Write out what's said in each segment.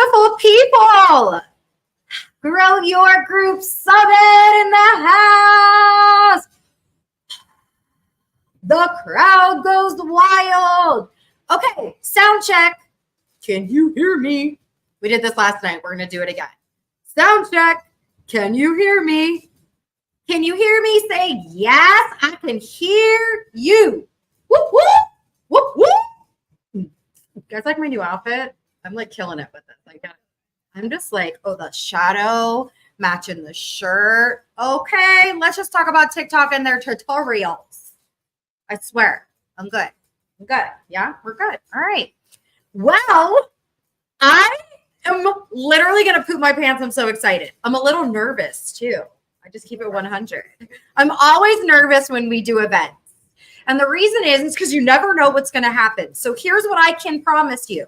beautiful people. Grow your group summit in the house. The crowd goes wild. Okay, sound check. Can you hear me? We did this last night. We're going to do it again. Sound check. Can you hear me? Can you hear me? Say yes. I can hear you. Whoop, whoop. Whoop, whoop. You guys like my new outfit? I'm like killing it with this. I'm just like, oh, the shadow matching the shirt. Okay, let's just talk about TikTok and their tutorials. I swear, I'm good. I'm good. Yeah, we're good. All right. Well, I am literally going to poop my pants. I'm so excited. I'm a little nervous too. I just keep it 100. I'm always nervous when we do events. And the reason is because you never know what's going to happen. So here's what I can promise you.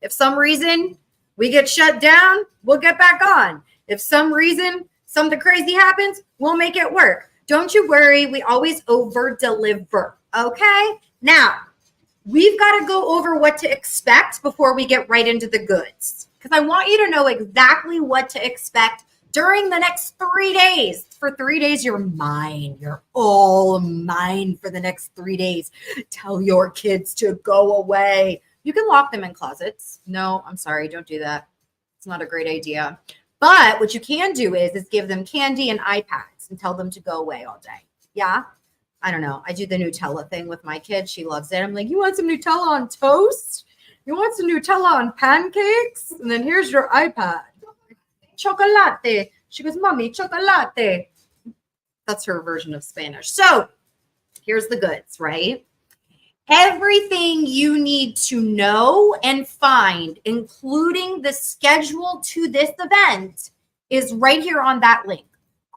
If some reason we get shut down, we'll get back on. If some reason something crazy happens, we'll make it work. Don't you worry. We always over deliver. Okay. Now we've got to go over what to expect before we get right into the goods. Because I want you to know exactly what to expect during the next 3 days. For 3 days, you're mine. You're all mine for the next 3 days. Tell your kids to go away. You can lock them in closets. No, I'm sorry. Don't do that. It's not a great idea. But what you can do is give them candy and iPads and tell them to go away all day. Yeah. I don't know. I do the Nutella thing with my kid. She loves it. I'm like, you want some Nutella on toast? You want some Nutella on pancakes? And then here's your iPad. Chocolate. She goes, Mommy, chocolate. That's her version of Spanish. So here's the goods, right? Everything you need to know and find, including the schedule to this event, is right here on that link.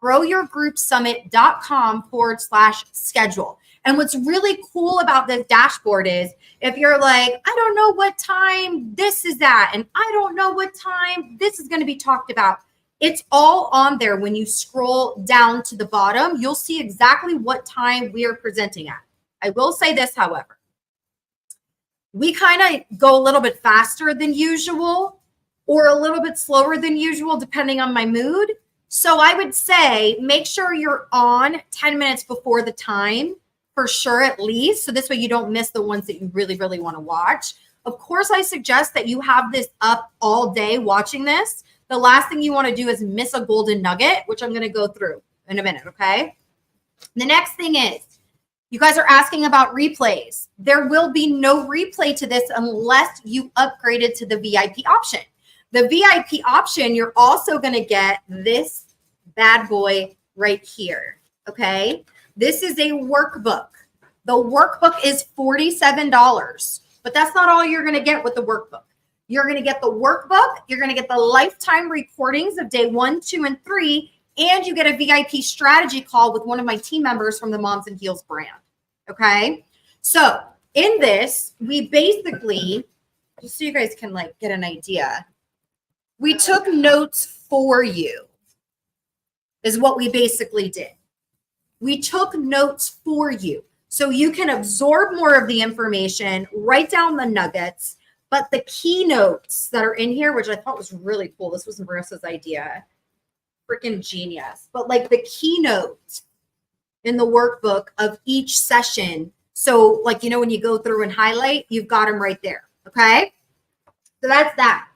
growyourgroupsummit.com/schedule. And what's really cool about this dashboard is if you're like, I don't know what time this is at, and I don't know what time this is going to be talked about, it's all on there. When you scroll down to the bottom, you'll see exactly what time we are presenting at. I will say this, however. We kind of go a little bit faster than usual or a little bit slower than usual, depending on my mood. So I would say make sure you're on 10 minutes before the time for sure, at least. So this way you don't miss the ones that you really, really want to watch. Of course, I suggest that you have this up all day watching this. The last thing you want to do is miss a golden nugget, which I'm going to go through in a minute, okay? The next thing is, you guys are asking about replays. There will be no replay to this unless you upgraded to the VIP option. The VIP option, you're also going to get this bad boy right here, okay? This is a workbook. The workbook is $47, but that's not all you're going to get with the workbook. You're going to get the workbook. You're going to get the lifetime recordings of day 1, 2, and 3, and you get a VIP strategy call with one of my team members from the Moms and Heels brand. Okay. So in this, we basically, just so you guys can like get an idea, we took notes for you is what we basically did. We took notes for you so you can absorb more of the information, write down the nuggets, but the keynotes that are in here, which I thought was really cool. This was Marissa's idea. Freaking genius. But like the keynotes in the workbook of each session. So like, you know, when you go through and highlight, you've got them right there. Okay. So that's that.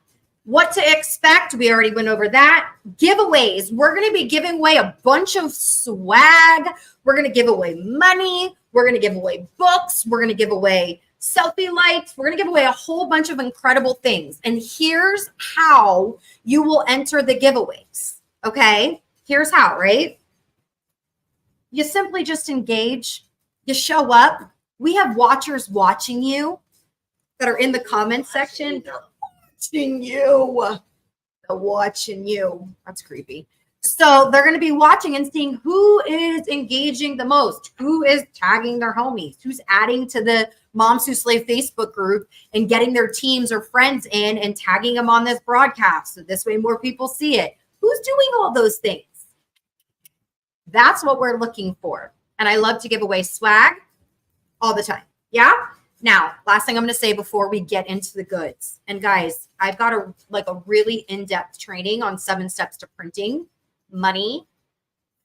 What to expect. We already went over that. Giveaways. We're going to be giving away a bunch of swag. We're going to give away money. We're going to give away books. We're going to give away selfie lights. We're going to give away a whole bunch of incredible things. And here's how you will enter the giveaways. Okay. Here's how, right? You simply just engage. You show up. We have watchers watching you that are in the comments section. They're watching you. They're watching you. That's creepy. So they're going to be watching and seeing who is engaging the most, who is tagging their homies, who's adding to the Moms Who Slay Facebook group and getting their teams or friends in and tagging them on this broadcast. So this way more people see it. Who's doing all those things? That's what we're looking for. And I love to give away swag all the time. Yeah. Now, last thing I'm going to say before we get into the goods. And guys, I've got a really in-depth training on 7 steps to printing money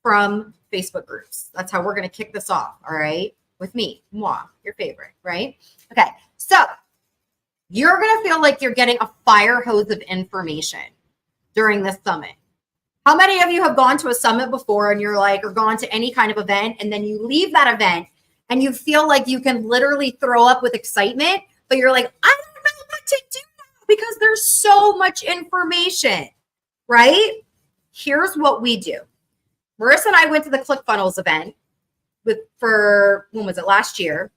from Facebook groups. That's how we're going to kick this off. All right. With me, moi, your favorite, right? Okay. So you're going to feel like you're getting a fire hose of information during this summit. How many of you have gone to a summit before and you're like, or gone to any kind of event, and then you leave that event and you feel like you can literally throw up with excitement, but you're like, I don't know what to do now because there's so much information, right? Here's what we do. Marissa and I went to the ClickFunnels event when was it, last year?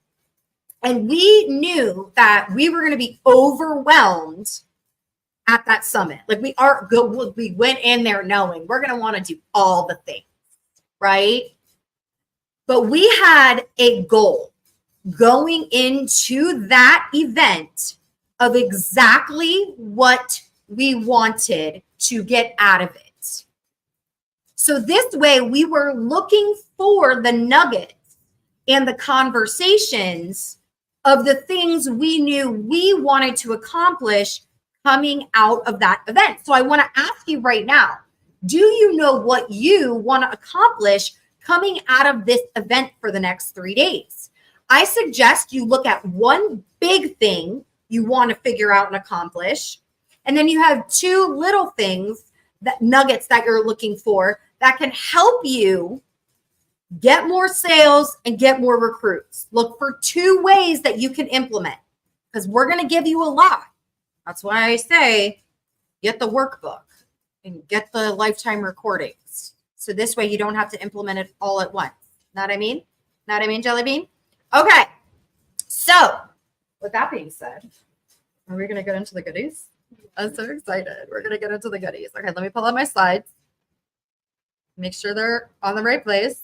And we knew that we were going to be overwhelmed at that summit. Like we went in there knowing we're going to want to do all the things, right? But we had a goal going into that event of exactly what we wanted to get out of it. So this way we were looking for the nuggets and the conversations of the things we knew we wanted to accomplish coming out of that event. So I want to ask you right now, do you know what you want to accomplish coming out of this event for the next 3 days? I suggest you look at one big thing you want to figure out and accomplish, and then you have 2 little things, that nuggets that you're looking for that can help you get more sales and get more recruits. Look for 2 ways that you can implement, because we're going to give you a lot. That's why I say get the workbook and get the lifetime recordings. So this way you don't have to implement it all at once. Know what I mean? Know what I mean, Jelly Bean? Okay. So with that being said, are we going to get into the goodies? I'm so excited. We're going to get into the goodies. Okay, let me pull out my slides. Make sure they're on the right place.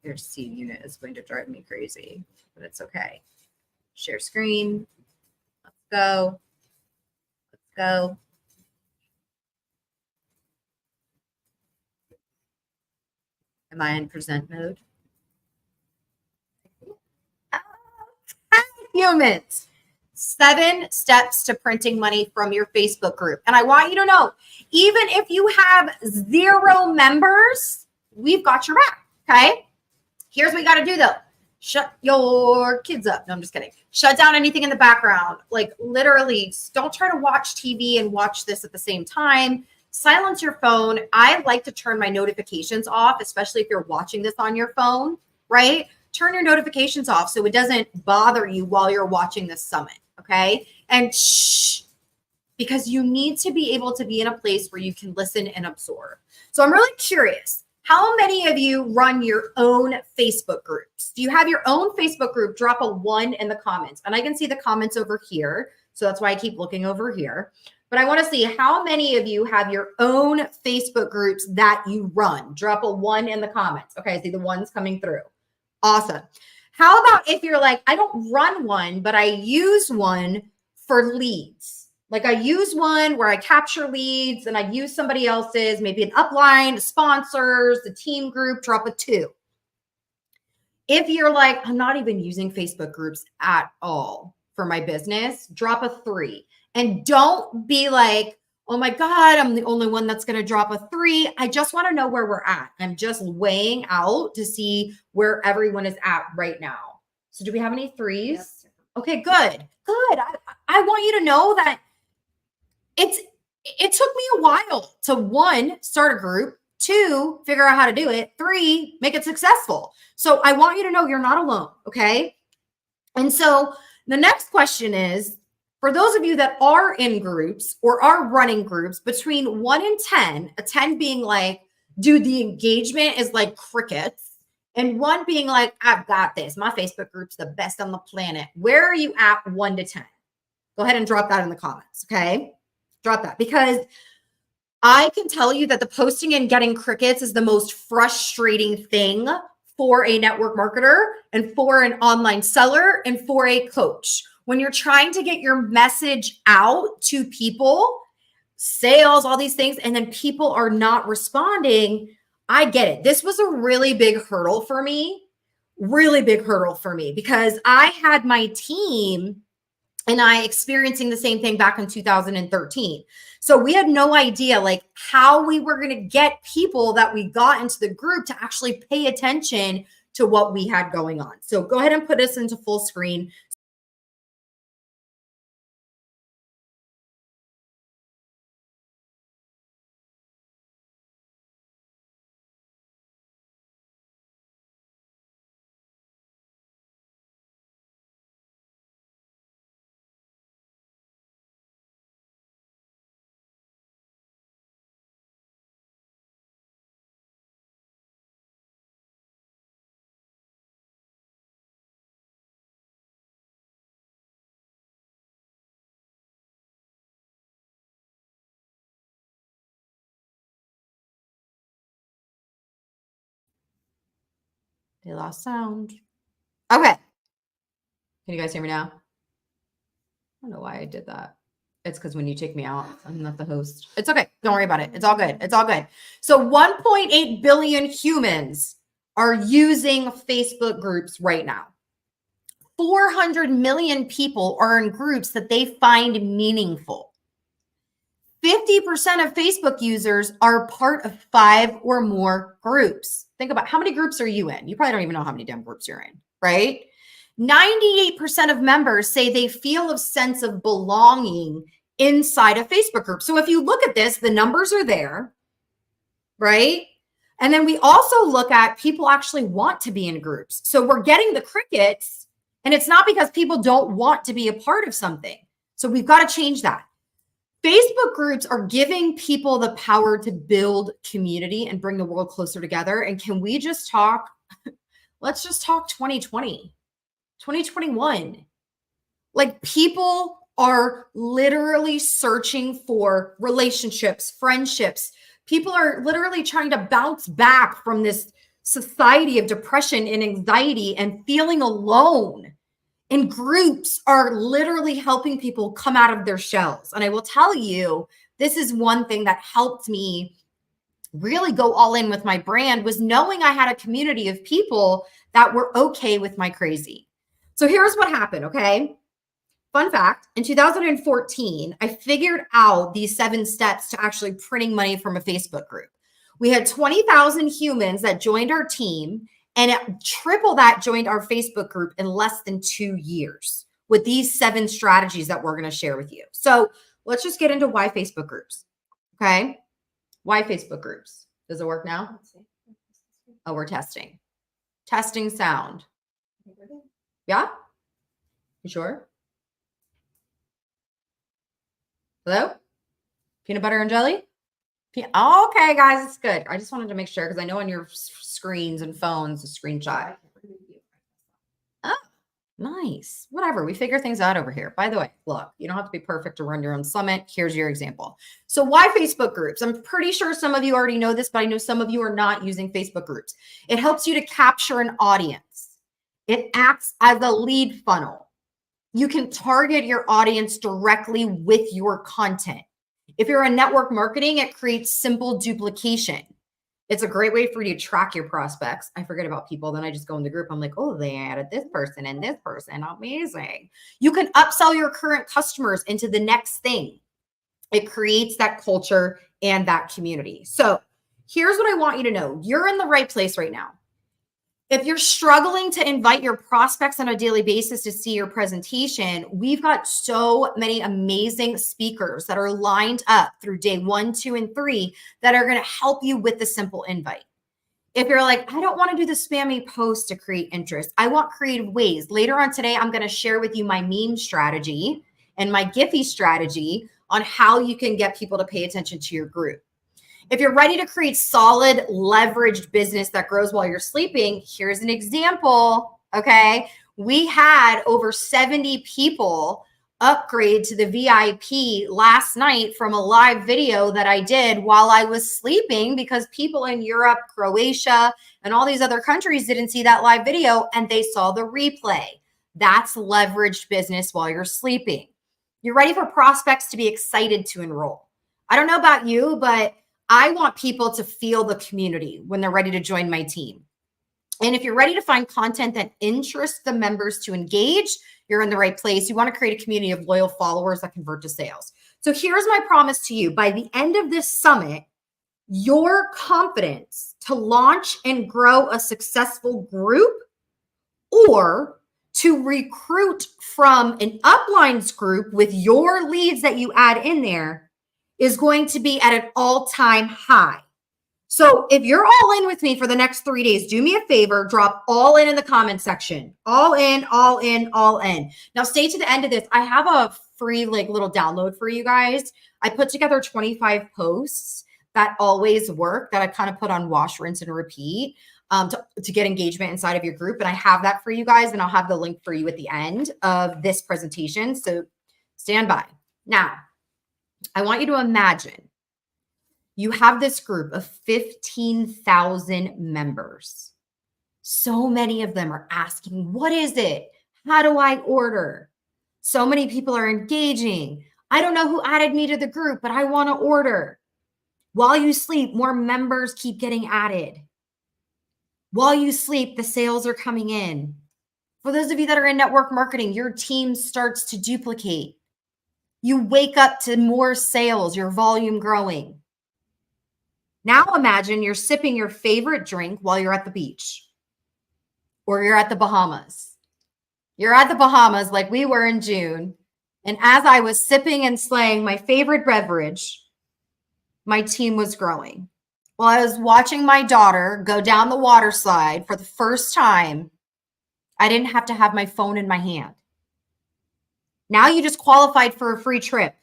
Your C unit is going to drive me crazy, but it's okay. Share screen. Let's go. Let's go. Am I in present mode? Hi, humans. 7 steps to printing money from your Facebook group. And I want you to know, even if you have 0 members, we've got your back, okay? Here's what you got to do, though. Shut your kids up. No, I'm just kidding. Shut down anything in the background. Like literally, don't try to watch TV and watch this at the same time. Silence your phone. I like to turn my notifications off, especially if you're watching this on your phone, right? Turn your notifications off so it doesn't bother you while you're watching this summit, okay? And shh, because you need to be able to be in a place where you can listen and absorb. So I'm really curious. How many of you run your own Facebook groups? Do you have your own Facebook group? Drop a 1 in the comments. And I can see the comments over here. So that's why I keep looking over here. But I want to see how many of you have your own Facebook groups that you run. Drop a 1 in the comments. Okay, I see the ones coming through. Awesome. How about if you're like, I don't run one, but I use one for leads. Like I use one where I capture leads and I use somebody else's, maybe an upline, sponsors, the team group, drop a 2. If you're like, I'm not even using Facebook groups at all for my business, drop a 3. And don't be like, oh my God, I'm the only one that's going to drop a 3. I just want to know where we're at. I'm just weighing out to see where everyone is at right now. So do we have any 3s? Yep. Okay, good. Good. I want you to know that it took me a while to 1, start a group, 2, figure out how to do it, 3, make it successful. So I want you to know you're not alone. Okay. And so the next question is, for those of you that are in groups or are running groups between 1 and 10, a 10 being like, dude, the engagement is like crickets, and 1 being like, I've got this. My Facebook group's the best on the planet. Where are you at 1 to 10? Go ahead and drop that in the comments. Okay. Drop that, because I can tell you that the posting and getting crickets is the most frustrating thing for a network marketer and for an online seller and for a coach. When you're trying to get your message out to people, sales, all these things, and then people are not responding, I get it. This was a really big hurdle for me really big hurdle for me because I had my team and I experiencing the same thing back in 2013. So we had no idea like how we were going to get people that we got into the group to actually pay attention to what we had going on. So go ahead and put us into full screen. They lost sound. Okay. Can you guys hear me now? I don't know why I did that. It's because when you take me out, I'm not the host. It's okay. Don't worry about it. It's all good. It's all good. So 1.8 billion humans are using Facebook groups right now. 400 million people are in groups that they find meaningful. 50% of Facebook users are part of 5 or more groups. Think about how many groups are you in? You probably don't even know how many damn groups you're in, right? 98% of members say they feel a sense of belonging inside a Facebook group. So if you look at this, the numbers are there, right? And then we also look at people actually want to be in groups. So we're getting the crickets, and it's not because people don't want to be a part of something. So we've got to change that. Facebook groups are giving people the power to build community and bring the world closer together. And can we just talk? Let's just talk 2020, 2021. Like people are literally searching for relationships, friendships. People are literally trying to bounce back from this society of depression and anxiety and feeling alone. And groups are literally helping people come out of their shells. And I will tell you, this is one thing that helped me really go all in with my brand was knowing I had a community of people that were okay with my crazy. So here's what happened, okay? Fun fact, in 2014, I figured out these 7 steps to actually printing money from a Facebook group. We had 20,000 humans that joined our team, and triple that joined our Facebook group in less than 2 years with these 7 strategies that we're going to share with you. So let's just get into why Facebook groups. Okay. Why Facebook groups? Does it work now? Oh, we're testing. Testing sound. Yeah? You sure? Hello? Peanut butter and jelly? Okay, guys, it's good. I just wanted to make sure because I know on your screens and phones, a screenshot. Oh, nice. Whatever. We figure things out over here. By the way, look, you don't have to be perfect to run your own summit. Here's your example. So why Facebook groups? I'm pretty sure some of you already know this, but I know some of you are not using Facebook groups. It helps you to capture an audience. It acts as a lead funnel. You can target your audience directly with your content. If you're in network marketing, it creates simple duplication. It's a great way for you to track your prospects. I forget about people. Then I just go in the group. I'm like, oh, they added this person and this person. Amazing. You can upsell your current customers into the next thing. It creates that culture and that community. So here's what I want you to know. You're in the right place right now. If you're struggling to invite your prospects on a daily basis to see your presentation, we've got so many amazing speakers that are lined up through day 1, 2, and 3 that are going to help you with the simple invite. If you're like, I don't want to do the spammy post to create interest, I want creative ways. Later on today, I'm going to share with you my meme strategy and my Giphy strategy on how you can get people to pay attention to your group. If you're ready to create solid leveraged business that grows while you're sleeping, here's an example, okay? We had over 70 people upgrade to the VIP last night from a live video that I did while I was sleeping because people in Europe, Croatia, and all these other countries didn't see that live video and they saw the replay. That's leveraged business while you're sleeping. You're ready for prospects to be excited to enroll. I don't know about you, but I want people to feel the community when they're ready to join my team. And if you're ready to find content that interests the members to engage, you're in the right place. You want to create a community of loyal followers that convert to sales. So here's my promise to you. By the end of this summit, your confidence to launch and grow a successful group or to recruit from an uplines group with your leads that you add in there is going to be at an all-time high. So if you're all in with me for the next 3 days, do me a favor, drop all in the comment section. All in, all in, all in. Now stay to the end of this. I have a free little download for you guys. I put together 25 posts that always work that I kind of put on wash, rinse, and repeat to get engagement inside of your group. And I have that for you guys, and I'll have the link for you at the end of this presentation. So stand by. Now, I want you to imagine you have this group of 15,000 members. So many of them are asking, what is it? How do I order? So many people are engaging. I don't know who added me to the group, but I want to order. While you sleep, more members keep getting added. While you sleep, the sales are coming in. For those of you that are in network marketing, your team starts to duplicate. You wake up to more sales, your volume growing. Now imagine you're sipping your favorite drink while you're at the beach or you're at the Bahamas. You're at the Bahamas like we were in June. And as I was sipping and slaying my favorite beverage, my team was growing. While I was watching my daughter go down the water slide for the first time, I didn't have to have my phone in my hand. Now you just qualified for a free trip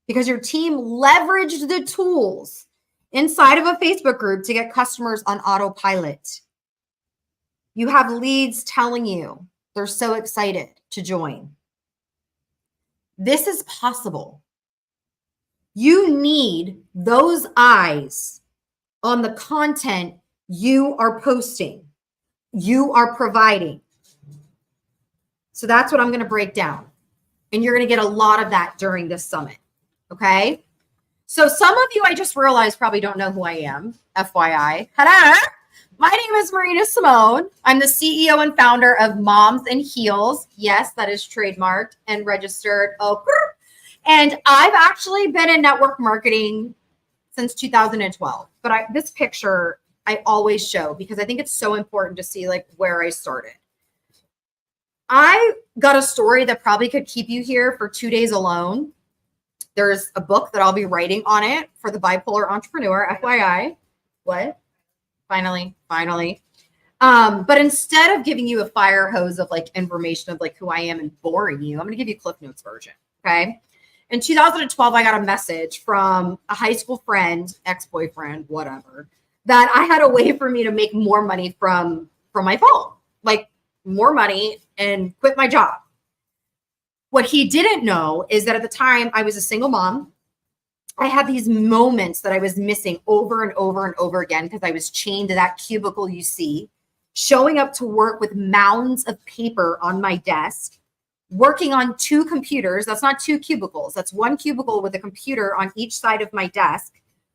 because your team leveraged the tools inside of a Facebook group to get customers on autopilot. You have leads telling you they're so excited to join. This is possible. You need those eyes on the content you are posting, you are providing. So that's what I'm going to break down. And you're going to get a lot of that during this summit. Okay. So some of you, I just realized, probably don't know who I am. FYI. Hello. My name is Marina Simone. I'm the CEO and founder of Moms and Heels. Yes, that is trademarked and registered. And I've actually been in network marketing since 2012. But this picture I always show because I think it's so important to see where I started. I got a story that probably could keep you here for 2 days alone. There's a book that I'll be writing on it for the bipolar entrepreneur, FYI. What? Finally. But instead of giving you a fire hose of information of who I am and boring you, I'm going to give you Cliff Notes version. Okay. In 2012, I got a message from a high school friend, ex-boyfriend, whatever, that I had a way for me to make more money from my phone, more money and quit my job. What he didn't know is that at the time I was a single mom. I had these moments that I was missing over and over and over again because I was chained to that cubicle you see, showing up to work with mounds of paper on my desk, working on 2 computers. That's not 2 cubicles. That's 1 cubicle with a computer on each side of my desk.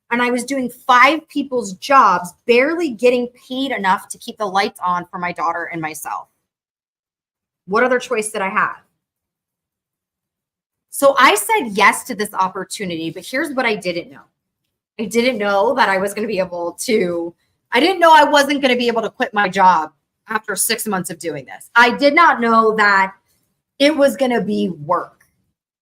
And I was doing 5 people's jobs, barely getting paid enough to keep the lights on for my daughter and myself. What other choice did I have? So I said yes to this opportunity, but here's what I didn't know. I didn't know that I was going to be able to, I didn't know I wasn't going to be able to quit my job after 6 months of doing this. I did not know that it was going to be work.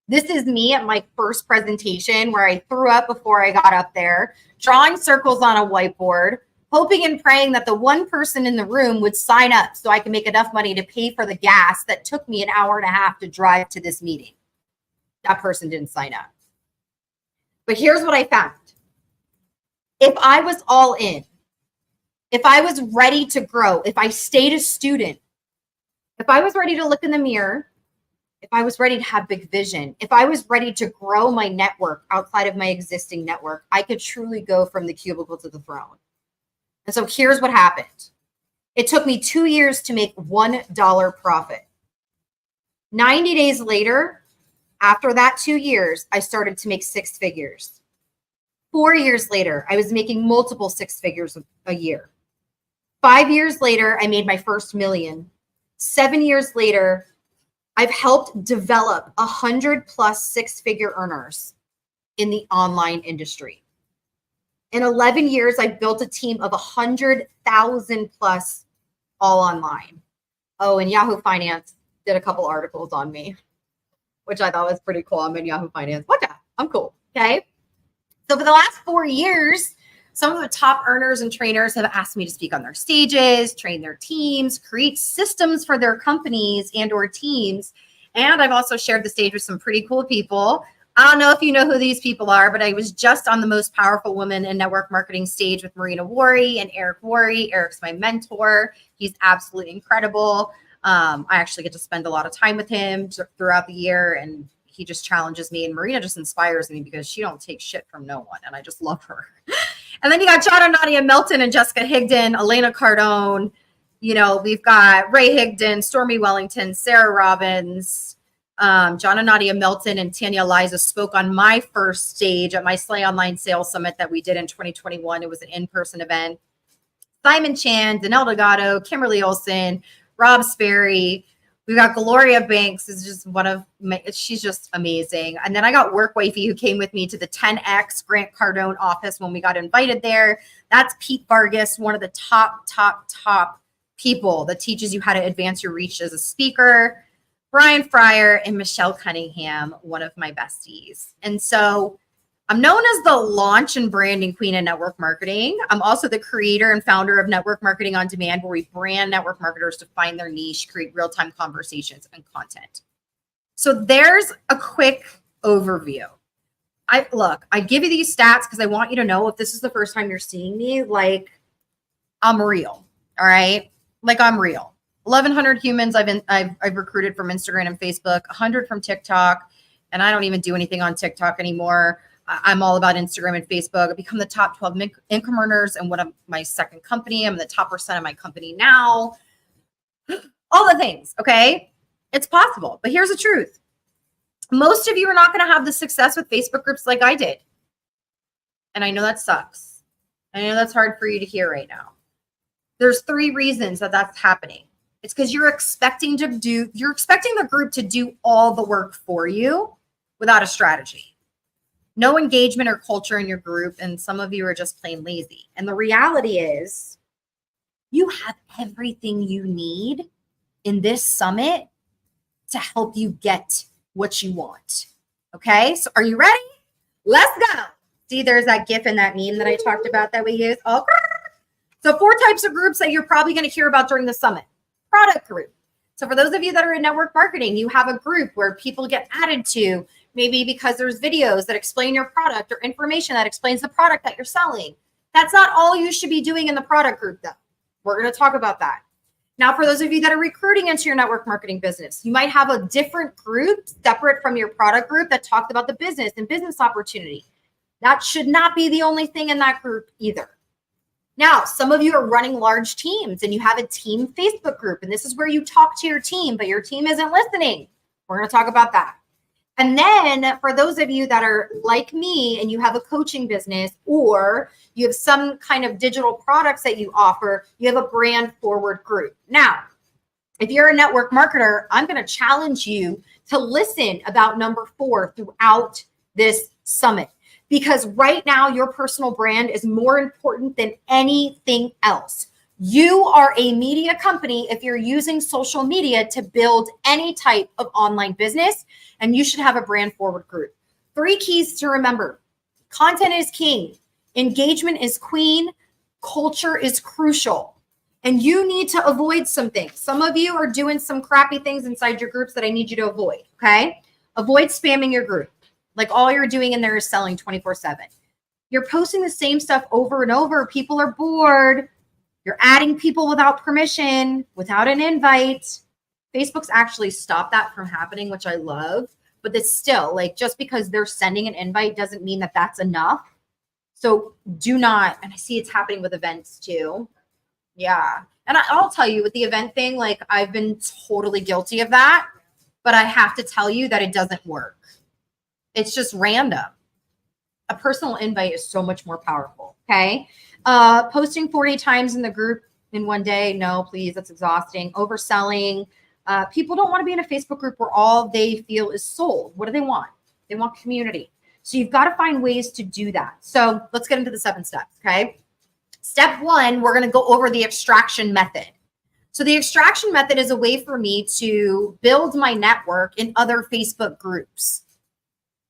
This is me at my first presentation where I threw up before I got up there, drawing circles on a whiteboard, hoping and praying that the one person in the room would sign up so I can make enough money to pay for the gas that took me an hour and a half to drive to this meeting. That person didn't sign up. But here's what I found. If I was all in, if I was ready to grow, if I stayed a student, if I was ready to look in the mirror, if I was ready to have big vision, if I was ready to grow my network outside of my existing network, I could truly go from the cubicle to the throne. And so here's what happened. It took me 2 years to make $1 profit. 90 days later, after that 2 years, I started to make 6 figures. 4 years later, I was making multiple 6 figures a year. 5 years later, I made my first million. 7 years later, I've helped develop 100 plus six-figure earners in the online industry. In 11 years, I've built a team of 100,000 plus all online. Oh, and Yahoo Finance did a couple articles on me, which I thought was pretty cool. I'm in Yahoo Finance. What the? I'm cool. Okay. So for the last 4 years, some of the top earners and trainers have asked me to speak on their stages, train their teams, create systems for their companies and or teams. And I've also shared the stage with some pretty cool people. I don't know if you know who these people are, but I was just on the Most Powerful Women in Network Marketing stage with Marina Worry and Eric Worry. Eric's my mentor. He's absolutely incredible. I actually get to spend a lot of time with him throughout the year, and he just challenges me. And Marina just inspires me because she don't take shit from no one, and I just love her. And then you got John and Nadia Melton and Jessica Higdon, Elena Cardone. You know, we've got Ray Higdon, Stormy Wellington, Sarah Robbins. John and Nadia Melton and Tanya Liza spoke on my first stage at my Slay Online Sales Summit that we did in 2021. It was an in-person event. Simon Chan, Danelle Delgado, Kimberly Olsen, Rob Sperry. We got Gloria Banks is just she's just amazing. And then I got Work Wifey who came with me to the 10X Grant Cardone office when we got invited there. That's Pete Vargas, one of the top people that teaches you how to advance your reach as a speaker. Brian Fryer and Michelle Cunningham, one of my besties. And so I'm known as the launch and branding queen in network marketing. I'm also the creator and founder of Network Marketing on Demand, where we brand network marketers to find their niche, create real-time conversations and content. So there's a quick overview. I give you these stats because I want you to know if this is the first time you're seeing me, like I'm real. All right. Like I'm real. 1,100 humans I've recruited from Instagram and Facebook, 100 from TikTok, and I don't even do anything on TikTok anymore. I'm all about Instagram and Facebook. I've become the top 12 income earners in one of my second company. I'm the top % of my company now. All the things, okay? It's possible, but here's the truth. Most of you are not going to have the success with Facebook groups like I did. And I know that sucks. I know that's hard for you to hear right now. There's 3 reasons that that's happening. It's because you're expecting the group to do all the work for you without a strategy. No engagement or culture in your group, and some of you are just plain lazy. And the reality is you have everything you need in this summit to help you get what you want. Okay, so are you ready? Let's go. See, there's that GIF and that meme that I talked about that we use. Oh, so 4 types of groups that you're probably going to hear about during the summit. Product group. So for those of you that are in network marketing, you have a group where people get added to, maybe because there's videos that explain your product or information that explains the product that you're selling. That's not all you should be doing in the product group, though. We're going to talk about that. Now, for those of you that are recruiting into your network marketing business, you might have a different group separate from your product group that talked about the business and business opportunity. That should not be the only thing in that group either. Now, some of you are running large teams and you have a team Facebook group, and this is where you talk to your team, but your team isn't listening. We're going to talk about that. And then for those of you that are like me and you have a coaching business or you have some kind of digital products that you offer, you have a brand forward group. Now, if you're a network marketer, I'm going to challenge you to listen about number 4 throughout this summit. Because right now, your personal brand is more important than anything else. You are a media company if you're using social media to build any type of online business, and you should have a brand forward group. 3 keys to remember. Content is king. Engagement is queen. Culture is crucial. And you need to avoid some things. Some of you are doing some crappy things inside your groups that I need you to avoid, okay? Avoid spamming your group. Like all you're doing in there is selling 24/7. You're posting the same stuff over and over. People are bored. You're adding people without permission, without an invite. Facebook's actually stopped that from happening, which I love. But it's still like just because they're sending an invite doesn't mean that that's enough. So do not, and I see it's happening with events too. Yeah. And I'll tell you with the event thing, like I've been totally guilty of that. But I have to tell you that it doesn't work. It's just random. A personal invite is so much more powerful, okay? Posting 40 times in the group in one day? No, please. That's exhausting. Overselling. People don't want to be in a Facebook group where all they feel is sold. What do they want? They want community. So you've got to find ways to do that. So let's get into the 7 steps. Okay. Step 1, we're going to go over the extraction method. So the extraction method is a way for me to build my network in other Facebook groups.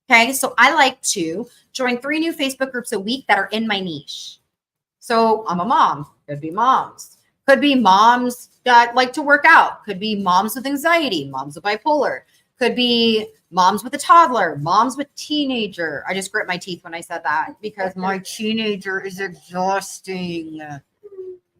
Okay. So I like to join 3 new Facebook groups a week that are in my niche. So I'm a mom. Could be moms. Could be moms that like to work out. Could be moms with anxiety, moms with bipolar. Could be moms with a toddler, moms with teenager. I just grit my teeth when I said that because my teenager is exhausting.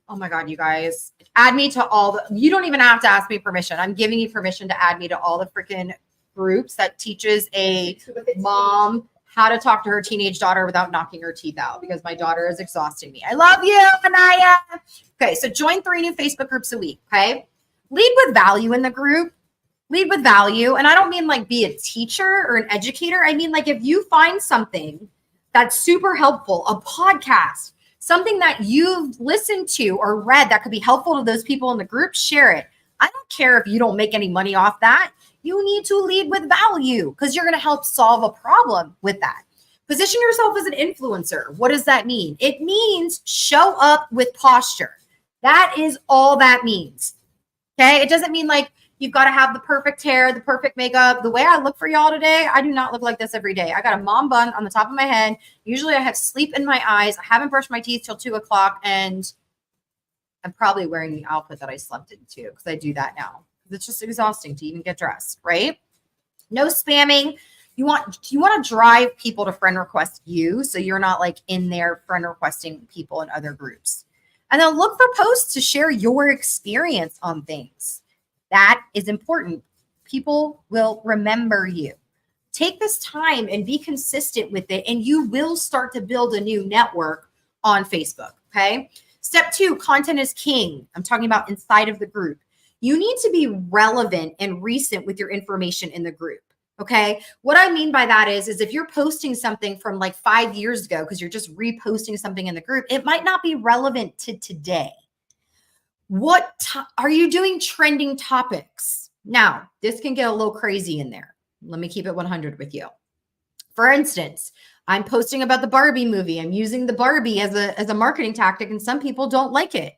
Oh my God, you guys. Add me to all the, you don't even have to ask me permission. I'm giving you permission to add me to all the freaking groups that teaches a mom how to talk to her teenage daughter without knocking her teeth out because my daughter is exhausting me. I love you, Anaya. Okay, so join 3 new Facebook groups a week, okay? Lead with value in the group. Lead with value. And I don't mean like be a teacher or an educator. I mean like if you find something that's super helpful, a podcast, something that you've listened to or read that could be helpful to those people in the group, share it. I don't care if you don't make any money off that. You need to lead with value because you're going to help solve a problem with that. Position yourself as an influencer. What does that mean? It means show up with posture. That is all that means. Okay. It doesn't mean like you've got to have the perfect hair, the perfect makeup. The way I look for y'all today, I do not look like this every day. I got a mom bun on the top of my head. Usually I have sleep in my eyes. I haven't brushed my teeth till 2 o'clock. And I'm probably wearing the outfit that I slept into because I do that now. It's just exhausting to even get dressed, right? No spamming. You want to drive people to friend request you so you're not like in there friend requesting people in other groups. And then look for posts to share your experience on things. That is important. People will remember you. Take this time and be consistent with it, and you will start to build a new network on Facebook, okay? Step 2, content is king. I'm talking about inside of the group. You need to be relevant and recent with your information in the group. Okay. What I mean by that is if you're posting something from like 5 years ago, because you're just reposting something in the group, it might not be relevant to today. Are you doing trending topics? Now, this can get a little crazy in there. Let me keep it 100 with you. For instance, I'm posting about the Barbie movie. I'm using the Barbie as a marketing tactic, and some people don't like it.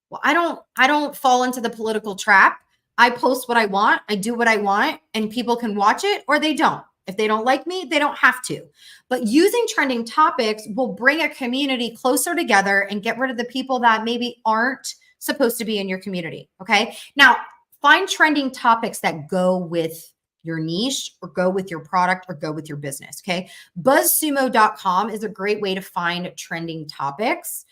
Well, I don't fall into the political trap. I post what I want. I do what I want, and people can watch it or they don't. If they don't like me, they don't have to. But using trending topics will bring a community closer together and get rid of the people that maybe aren't supposed to be in your community. Okay. Now, find trending topics that go with your niche or go with your product or go with your business. Okay. BuzzSumo.com is a great way to find trending topics.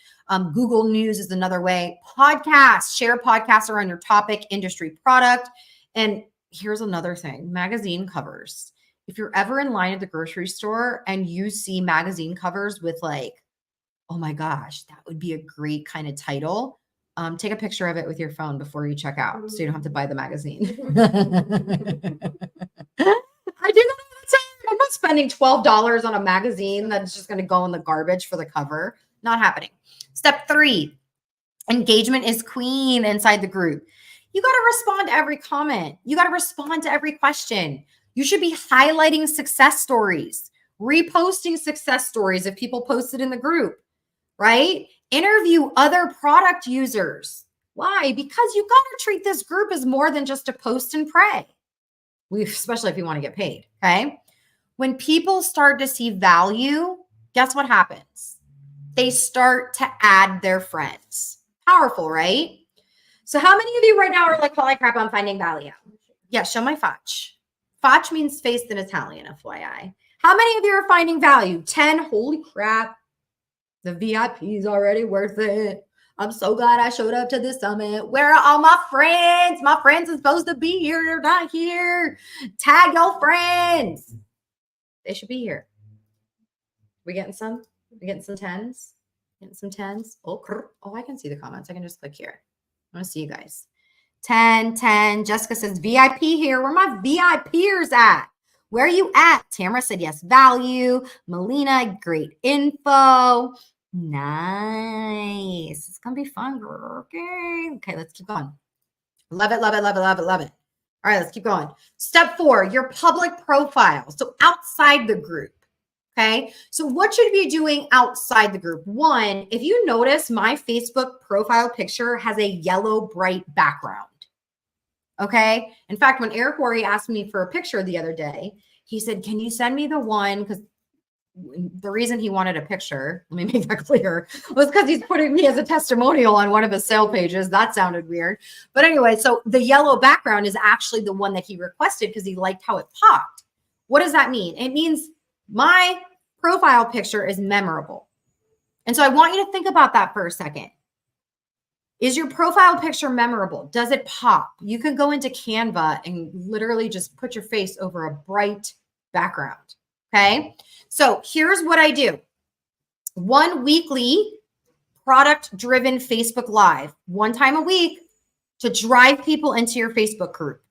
Google News is another way. Podcasts, share podcasts around your topic, industry, product. And here's another thing, magazine covers. If you're ever in line at the grocery store and you see magazine covers with like, oh my gosh, that would be a great kind of title. Take a picture of it with your phone before you check out so you don't have to buy the magazine. I do that all the time. I'm not spending $12 on a magazine that's just going to go in the garbage for the cover. Not happening. Step 3, engagement is queen inside the group. You got to respond to every comment. You got to respond to every question. You should be highlighting success stories, reposting success stories if people posted in the group, right? Interview other product users. Why? Because you got to treat this group as more than just a post and pray. Especially if you want to get paid, okay? When people start to see value, guess what happens? They start to add their friends. Powerful, right? So how many of you right now are like, holy crap, I'm finding value? Yeah, show my faccia. Faccia means face in Italian, FYI. How many of you are finding value? 10, holy crap. The VIP is already worth it. I'm so glad I showed up to this summit. Where are all my friends? My friends are supposed to be here. They're not here. Tag your friends. They should be here. We getting some? We getting some 10s? Getting some 10s? Oh, I can see the comments. I can just click here. I want to see you guys. 10, 10. Jessica says VIP here. Where my VIPers at? Where are you at? Tamara said yes, value. Melina, great info. Nice. It's going to be fun, girl. Okay, let's keep going. Love it, love it, love it, love it, love it. All right, let's keep going. Step 4, your public profile. So outside the group. Okay, so what should you be doing outside the group? One, if you notice, my Facebook profile picture has a yellow bright background. Okay, in fact, when Eric Worre asked me for a picture the other day, he said, can you send me the one? Because the reason he wanted a picture, let me make that clear, was because he's putting me as a testimonial on one of his sale pages. That sounded weird. But anyway, so the yellow background is actually the one that he requested because he liked how it popped. What does that mean? It means my profile picture is memorable. And so I want you to think about that for a second. Is your profile picture memorable? Does it pop? You can go into Canva and literally just put your face over a bright background. Okay. So here's what I do. One weekly product-driven Facebook Live, one time a week to drive people into your Facebook group.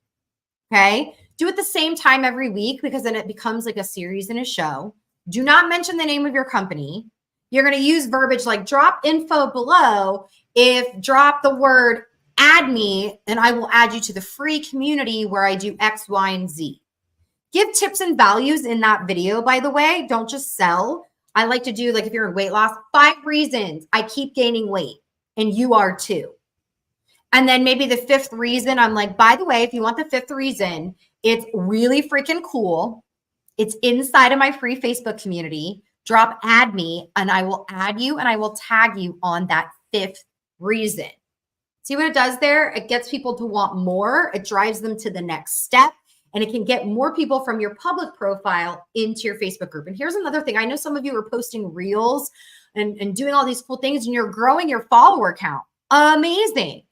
Okay. Do it the same time every week because then it becomes like a series and a show. Do not mention the name of your company. You're going to use verbiage like drop info below. If drop the word add me, and I will add you to the free community where I do X, Y, and Z. Give tips and values in that video, by the way. Don't just sell. I like to do, like if you're in weight loss, 5 reasons I keep gaining weight, and you are too. And then maybe the 5th reason, I'm like, by the way, if you want the 5th reason, it's really freaking cool. It's inside of my free Facebook community. Drop add me, and I will add you, and I will tag you on that 5th reason. See what it does there? It gets people to want more. It drives them to the next step. And it can get more people from your public profile into your Facebook group. And here's another thing. I know some of you are posting reels and doing all these cool things, and you're growing your follower count. Amazing.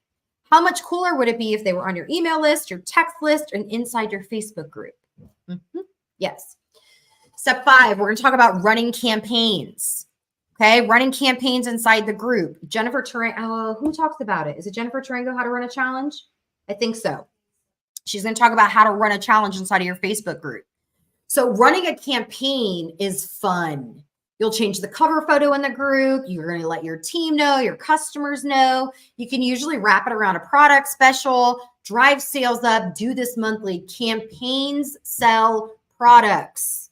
How much cooler would it be if they were on your email list, your text list, and inside your Facebook group? Yes. Step 5, we're going to talk about running campaigns. Okay, running campaigns inside the group. Jennifer Tarango, who talks about it? Is it Jennifer Tarango, how to run a challenge? I think so. She's going to talk about how to run a challenge inside of your Facebook group. So running a campaign is fun. You'll change the cover photo in the group. You're going to let your team know, your customers know. You can usually wrap it around a product special, drive sales up, do this monthly. Campaigns sell products.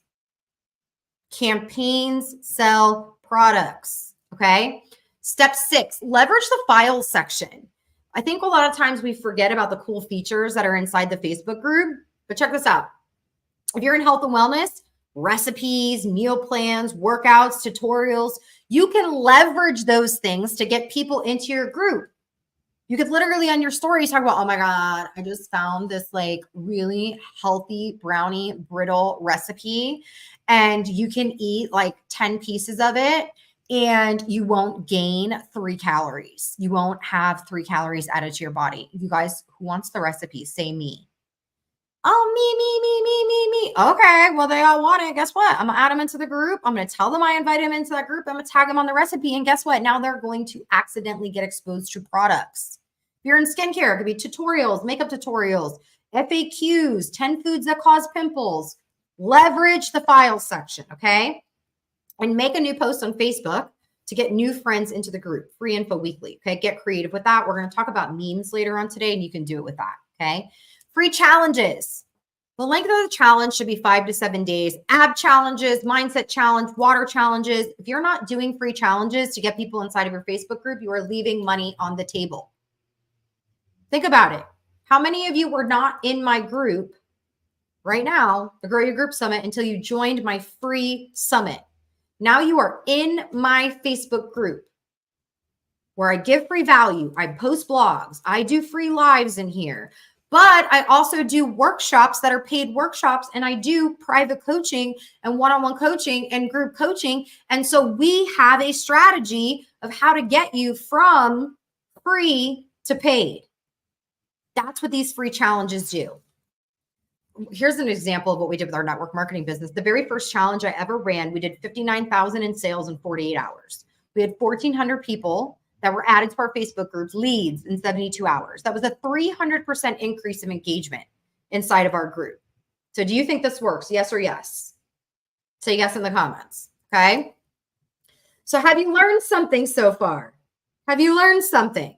Campaigns sell products. Okay. Step 6, leverage the files section. I think a lot of times we forget about the cool features that are inside the Facebook group, but check this out. If you're in health and wellness, recipes, meal plans, workouts, tutorials, you can leverage those things to get people into your group. You could literally on your stories talk about, oh my God, I just found this like really healthy brownie brittle recipe, and you can eat like 10 pieces of it and you won't gain 3 calories. You won't have 3 calories added to your body. You guys, who wants the recipe? Say me. Oh, me. Okay, well, they all want it. Guess what? I'm going to add them into the group. I'm going to tell them I invited them into that group. I'm going to tag them on the recipe. And guess what? Now they're going to accidentally get exposed to products. If you're in skincare, it could be tutorials, makeup tutorials, FAQs, 10 foods that cause pimples. Leverage the files section, okay? And make a new post on Facebook to get new friends into the group. Free info weekly, okay? Get creative with that. We're going to talk about memes later on today, and you can do it with that, okay? Free challenges. The length of the challenge should be 5 to 7 days. Ab challenges, mindset challenge, water challenges. If you're not doing free challenges to get people inside of your Facebook group, you are leaving money on the table. Think about it. How many of you were not in my group right now, the Grow Your Group Summit, until you joined my free summit? Now you are in my Facebook group where I give free value. I post blogs. I do free lives in here. But I also do workshops that are paid workshops, and I do private coaching and one-on-one coaching and group coaching. And so we have a strategy of how to get you from free to paid. That's what these free challenges do. Here's an example of what we did with our network marketing business. The very first challenge I ever ran, we did 59,000 in sales in 48 hours. We had 1,400 people that were added to our Facebook groups, leads in 72 hours. That was a 300% increase in engagement inside of our group. So do you think this works? Yes or yes? Say yes in the comments, okay? So have you learned something so far? Have you learned something?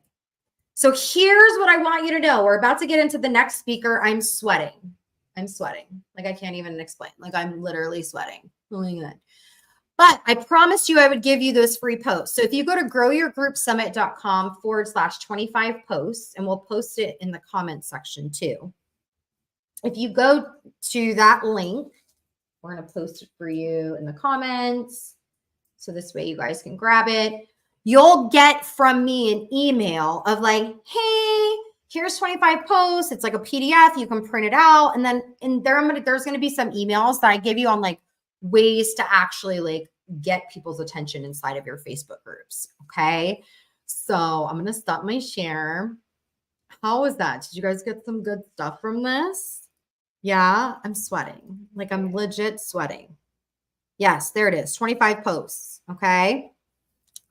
So here's what I want you to know. We're about to get into the next speaker. I'm sweating. I'm sweating. Like I can't even explain. Like I'm literally sweating. But I promised you I would give you those free posts. So if you go to growyourgroupsummit.com/25 posts, and we'll post it in the comments section too. If you go to that link, we're going to post it for you in the comments. So this way you guys can grab it. You'll get from me an email of like, hey, here's 25 posts. It's like a PDF. You can print it out. And then there's going to be some emails that I give you on like ways to actually like get people's attention inside of your Facebook groups. Okay. So I'm going to stop my share. How was that? Did you guys get some good stuff from this? Yeah, I'm sweating. Like I'm legit sweating. Yes, there it is. 25 posts. Okay.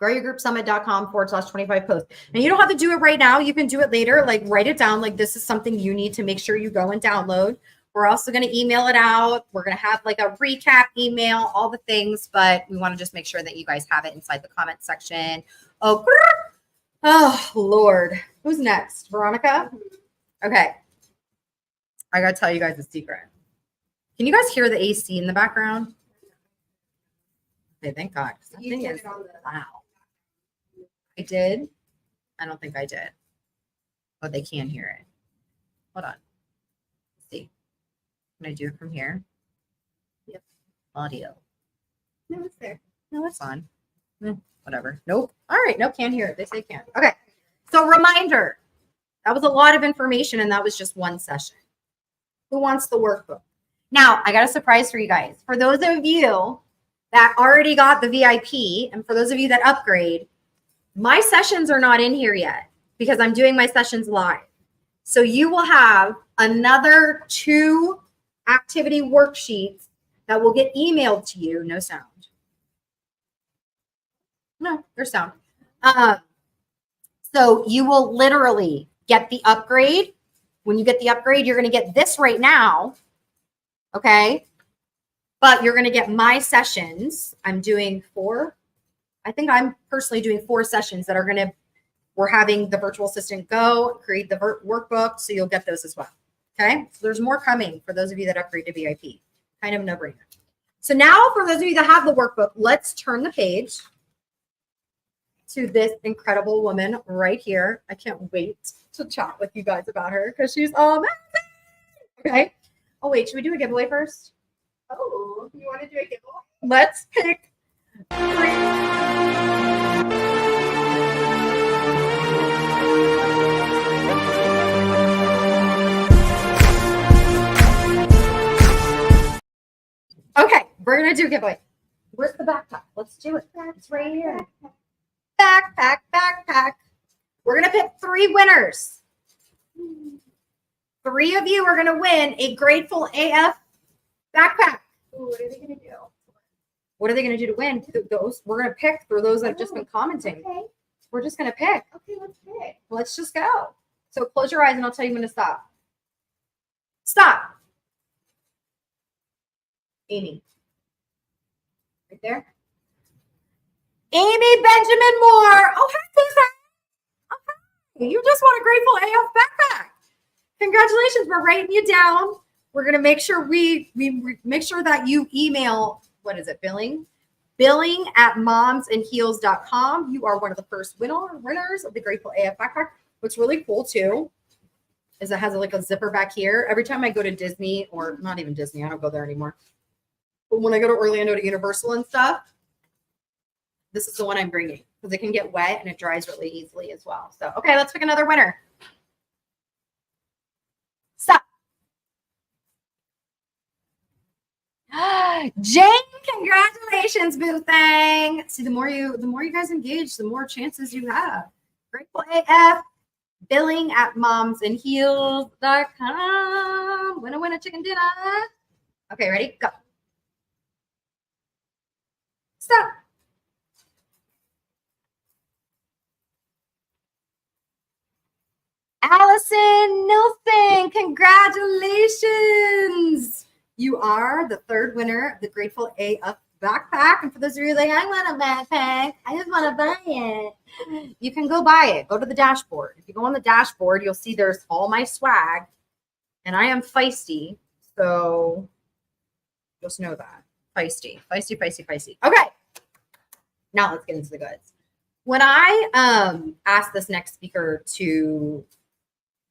growyourgroupsummit.com/25 posts. And you don't have to do it right now. You can do it later. Like write it down. Like this is something you need to make sure you go and download. We're also going to email it out. We're going to have like a recap email, all the things, but we want to just make sure that you guys have it inside the comment section. Oh, Lord. Who's next? Veronica? Okay. I got to tell you guys a secret. Can you guys hear the AC in the background? Okay, thank God. That thing is loud. I did? I don't think I did. But they can hear it. Hold on. Let's see. Can I do it from here? Yep. Audio. No, it's there. No, it's on. Whatever. Nope. All right. Nope. Can't hear it. They say can't. Okay. So reminder. That was a lot of information and that was just one session. Who wants the workbook? Now, I got a surprise for you guys. For those of you that already got the VIP, and for those of you that upgrade, my sessions are not in here yet because I'm doing my sessions live. So you will have another 2 activity worksheets that will get emailed to you. No sound. No, there's sound. So you will literally get the upgrade. When you get the upgrade, you're going to get this right now. Okay. But you're going to get my sessions. I'm doing 4. I think I'm personally doing 4 sessions that are going to, we're having the virtual assistant go create the workbook. So you'll get those as well. Okay. So there's more coming for those of you that upgrade to VIP. Kind of no brainer. So now for those of you that have the workbook, let's turn the page to this incredible woman right here. I can't wait to chat with you guys about her because she's amazing. Okay. Oh, wait. Should we do a giveaway first? Oh, you want to do a giveaway? Let's pick 3. Okay, we're going to do a giveaway. Where's the backpack? Let's do it. It's right here. Backpack. We're going to pick 3 winners. 3 of you are going to win a Grateful AF backpack. Ooh, what are they going to do? What are they going to do to win? Those we're going to pick through those that have just been commenting. Okay. We're just going to pick. Okay, let's pick. Let's just go. So close your eyes and I'll tell you when to stop. Stop. Amy. Right there. Amy Benjamin Moore. Oh, hi, Lisa. Okay. You just won a Grateful AF backpack. Congratulations. We're writing you down. We're going to make sure we make sure that you email, what is it, billing@momsandheels.com. You are one of the first winners of the Grateful AF backpack. What's really cool too is it has like a zipper back here. Every time I go to Disney, or not even Disney, I don't go there anymore. But when I go to Orlando to Universal and stuff, this is the one I'm bringing because it can get wet and it dries really easily as well. So, okay, let's pick another winner. Stop. Jane, congratulations, Boo Thang. See, the more you guys engage, the more chances you have. Grateful AF, billing@momsandheels.com. Winner, chicken dinner. Okay, ready? Go. Stop. Allison Nilsson, congratulations. You are the 3rd winner of the Grateful AF backpack. And for those of you like, I want a backpack, I just want to buy it. You can go buy it. Go to the dashboard. If you go on the dashboard, you'll see there's all my swag. And I am feisty. So just know that. Feisty, feisty, feisty, feisty. Okay. Now let's get into the goods. When I asked this next speaker to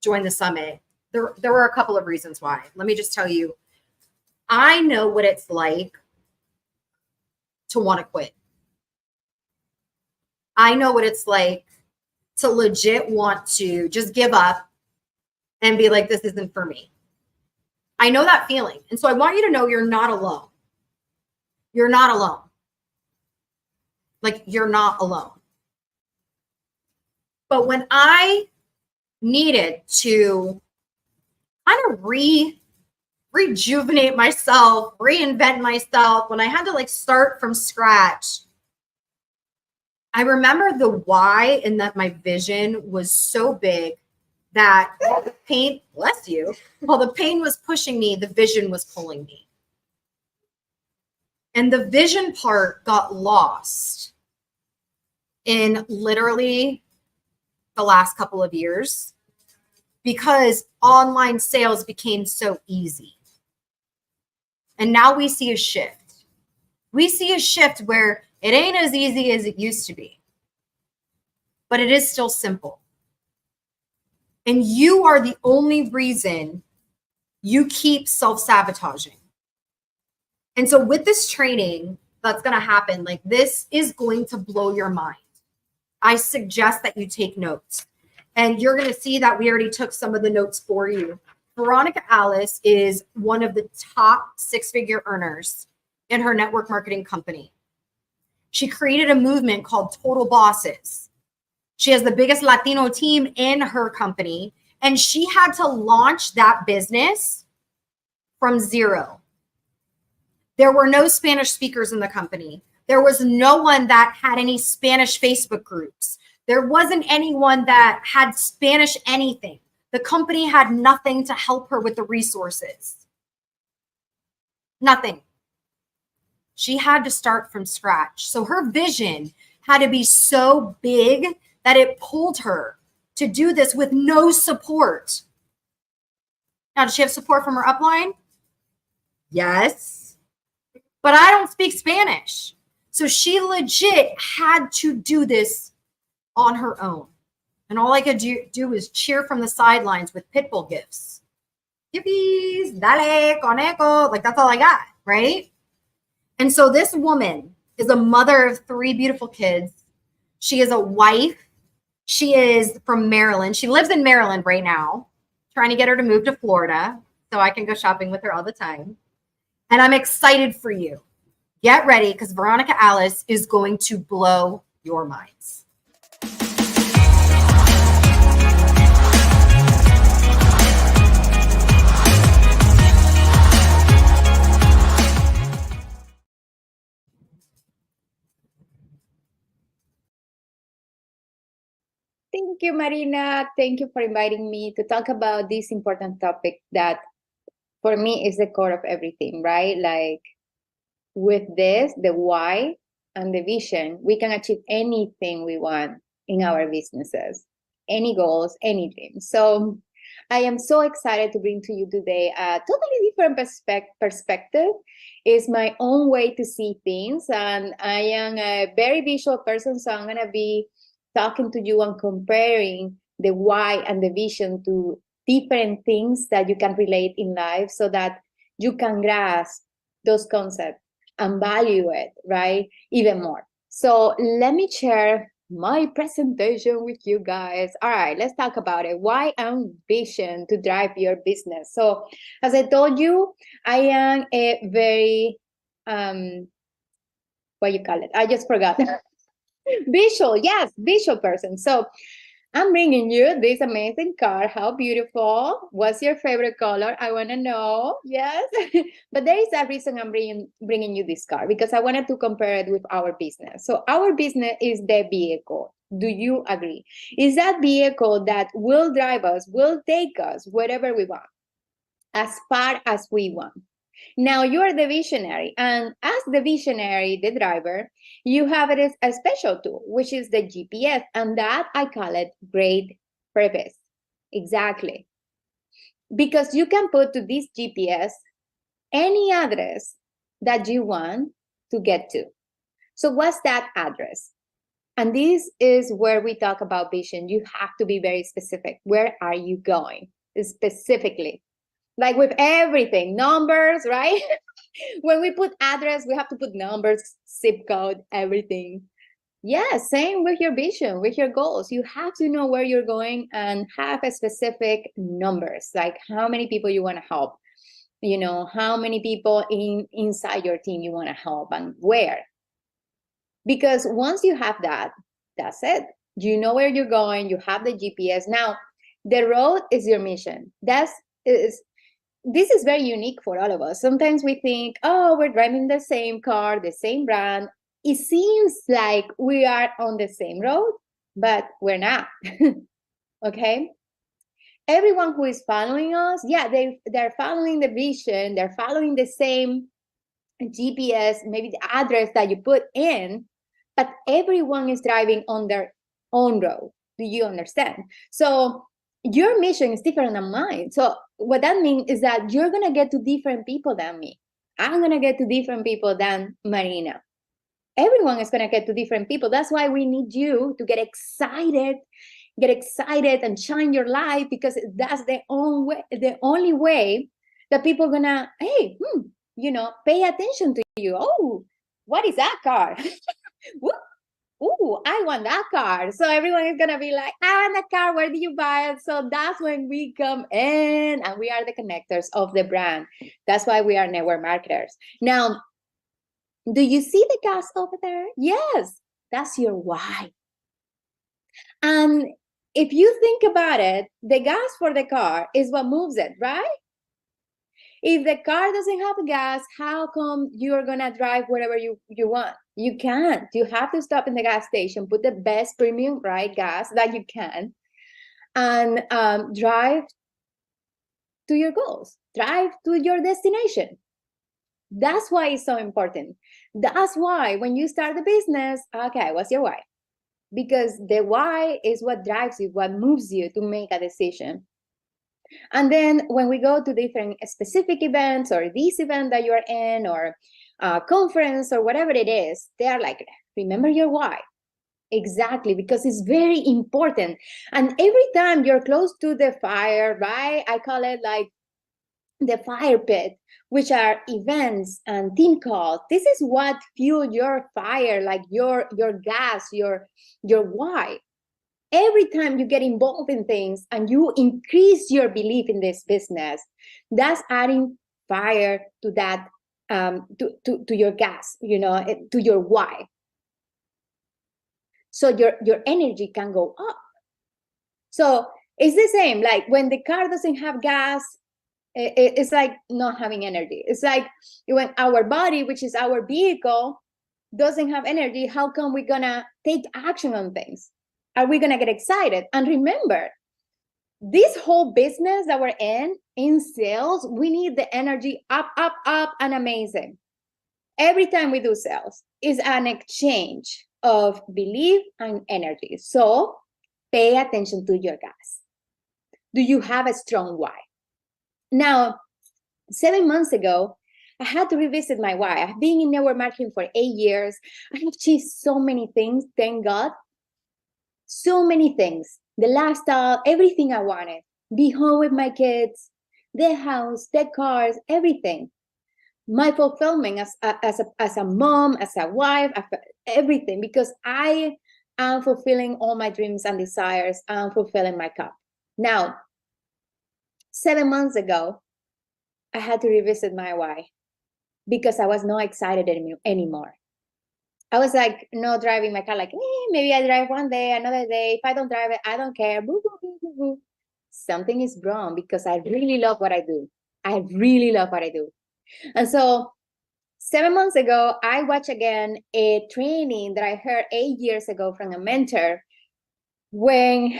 join the summit, there were a couple of reasons why. Let me just tell you, I know what it's like to want to quit. I know what it's like to legit want to just give up and be like, this isn't for me. I know that feeling. And so I want you to know you're not alone. You're not alone. Like, you're not alone. But when I needed to kind of rejuvenate myself, reinvent myself, when I had to like start from scratch, I remember the why and that my vision was so big that the pain, bless you, while the pain was pushing me, the vision was pulling me. And the vision part got lost in literally the last couple of years because online sales became so easy. And now we see a shift. We see a shift where it ain't as easy as it used to be, but it is still simple. And you are the only reason you keep self-sabotaging. And so with this training that's going to happen, like, this is going to blow your mind. I suggest that you take notes. And you're going to see that we already took some of the notes for you. Veronica Alice is one of the top 6-figure earners in her network marketing company. She created a movement called Total Bosses. She has the biggest Latino team in her company, and she had to launch that business from zero. There were no Spanish speakers in the company. There was no one that had any Spanish Facebook groups. There wasn't anyone that had Spanish anything. The company had nothing to help her with the resources. Nothing. She had to start from scratch. So her vision had to be so big that it pulled her to do this with no support. Now, does she have support from her upline? Yes. But I don't speak Spanish. So she legit had to do this on her own. And all I could do was cheer from the sidelines with pitbull gifts. Yippies, dale, conejo. Like, that's all I got, right? And so this woman is a mother of 3 beautiful kids. She is a wife. She is from Maryland. She lives in Maryland right now, trying to get her to move to Florida so I can go shopping with her all the time. And I'm excited for you. Get ready, because Veronica Alice is going to blow your minds. Thank you, Marina. Thank you for inviting me to talk about this important topic that for me is the core of everything, right? Like, with this, the why and the vision, we can achieve anything we want in our businesses, any goals, any dreams. So I am so excited to bring to you today a totally different perspective. It's my own way to see things. And I am a very visual person, so I'm going to be talking to you and comparing the why and the vision to different things that you can relate in life so that you can grasp those concepts and value it, right, even more. So let me share my presentation with you guys. All right, let's talk about it. Why and vision to drive your business. So as I told you, I am a very, what you call it? I just forgot. Visual, yes, visual person. So I'm bringing you this amazing card. How beautiful. What's your favorite color? I want to know. Yes. But there is a reason I'm bringing you this card, because I wanted to compare it with our business. So our business is the vehicle. Do you agree? Is that vehicle that will drive us, will take us wherever we want, as far as we want. Now you are the visionary, and as the visionary, the driver, you have it as a special tool, which is the GPS, and that I call it great purpose. Exactly. Because you can put to this GPS any address that you want to get to. So what's that address? And this is where we talk about vision. You have to be very specific. Where are you going? Specifically. Like with everything, numbers, right? When we put address, we have to put numbers, zip code, everything. Yeah, same with your vision, with your goals. You have to know where you're going and have a specific numbers, like how many people you want to help, how many people inside your team you want to help and where. Because once you have that, that's it. You know where you're going, you have the GPS. Now, the road is your mission. This is very unique for all of us. Sometimes we think, oh, we're driving the same car, the same brand. It seems like we are on the same road, but we're not. Okay? Everyone who is following us, yeah, they're following the vision, they're following the same GPS, maybe the address that you put in, but everyone is driving on their own road. Do you understand? So your mission is different than mine. So what that means is that you're going to get to different people than me. I'm going to get to different people than Marina. Everyone is going to get to different people. That's why we need you to get excited and shine your light, because that's the only way that people are going to, hey, pay attention to you. Oh, what is that car? Ooh, I want that car. So everyone is going to be like, I want a car. Where did you buy it? So that's when we come in and we are the connectors of the brand. That's why we are network marketers. Now, do you see the gas over there? Yes, that's your why. And if you think about it, the gas for the car is what moves it, right? If the car doesn't have gas, how come you're going to drive wherever you want? You can't. You have to stop in the gas station, put the best premium, right, gas that you can, and drive to your goals, drive to your destination. That's why it's so important. That's why when you start the business, okay, what's your why? Because the why is what drives you, what moves you to make a decision. And then when we go to different specific events or this event that you're in or conference or whatever it is, they are like, remember your why. Exactly, because it's very important. And every time you're close to the fire, right? I call it like the fire pit, which are events and team calls. This is what fuel your fire, like your gas, your why. Every time you get involved in things and you increase your belief in this business, that's adding fire to that, to your gas, to your why. So your energy can go up. So it's the same, like when the car doesn't have gas, it's like not having energy. It's like when our body, which is our vehicle, doesn't have energy, how come we're gonna take action on things? Are we gonna get excited? And remember, this whole business that we're in sales, we need the energy up, up, up, and amazing. Every time we do sales is an exchange of belief and energy. So pay attention to your gas. Do you have a strong why? Now, 7 months ago, I had to revisit my why. I've been in network marketing for 8 years. I have achieved so many things, thank God. So many things. The lifestyle, everything I wanted. Be home with my kids, the house, the cars, everything. My fulfillment as a mom, as a wife, everything, because I am fulfilling all my dreams and desires. I'm fulfilling my cup. Now, 7 months ago, I had to revisit my why because I was not excited anymore. I was like, not driving my car, like, maybe I drive one day, another day. If I don't drive it, I don't care. Boo, boo, boo, boo, boo. Something is wrong because I really love what I do. I really love what I do. And so 7 months ago, I watched again a training that I heard 8 years ago from a mentor where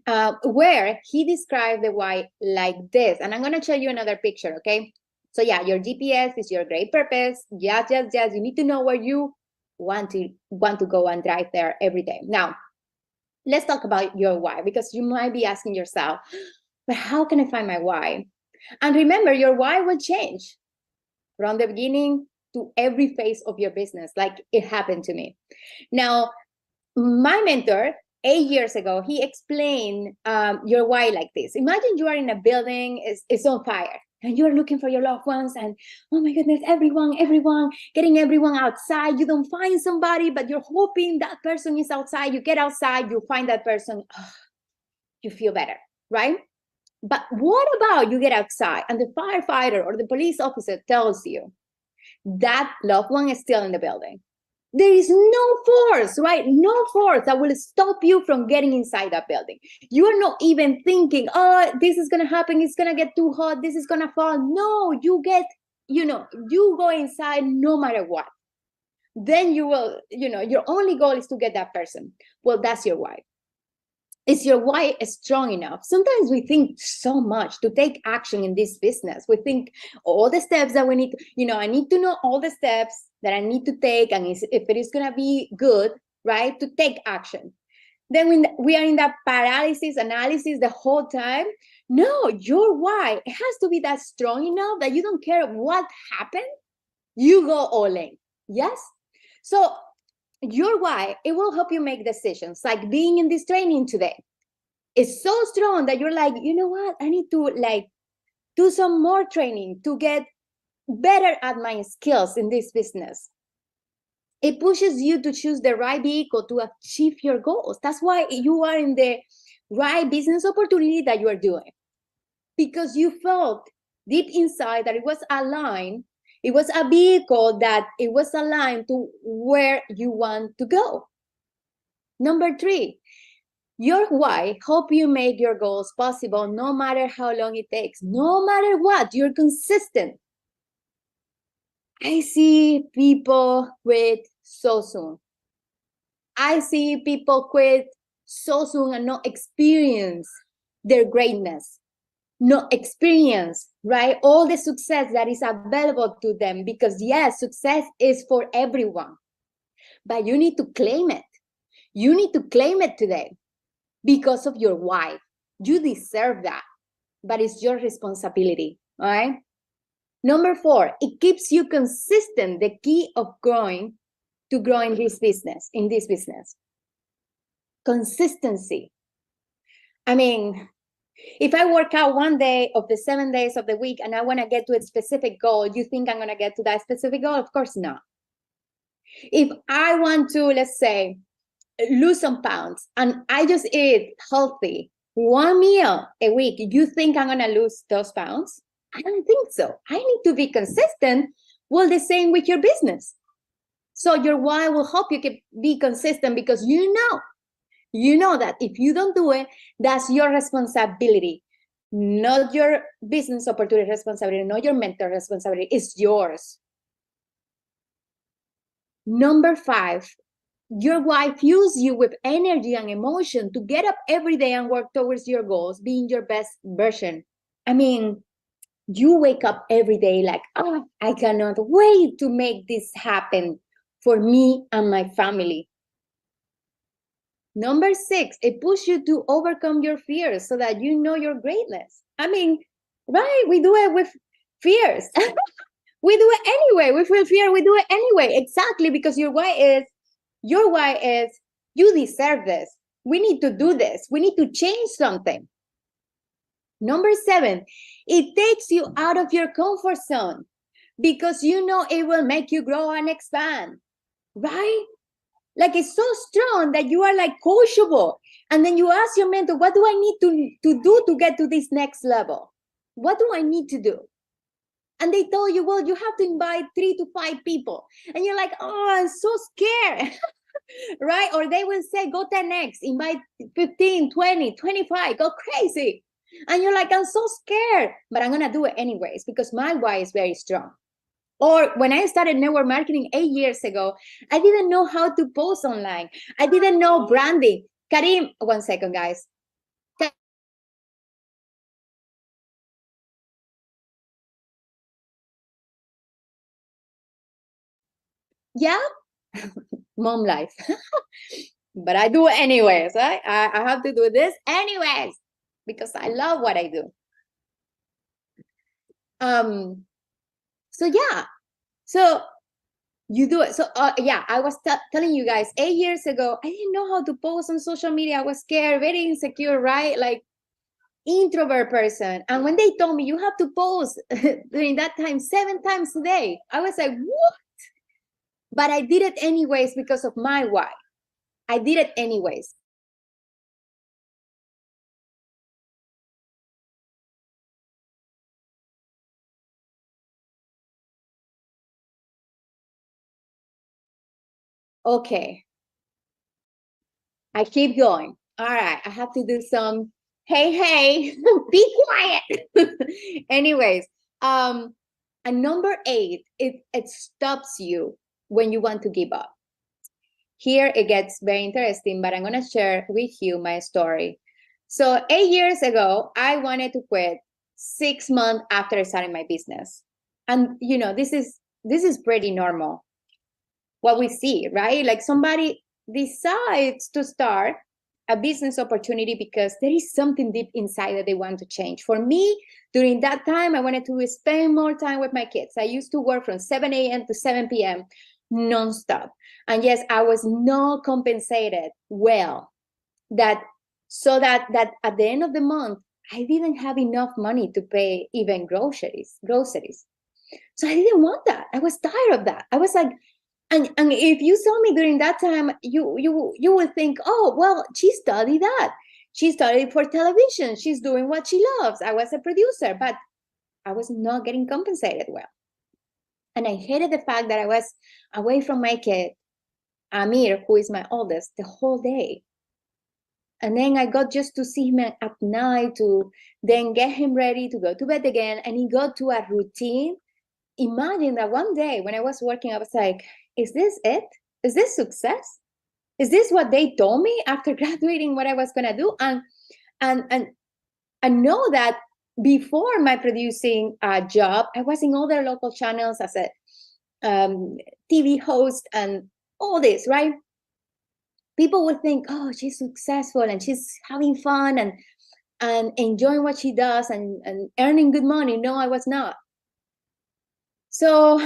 he described the why like this. And I'm going to show you another picture, okay? So yeah, your GPS is your great purpose. Yes. You need to know where you want to go and drive there every day. Now, let's talk about your why, because you might be asking yourself, but how can I find my why? And remember, your why will change from the beginning to every phase of your business, like it happened to me. Now, my mentor 8 years ago, he explained your why like this. Imagine you are in a building, it's on fire, and you're looking for your loved ones, and oh my goodness, everyone, getting everyone outside. You don't find somebody, but you're hoping that person is outside. You get outside, you find that person, you feel better, right? But what about you get outside and the firefighter or the police officer tells you that loved one is still in the building? There is no force, right? No force that will stop you from getting inside that building. You are not even thinking, oh, this is going to happen. It's going to get too hot. This is going to fall. No, you go inside no matter what. Then you will, your only goal is to get that person. Well, that's your why. Is your why strong enough? Sometimes we think so much to take action in this business. We think all the steps that we need to, I need to know all the steps that I need to take, and if it is going to be good, right, to take action. Then we are in that paralysis analysis the whole time. No, your why, it has to be that strong enough that you don't care what happened, you go all in. Yes? So your why, it will help you make decisions, like being in this training today. It's so strong that you're like, you know what, I need to do some more training to get better at my skills in this business. It pushes you to choose the right vehicle to achieve your goals. That's why you are in the right business opportunity that you are doing, because you felt deep inside that it was aligned. It was a vehicle that it was aligned to where you want to go. Number 3, your why help you make your goals possible no matter how long it takes. No matter what, you're consistent. I see people quit so soon. I see people quit so soon and not experience their greatness, not experience, right, all the success that is available to them. Because yes, success is for everyone, but you need to claim it. You need to claim it today because of your why. You deserve that, but it's your responsibility, all right? Number 4, it keeps you consistent. The key of growing this business, consistency. I mean, if I work out one day of the 7 days of the week and I want to get to a specific goal, you think I'm going to get to that specific goal? Of course not. If I want to, let's say, lose some pounds and I just eat healthy, one meal a week, you think I'm going to lose those pounds? I don't think so. I need to be consistent. Well, the same with your business. So your why will help you be consistent, because you know that if you don't do it, that's your responsibility, not your business opportunity responsibility, not your mentor responsibility. It's yours. Number 5, your why fuels you with energy and emotion to get up every day and work towards your goals, being your best version. I mean, you wake up every day like, oh, I cannot wait to make this happen for me and my family. Number 6, it pushes you to overcome your fears so that you know your greatness. I mean, right? We do it with fears. We do it anyway. We feel fear. We do it anyway. Exactly, because your why is, you deserve this. We need to do this. We need to change something. Number 7, it takes you out of your comfort zone because you know it will make you grow and expand, right? Like, it's so strong that you are like coachable. And then you ask your mentor, what do I need to do to get to this next level? What do I need to do? And they tell you, well, you have to invite 3 to 5 people. And you're like, oh, I'm so scared, right? Or they will say, go 10x, invite 15, 20, 25, go crazy. And you're like, I'm so scared, but I'm going to do it anyways because my why is very strong. Or when I started network marketing 8 years ago, I didn't know how to post online. I didn't know branding. Karim, 1 second, guys. Yeah, mom life. But I do it anyways, right? I have to do this anyways because I love what I do. So yeah, so you do it. So yeah, I was telling you guys 8 years ago, I didn't know how to post on social media. I was scared, very insecure, right? Like introvert person. And when they told me you have to post during that time 7 times a day, I was like, what? But I did it anyways because of my why. I did it anyways. Okay, I keep going. All right, I have to do some, hey, be quiet. Anyways, and number 8, it stops you when you want to give up. Here it gets very interesting, but I'm going to share with you my story. So 8 years ago, I wanted to quit 6 months after starting my business. And you know, this is pretty normal. What we see, right? Like somebody decides to start a business opportunity because there is something deep inside that they want to change. For me, during that time, I wanted to spend more time with my kids. I used to work from 7 a.m. to 7 p.m. nonstop. And yes, I was not compensated well. That at the end of the month, I didn't have enough money to pay even groceries. So I didn't want that. I was tired of that. I was like, and if you saw me during that time, you would think, oh, well, she studied that. She studied for television. She's doing what she loves. I was a producer, but I was not getting compensated well. And I hated the fact that I was away from my kid, Amir, who is my oldest, the whole day. And then I got just to see him at night, to then get him ready to go to bed again. And he got to a routine. Imagine that one day when I was working, I was like, is this it? Is this success? Is this what they told me after graduating what I was going to do? And I know that before my producing job, I was in other local channels as a TV host and all this, right? People would think, oh, she's successful and she's having fun and enjoying what she does and earning good money. No, I was not. So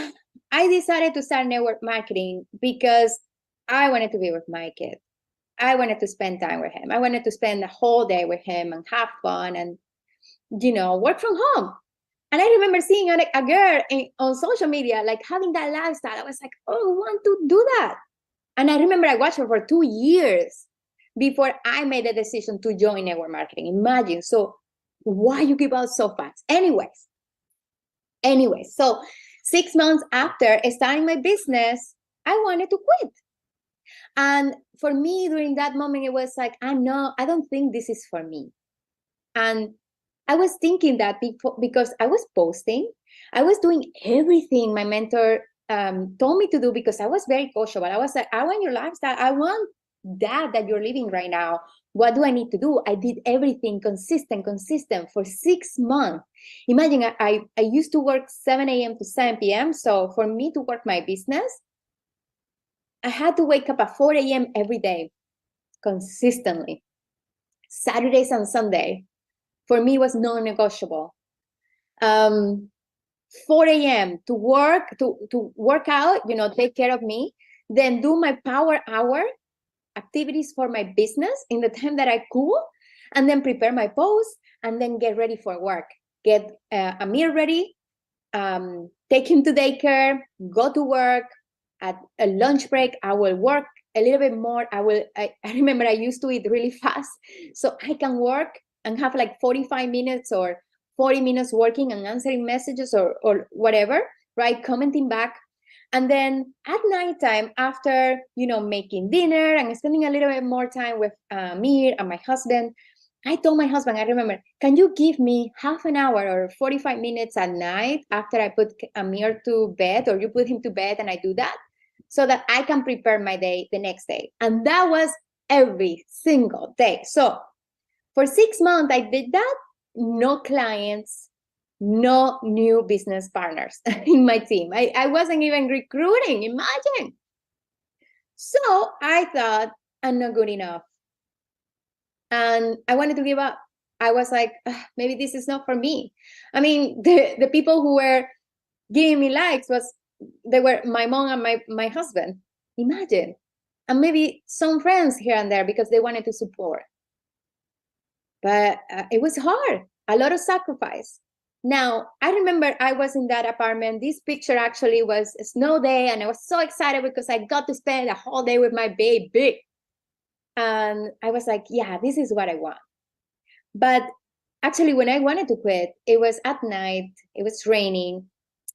I decided to start network marketing because I wanted to be with my kid. I wanted to spend time with him. I wanted to spend the whole day with him and have fun and, you know, work from home. And I remember seeing a girl on social media, like having that lifestyle. I was like, oh, I want to do that. And I remember I watched her for 2 years before I made the decision to join network marketing. Imagine. So why you give out so fast? Anyways, so 6 months after starting my business, I wanted to quit. And for me, during that moment, it was like, I don't think this is for me. And I was thinking that because I was posting, I was doing everything my mentor told me to do because I was very coachable. I was like, I want your lifestyle. I want that you're living right now. What do I need to do? I did everything consistent for 6 months. Imagine I used to work 7 a.m. to 7 p.m. So for me to work my business, I had to wake up at 4 a.m. every day, consistently. Saturdays and Sunday, for me, was non-negotiable. 4 a.m. to work out, you know, take care of me, then do my power hour activities for my business in the time that I cool, and then prepare my post, and then get ready for work. Get Amir ready, take him to daycare, go to work. At a lunch break, I will work a little bit more. I remember I used to eat really fast, so I can work and have like 45 minutes or 40 minutes working and answering messages or whatever, right? Commenting back. And then at nighttime, after, you know, making dinner and spending a little bit more time with me and my husband, I told my husband, I remember, can you give me half an hour or 45 minutes at night after I put Amir to bed, or you put him to bed and I do that, so that I can prepare my day the next day? And that was every single day. So for 6 months, I did that. No clients, no new business partners in my team. I wasn't even recruiting. Imagine. So I thought, I'm not good enough. And I wanted to give up. I was like, maybe this is not for me. I mean, the people who were giving me likes they were my mom and my husband. Imagine. And maybe some friends here and there because they wanted to support. But it was hard, a lot of sacrifice. Now, I remember I was in that apartment. This picture actually was a snow day, and I was so excited because I got to spend a whole day with my baby. And I was like, yeah, this is what I want. But actually, when I wanted to quit, it was at night, it was raining.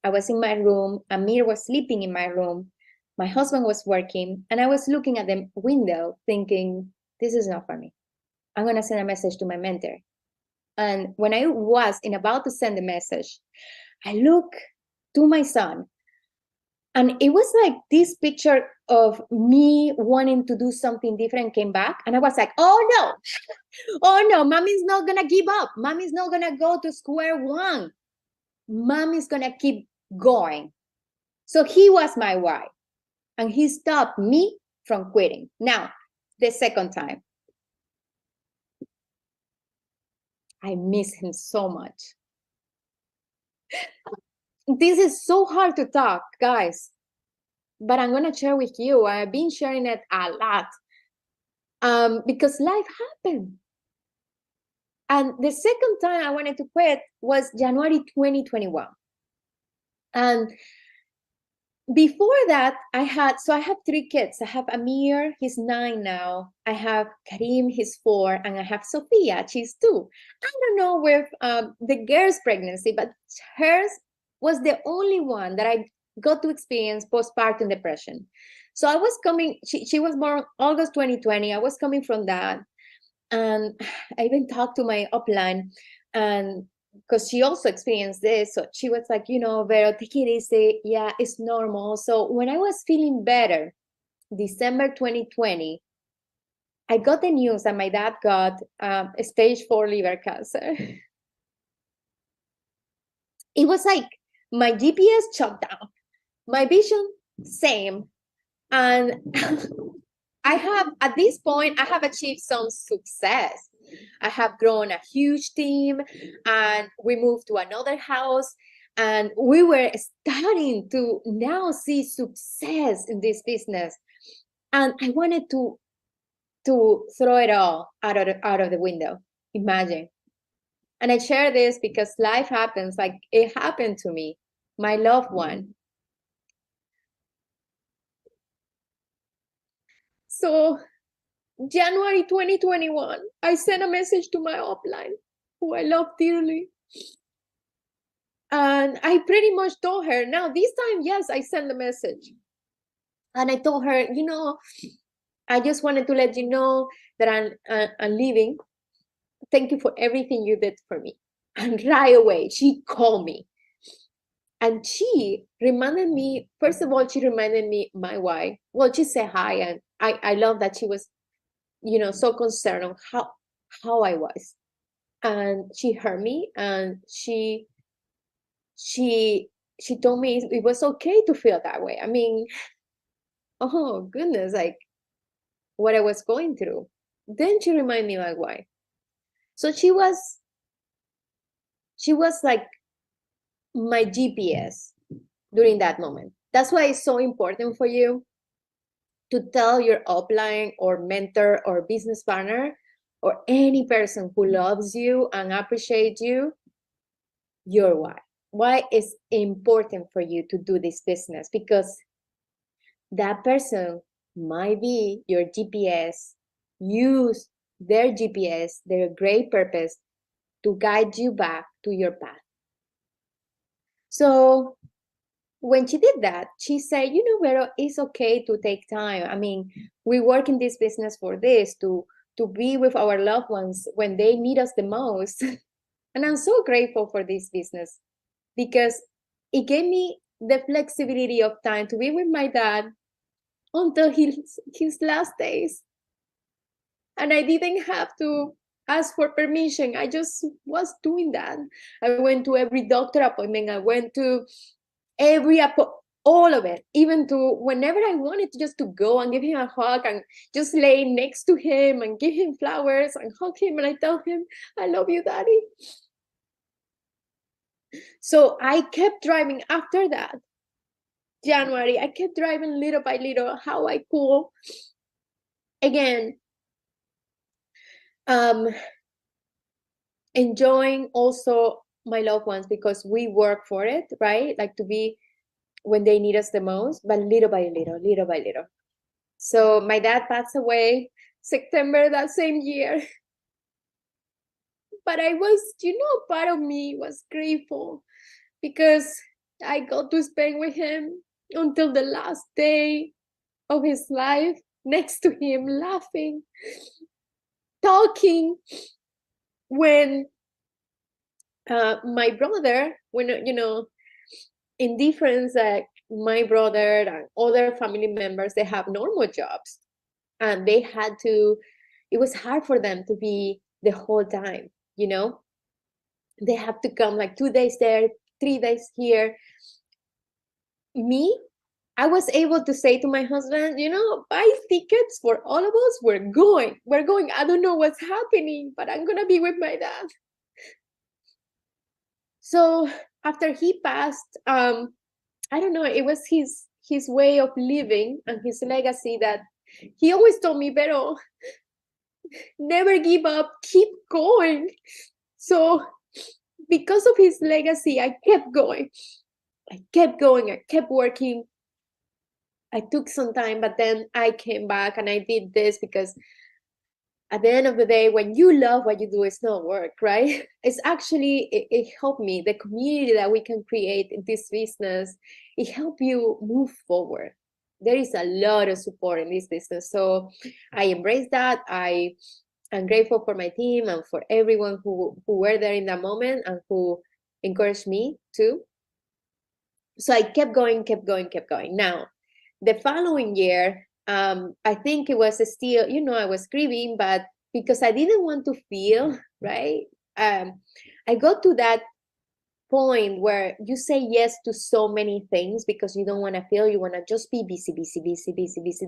I was in my room, Amir was sleeping in my room, my husband was working, and I was looking at the window thinking, this is not for me. I'm going to send a message to my mentor. And when I was about to send the message, I look to my son, and it was like this picture of me wanting to do something different came back. And I was like, oh no, mommy's not going to give up. Mommy's not going to go to square one. Mommy's going to keep going. So he was my why. And he stopped me from quitting. Now, the second time, I miss him so much. This is so hard to talk, guys, but I'm going to share with you. I've been sharing it a lot because life happened. And the second time I wanted to quit was January 2021. And before that, I have 3 kids. I have Amir, he's 9 now. I have Karim, he's 4. And I have Sophia, she's 2. I don't know with the girl's pregnancy, but hers was the only one that I got to experience postpartum depression. So I was coming, she was born August 2020. I was coming from that. And I even talked to my upline, and because she also experienced this, so she was like, Vero, take it easy. Yeah, it's normal. So when I was feeling better, December 2020, I got the news that my dad got stage 4 liver cancer. It was like my GPS shut down, my vision, same. And at this point, I have achieved some success. I have grown a huge team, and we moved to another house, and we were starting to now see success in this business. And I wanted to throw it all out of the window. Imagine. And I share this because life happens, like it happened to me, my loved one. So January 2021, I sent a message to my upline, who I love dearly. And I pretty much told her, now this time, yes, I sent the message. And I told her, I just wanted to let you know that I'm leaving. Thank you for everything you did for me. And right away, she called me. And she reminded me, first of all, she reminded me my why. Well, she said hi. And I love that she was, so concerned on how I was. And she heard me, and she told me it was okay to feel that way. I mean, oh goodness, like what I was going through. Then she reminded me like why. So she was like my GPS during that moment. That's why it's so important for you to tell your upline or mentor or business partner or any person who loves you and appreciates you your why. Why is important for you to do this business? Because that person might be your GPS. Use their GPS, their great purpose, to guide you back to your path. So when she did that, she said, Vero, it's okay to take time. I mean, we work in this business for this, to be with our loved ones when they need us the most. And I'm so grateful for this business because it gave me the flexibility of time to be with my dad until his last days. And I didn't have to ask for permission. I just was doing that. I went to every doctor appointment. I went to every all of it, even to whenever I wanted to just to go and give him a hug and just lay next to him and give him flowers and hug him and I tell him, I love you, Daddy. So I kept driving after that. January, I kept driving little by little how I could again enjoying also my loved ones because we work for it, right? Like to be when they need us the most, but little by little, little by little. So my dad passed away September that same year. But I was, part of me was grateful because I got to spend with him until the last day of his life, next to him, laughing, talking. When my brother, when, in difference, my brother and other family members, they have normal jobs and they had to, it was hard for them to be the whole time, they have to come like 2 days there, 3 days here. Me, I was able to say to my husband, buy tickets for all of us. We're going. I don't know what's happening, but I'm going to be with my dad. So after he passed, I don't know, it was his way of living and his legacy that he always told me, Vero, never give up, keep going. So because of his legacy, I kept going. I kept working. I took some time, but then I came back and I did this because at the end of the day, when you love what you do, it's not work, right? It's actually, it helped me. The community that we can create in this business, it helped you move forward. There is a lot of support in this business. So I embrace that. I'm grateful for my team and for everyone who were there in that moment and who encouraged me too. So I kept going. Now, the following year, I think it was still, I was grieving, but because I didn't want to feel, right? I got to that point where you say yes to so many things because you don't want to feel, you want to just be busy,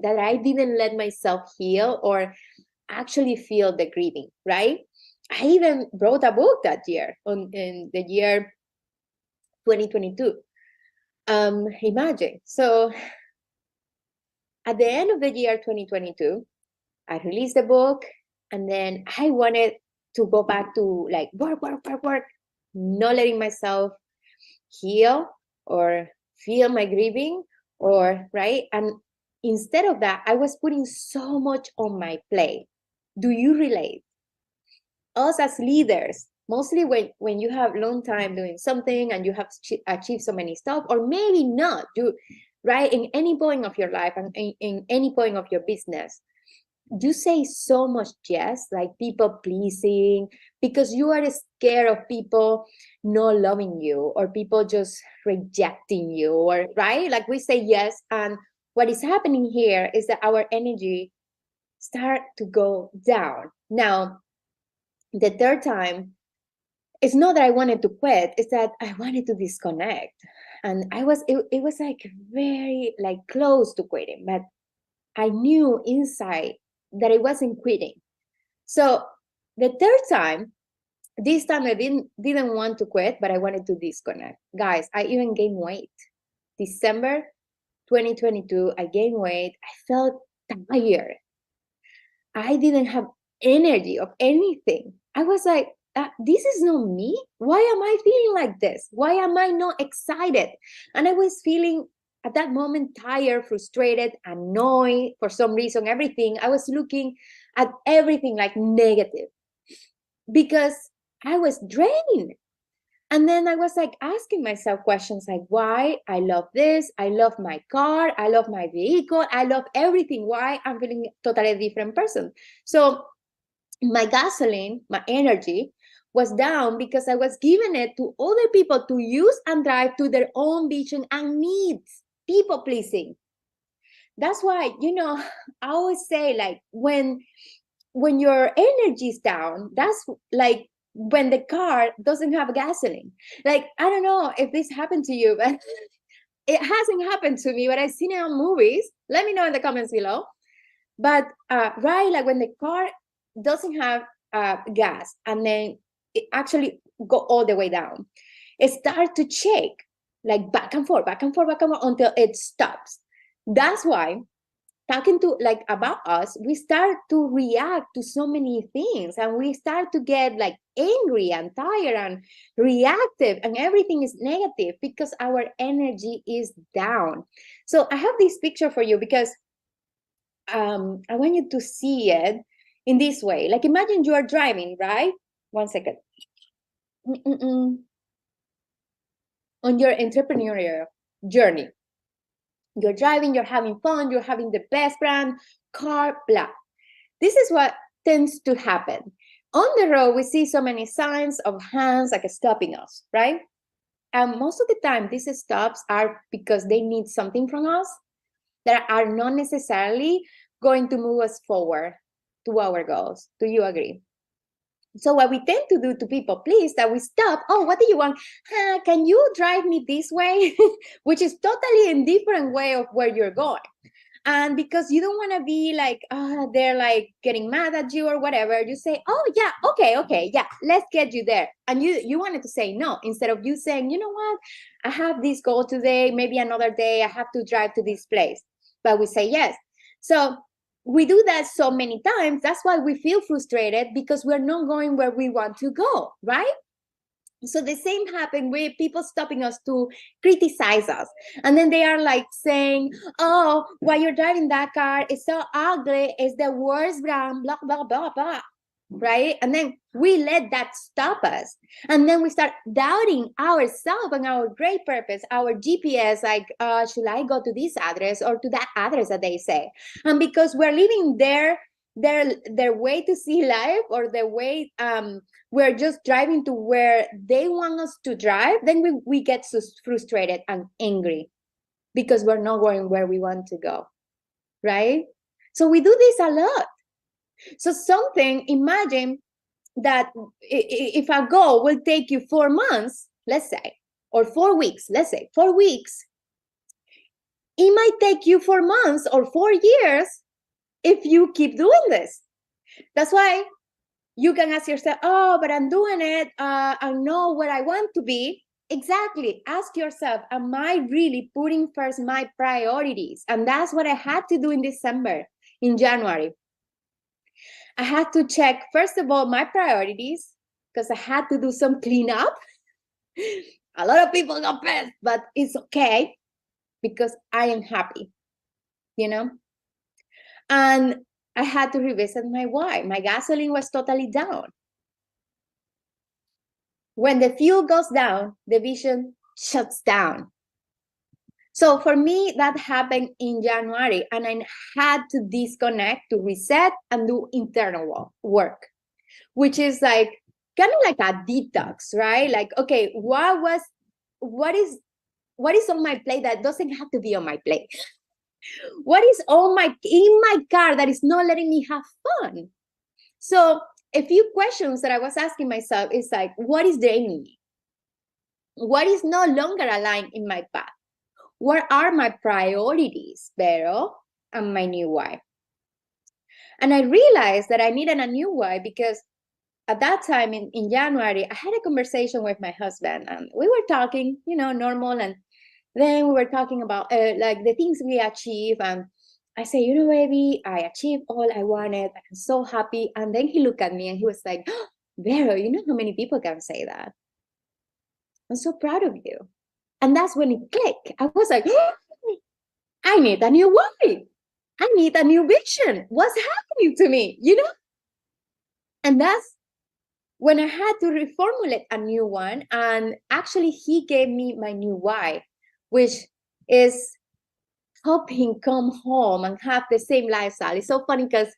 that I didn't let myself heal or actually feel the grieving, right? I even wrote a book that year in the year 2022. Imagine. So at the end of the year 2022, I released the book and then I wanted to go back to like work, not letting myself heal or feel my grieving or right. And instead of that, I was putting so much on my plate. Do you relate? Us as leaders, mostly when you have long time doing something and you have achieved so many stuff, or maybe not, right? In any point of your life and in any point of your business, you say so much yes, like people pleasing, because you are scared of people not loving you or people just rejecting you, or right? Like we say yes, and what is happening here is that our energy start to go down. Now, the third time, it's not that I wanted to quit, it's that I wanted to disconnect. And it was like very like close to quitting, but I knew inside that I wasn't quitting. So the third time, this time I didn't want to quit, but I wanted to disconnect. Guys, I even gained weight. December 2022, I gained weight. I felt tired. I didn't have energy of anything. I was like, this is not me. Why am I feeling like this? Why am I not excited? And I was feeling at that moment tired, frustrated, annoyed for some reason, everything. I was looking at everything like negative because I was drained. And then I was like asking myself questions like, why? I love this. I love my car. I love my vehicle. I love everything. Why? I'm feeling a totally different person. So my gasoline, my energy was down because I was giving it to other people to use and drive to their own vision and needs, people pleasing. That's why, I always say like when your energy is down, that's like when the car doesn't have gasoline. Like, I don't know if this happened to you, but it hasn't happened to me, but I've seen it on movies. Let me know in the comments below. But right, like when the car doesn't have gas and then it actually go all the way down, it starts to shake like back and forth, back and forth, back and forth until it stops. That's why talking to like about us, we start to react to so many things, and we start to get like angry and tired and reactive, and everything is negative because our energy is down. So I have this picture for you because I want you to see it in this way. Like imagine you are driving, right? 1 second. On your entrepreneurial journey. You're driving, you're having fun, you're having the best brand, car, blah. This is what tends to happen. On the road, we see so many signs of hands like stopping us, right? And most of the time, these stops are because they need something from us that are not necessarily going to move us forward to our goals. Do you agree? So what we tend to do to people, please, that we stop. Oh, what do you want? Can you drive me this way? Which is totally a different way of where you're going. And because you don't want to be like, they're like getting mad at you or whatever, you say, oh yeah, okay, yeah, let's get you there. And you wanted to say no, instead of you saying, you know what, I have this goal today, maybe another day I have to drive to this place. But we say yes. So we do that so many times. That's why we feel frustrated, because we're not going where we want to go, right? So the same happened with people stopping us to criticize us. And then they are like saying, oh, why you're driving that car is so ugly, it's the worst brand, blah, blah, blah, blah. Right? And then we let that stop us. And then we start doubting ourselves and our great purpose, our GPS, like, should I go to this address or to that address that they say? And because we're living their way to see life, or the way we're just driving to where they want us to drive, then we get so frustrated and angry because we're not going where we want to go, right? So we do this a lot. So imagine that if a goal will take you 4 months, let's say, or 4 weeks, let's say 4 weeks, it might take you 4 months or 4 years if you keep doing this. That's why you can ask yourself, oh, but I'm doing it. I know where I want to be. Exactly. Ask yourself, am I really putting first my priorities? And that's what I had to do in December, in January. I had to check, first of all, my priorities, because I had to do some cleanup. A lot of people got pissed, but it's okay because I am happy, you know? And I had to revisit my why. My gasoline was totally down. When the fuel goes down, the vision shuts down. So for me, that happened in January, and I had to disconnect, to reset, and do internal work, which is like kind of like a detox, right? Like, okay, what is on my plate that doesn't have to be on my plate? What is in my car that is not letting me have fun? So a few questions that I was asking myself is like, what is draining me? What is no longer aligned in my path? What are my priorities, Vero, and my new why? And I realized that I needed a new why because at that time in January, I had a conversation with my husband, and we were talking, normal. And then we were talking about like the things we achieved. And I say, baby, I achieved all I wanted. I'm so happy. And then he looked at me and he was like, oh, Vero, you know how many people can say that? I'm so proud of you. And that's when it clicked. I was like, oh, I need a new why. I need a new vision. What's happening to me, And that's when I had to reformulate a new one. And actually, he gave me my new why, which is help him come home and have the same lifestyle. It's so funny because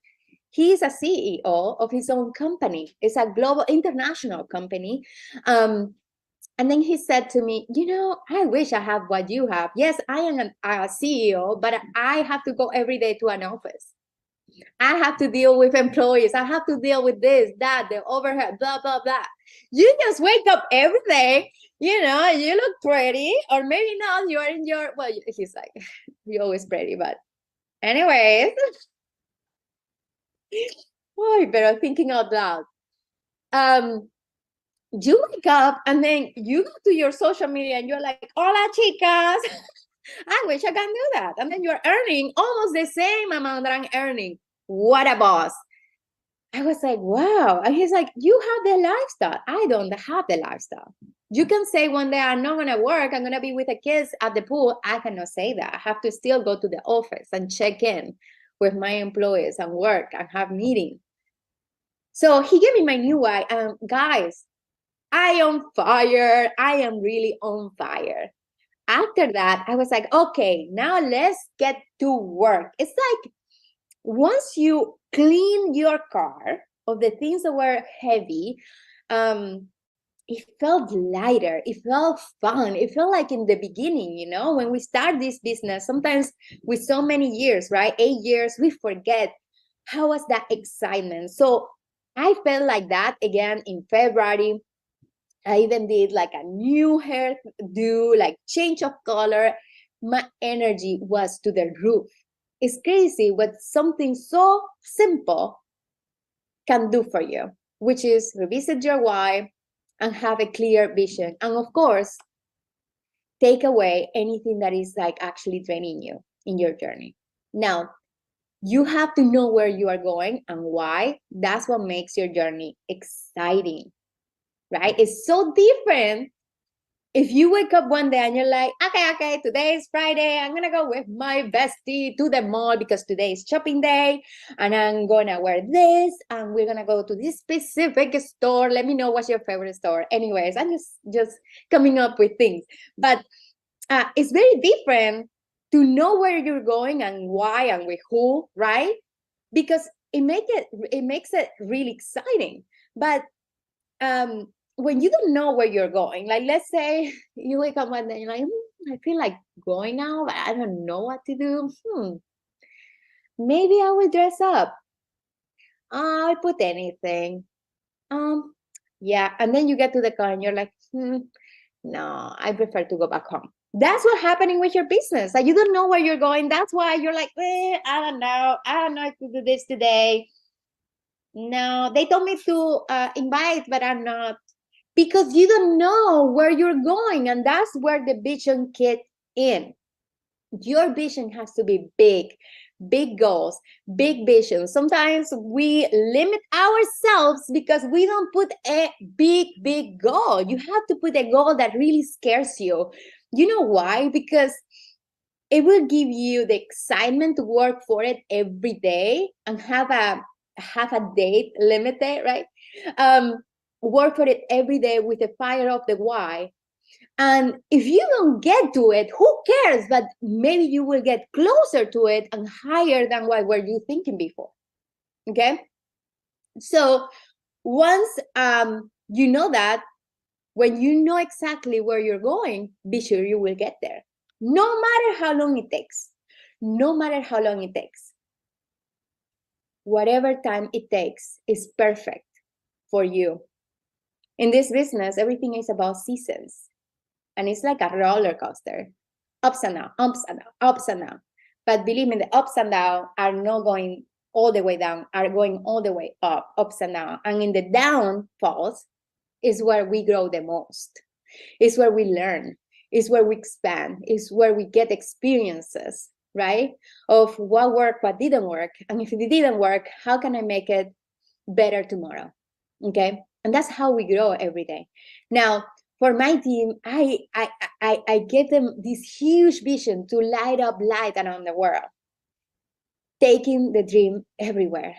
he's a CEO of his own company. It's a global, international company. And then he said to me, I wish I have what you have. Yes, I am a CEO, but I have to go every day to an office. I have to deal with employees. I have to deal with this, that, the overhead, blah, blah, blah. You just wake up every day, you look pretty, or maybe not. You are in your, well, he's like, you're always pretty, but anyways. Boy, pero thinking out loud. You wake up and then you go to your social media and you're like, hola chicas. I wish I can do that. And then you're earning almost the same amount that I'm earning. What a boss. I was like, wow. And he's like, you have the lifestyle. I don't have the lifestyle. You can say one day I'm not going to work. I'm going to be with the kids at the pool. I cannot say that. I have to still go to the office and check in with my employees and work and have meetings. So he gave me my new why. Guys, I am fire. I am really on fire. After that, I was like, okay, now let's get to work. It's like once you clean your car of the things that were heavy, it felt lighter. It felt fun. It felt like in the beginning, when we start this business, sometimes with so many years, right? 8 years, we forget how was that excitement. So I felt like that again in February. I even did like a new hairdo, like change of color. My energy was to the roof. It's crazy what something so simple can do for you, which is revisit your why and have a clear vision. And of course, take away anything that is like actually draining you in your journey. Now, you have to know where you are going and why. That's what makes your journey exciting, right? It's so different if you wake up one day and you're like, okay, today is Friday. I'm going to go with my bestie to the mall because today is shopping day. And I'm going to wear this. And we're going to go to this specific store. Let me know what's your favorite store. Anyways, I'm just coming up with things. But it's very different to know where you're going and why and with who, right? Because it makes it really exciting. But when you don't know where you're going, like let's say you wake up one day and you're like, I feel like going now, but I don't know what to do. Maybe I will dress up. I'll put anything. Yeah. And then you get to the car and you're like, no, I prefer to go back home. That's what's happening with your business. Like you don't know where you're going. That's why you're like, I don't know. I don't know if to do this today. No, they told me to invite, but I'm not. Because you don't know where you're going, and that's where the vision kicks in. Your vision has to be big goals, big vision. Sometimes we limit ourselves because we don't put a big goal. You have to put a goal that really scares you. You know why? Because it will give you the excitement to work for it every day and have a date limited, right? Work for it every day with the fire of the why. And if you don't get to it, who cares? But maybe you will get closer to it and higher than what were you thinking before. Okay. So once you know that, when you know exactly where you're going, be sure you will get there. No matter how long it takes. No matter how long it takes. Whatever time it takes is perfect for you. In this business, everything is about seasons. And it's like a roller coaster. Ups and down, ups and down, ups and down. But believe me, the ups and downs are not going all the way down, are going all the way up, ups and down. And in the downfalls is where we grow the most. It's where we learn. It's where we expand. It's where we get experiences, right? Of what worked, what didn't work. And if it didn't work, how can I make it better tomorrow? Okay. And that's how we grow every day. Now, for my team, I give them this huge vision to light up light around the world, taking the dream everywhere.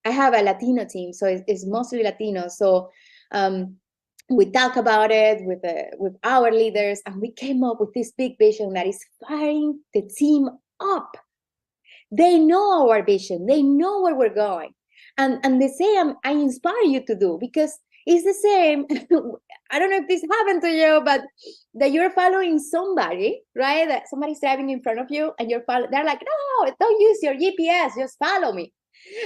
I have a Latino team, so it's mostly Latino. So we talk about it with our leaders, and we came up with this big vision that is firing the team up. They know our vision. They know where we're going. And the same I inspire you to do, because it's the same. I don't know if this happened to you, but that you're following somebody, right? That somebody's driving in front of you and they're like, no, don't use your GPS, just follow me.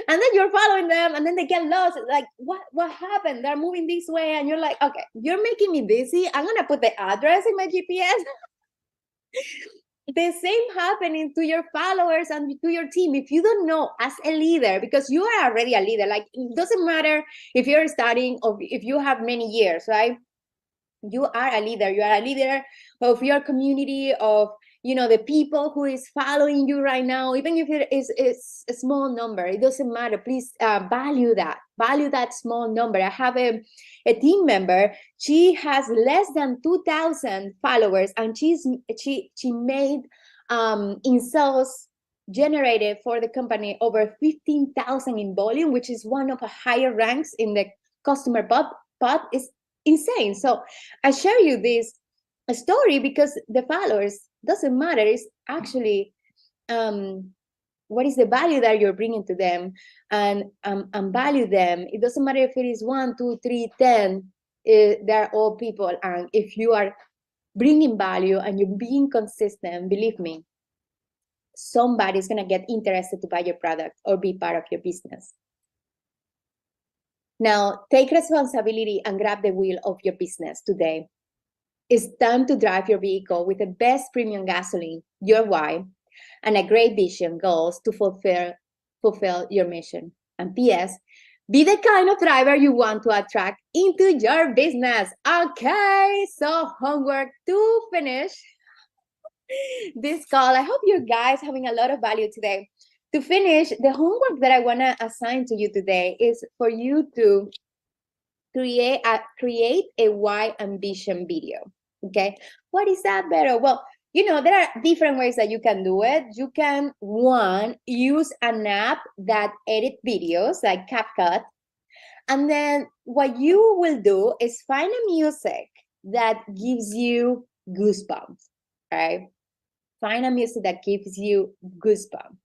And then you're following them, and then they get lost. Like, what happened? They're moving this way, and you're like, okay, you're making me busy. I'm gonna put the address in my GPS. The same happening to your followers and to your team. If you don't know as a leader, because you are already a leader, like it doesn't matter if you're starting or if you have many years, right? You are a leader. You are a leader of your community, of the people who is following you right now. Even if it is a small number, it doesn't matter. Please value that small number. I have a team member. She has less than 2,000 followers, and she made in sales generated for the company over 15,000 in volume, which is one of the higher ranks in the customer but is insane. So I share you this story because the followers doesn't matter. It's actually what is the value that you're bringing to them, and value them. It doesn't matter if it is 1, 2, 3, 10. They're all people, and if you are bringing value and you're being consistent, believe me, somebody's gonna get interested to buy your product or be part of your business. Now, take responsibility and grab the wheel of your business today. It's time to drive your vehicle with the best premium gasoline, your why, and a great vision, goals to fulfill your mission. And P.S., be the kind of driver you want to attract into your business. Okay, so homework to finish this call. I hope you guys having a lot of value today. To finish, the homework that I want to assign to you today is for you to create a why and vision video. Okay, what is that better? Well, there are different ways that you can do it. You can, one, use an app that edit videos like CapCut, and then what you will do is find a music that gives you goosebumps. Right? Find a music that gives you goosebumps.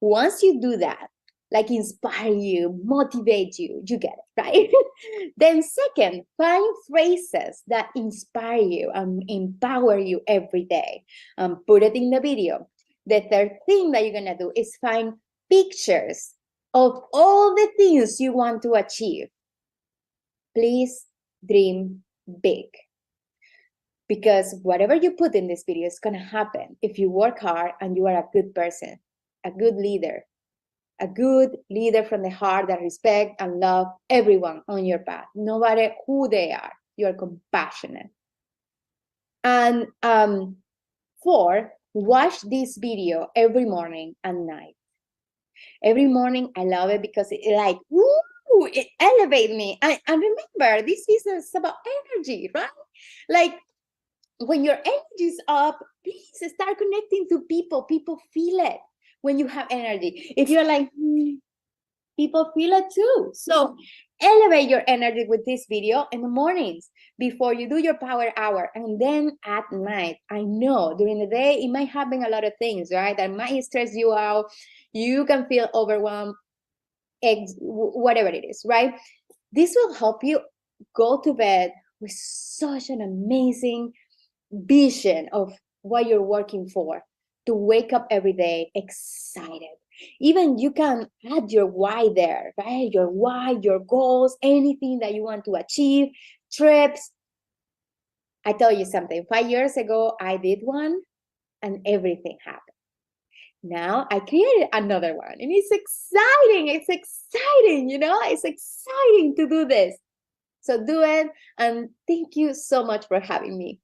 Once you do that, like inspire you, motivate you, you get it, right? Then second, find phrases that inspire you and empower you every day. Put it in the video. The third thing that you're gonna do is find pictures of all the things you want to achieve. Please dream big. Because whatever you put in this video is gonna happen if you work hard and you are a good person, a good leader from the heart that respect and love everyone on your path, no matter who they are. You are compassionate. And 4, watch this video every morning and night. Every morning, I love it because it elevates me. And remember, this business is about energy, right? Like, when your energy is up, please start connecting to people. People feel it when you have energy. If you're like, people feel it too. So elevate your energy with this video in the mornings before you do your power hour, and then at night. I know during the day, it might happen a lot of things, right? That might stress you out. You can feel overwhelmed, whatever it is, right? This will help you go to bed with such an amazing vision of what you're working for, to wake up every day excited. Even you can add your why there, right? Your why, your goals, anything that you want to achieve, trips. I tell you something, 5 years ago, I did one and everything happened. Now I created another one and it's exciting. It's exciting, it's exciting to do this. So do it. And thank you so much for having me.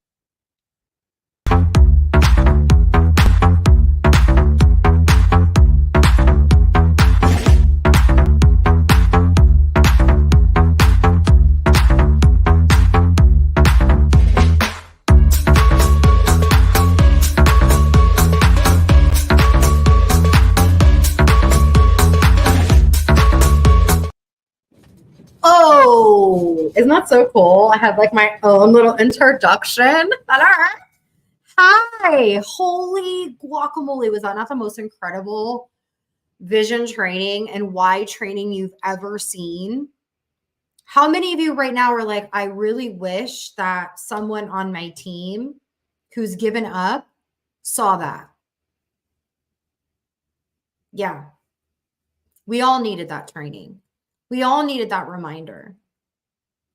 Oh, isn't that so cool? I have like my own little introduction. Hi, holy guacamole. Was that not the most incredible vision training and why training you've ever seen? How many of you right now are like, I really wish that someone on my team who's given up saw that? Yeah. We all needed that training. We all needed that reminder.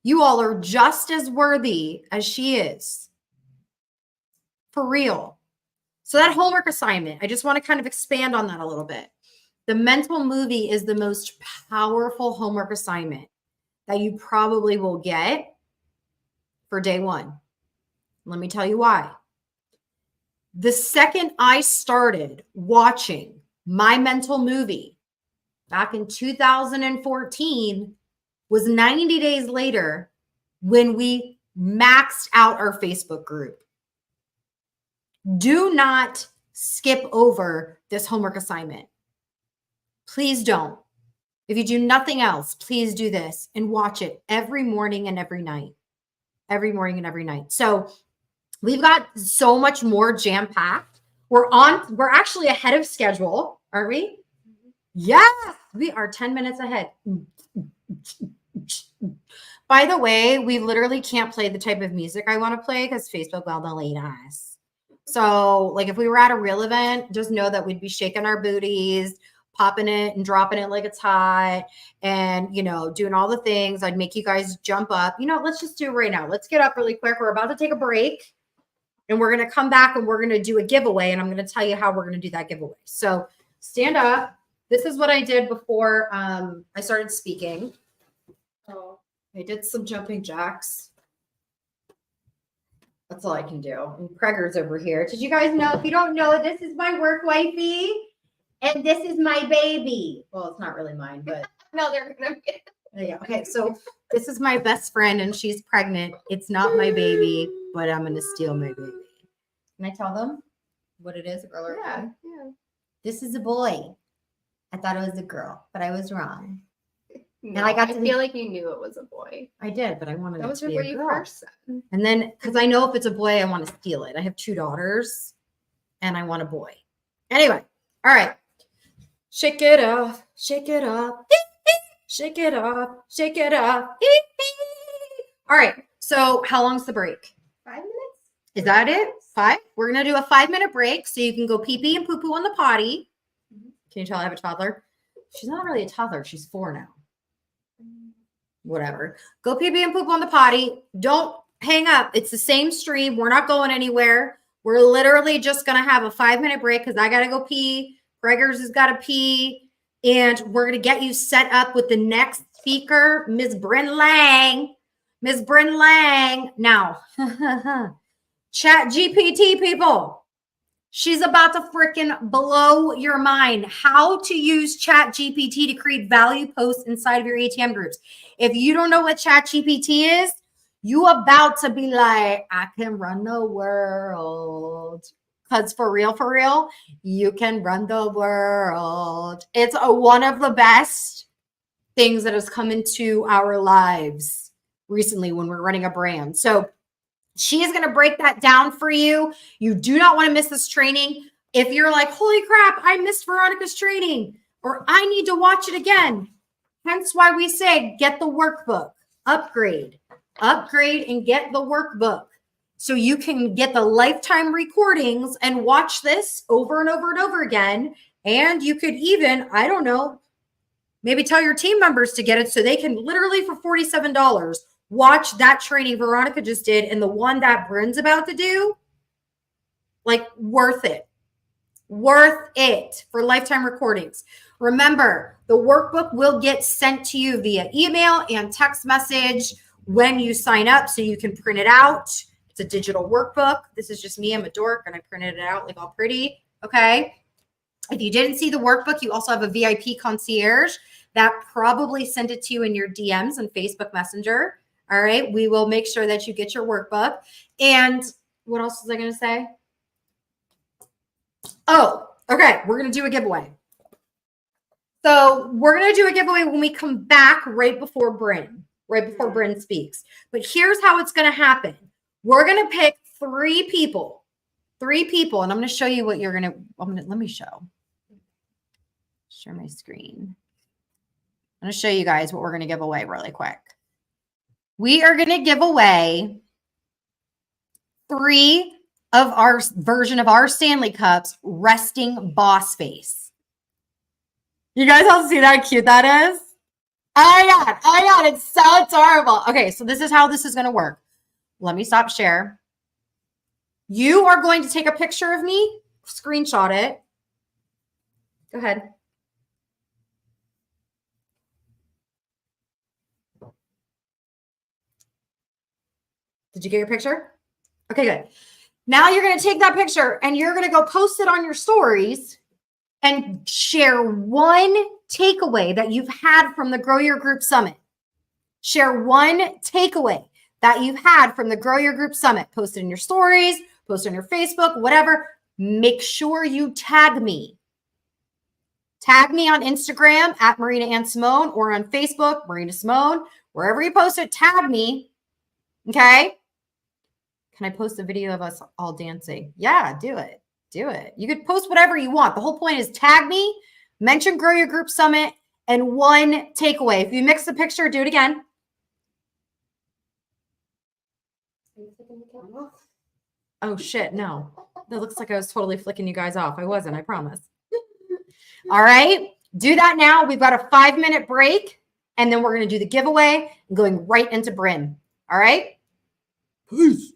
You all are just as worthy as she is. For real. So that homework assignment, I just want to kind of expand on that a little bit. The mental movie is the most powerful homework assignment that you probably will get for day one. Let me tell you why. The second I started watching my mental movie back in 2014 was 90 days later when we maxed out our Facebook group. Do not skip over this homework assignment. Please don't. If you do nothing else, please do this and watch it every morning and every night. Every morning and every night. So we've got so much more jam-packed. We're actually ahead of schedule, aren't we? Yes, we are 10 minutes ahead. By the way, we literally can't play the type of music I want to play because Facebook will delete us. So like if we were at a real event, just know that we'd be shaking our booties, popping it and dropping it like it's hot and, you know, doing all the things. I'd make you guys jump up. You know, let's just do it right now. Let's get up really quick. We're about to take a break and we're going to come back and we're going to do a giveaway. And I'm going to tell you how we're going to do that giveaway. So stand up. This is what I did before I started speaking. Oh, I did some jumping jacks. That's all I can do. And Kreger's over here. Did you guys know? If you don't know, this is my work wifey. And this is my baby. Well, it's not really mine, but. No, they're going to be. Yeah. Okay. So this is my best friend and she's pregnant. It's not my baby, but I'm going to steal my baby. Can I tell them what it is? A girl or a boy? Yeah. This is a boy. I thought it was a girl, but I was wrong. No, I feel like you knew it was a boy. I did, but I wanted That it was to be what a you girl. first said. And then, because I know if it's a boy, I want to steal it. I have 2 daughters and I want a boy. Anyway, all right. Shake it off, shake it off, shake it off, shake it off. All right. So how long's the break? 5 minutes? Is that it? 5? We're going to do a 5-minute break so you can go pee-pee and poo-poo on the potty. Can you tell I have a toddler? She's not really a toddler. She's 4 now. Whatever. Go pee-pee and poop on the potty. Don't hang up. It's the same stream. We're not going anywhere. We're literally just going to have a 5-minute break because I got to go pee. Gregor's has got to pee. And we're going to get you set up with the next speaker, Ms. Bryn Lang. Ms. Bryn Lang. Now, Chat GPT people. She's about to freaking blow your mind. How to use Chat GPT to create value posts inside of your ATM groups. If you don't know what Chat GPT is, you about to be like, I can run the world. Because for real, you can run the world. It's one of the best things that has come into our lives recently when we're running a brand. So she is going to break that down for you. You do not want to miss this training. If you're like, holy crap, I missed Veronica's training, or I need to watch it again. Hence why we say, get the workbook, upgrade and get the workbook so you can get the lifetime recordings and watch this over and over and over again. And you could even, I don't know, maybe tell your team members to get it so they can literally for $47 watch that training Veronica just did and the one that Bryn's about to do. Like, worth it. Worth it for lifetime recordings. Remember, the workbook will get sent to you via email and text message when you sign up so you can print it out. It's a digital workbook. This is just me. I'm a dork and I printed it out like all pretty. Okay. If you didn't see the workbook, you also have a VIP concierge that probably sent it to you in your DMs and Facebook Messenger. All right. We will make sure that you get your workbook. And what else was I going to say? Oh, okay. We're going to do a giveaway. So we're going to do a giveaway when we come back right before Bryn speaks. But here's how it's going to happen. We're going to pick 3 people, and I'm going to show you what you're going to, let me share my screen. I'm going to show you guys what we're going to give away really quick. We are going to give away 3 of our version of our Stanley Cups resting boss face. You guys all see how cute that is? Oh my God, it's so adorable. Okay, so this is how this is going to work. Let me stop share. You are going to take a picture of me, screenshot it. Go ahead. Did you get your picture? Okay, good. Now you're going to take that picture and you're going to go post it on your stories and share one takeaway that you've had from the Grow Your Group Summit. Share one takeaway that you've had from the Grow Your Group Summit. Post it in your stories, post it on your Facebook, whatever. Make sure you tag me. Tag me on Instagram at Marina Ann Simone or on Facebook, Marina Simone. Wherever you post it, tag me. Okay? Can I post a video of us all dancing? Yeah, do it. Do it. You could post whatever you want. The whole point is tag me, mention Grow Your Group Summit, and one takeaway. If you mix the picture, do it again. Oh, shit. No. That looks like I was totally flicking you guys off. I wasn't, I promise. All right. Do that now. We've got a 5-minute break, and then we're going to do the giveaway and going right into Brim. All right. Peace.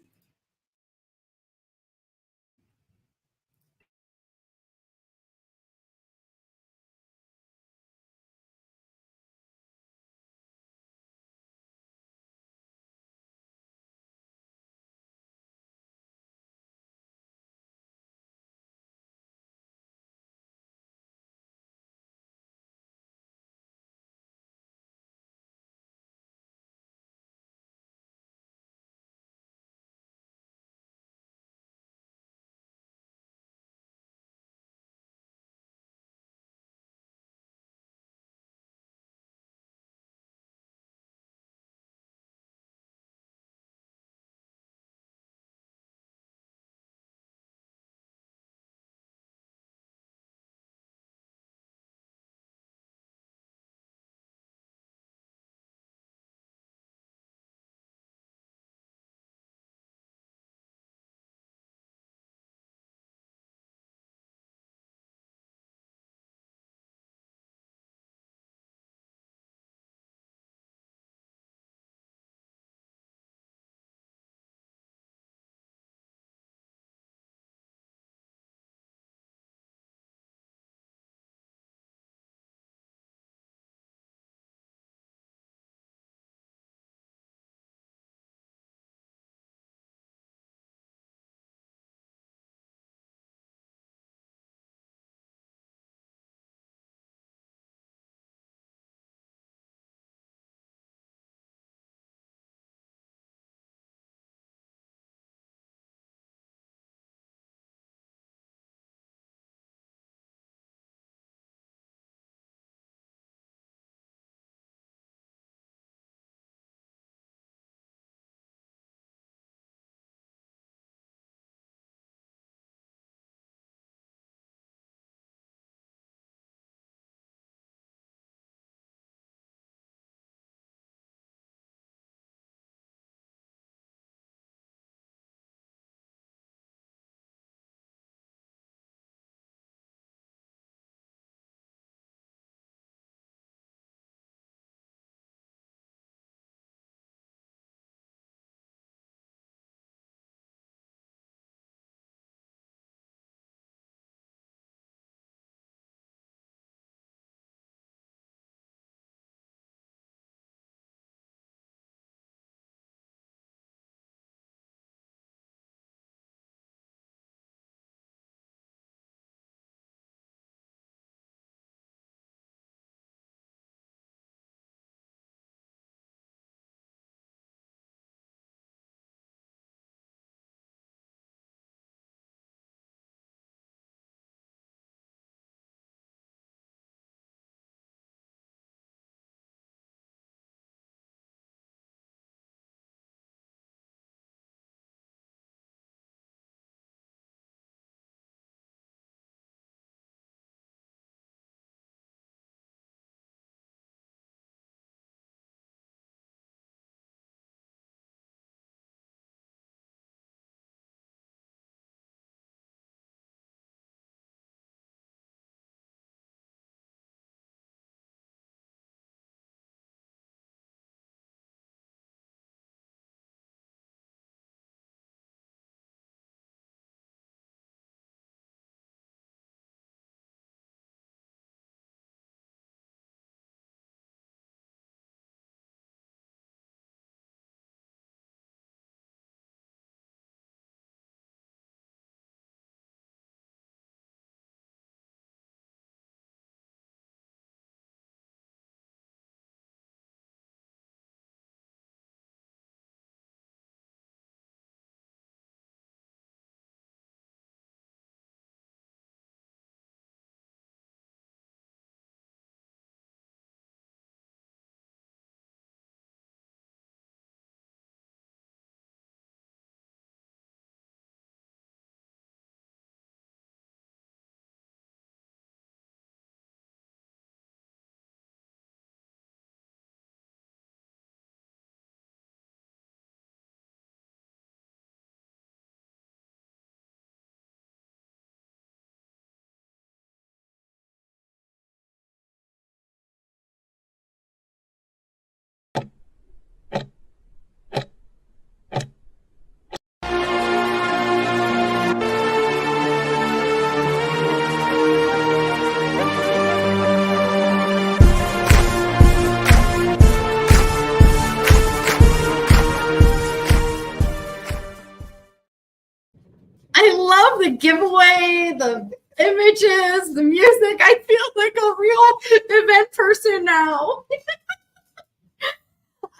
love the giveaway, the images, the music. I feel like a real event person now.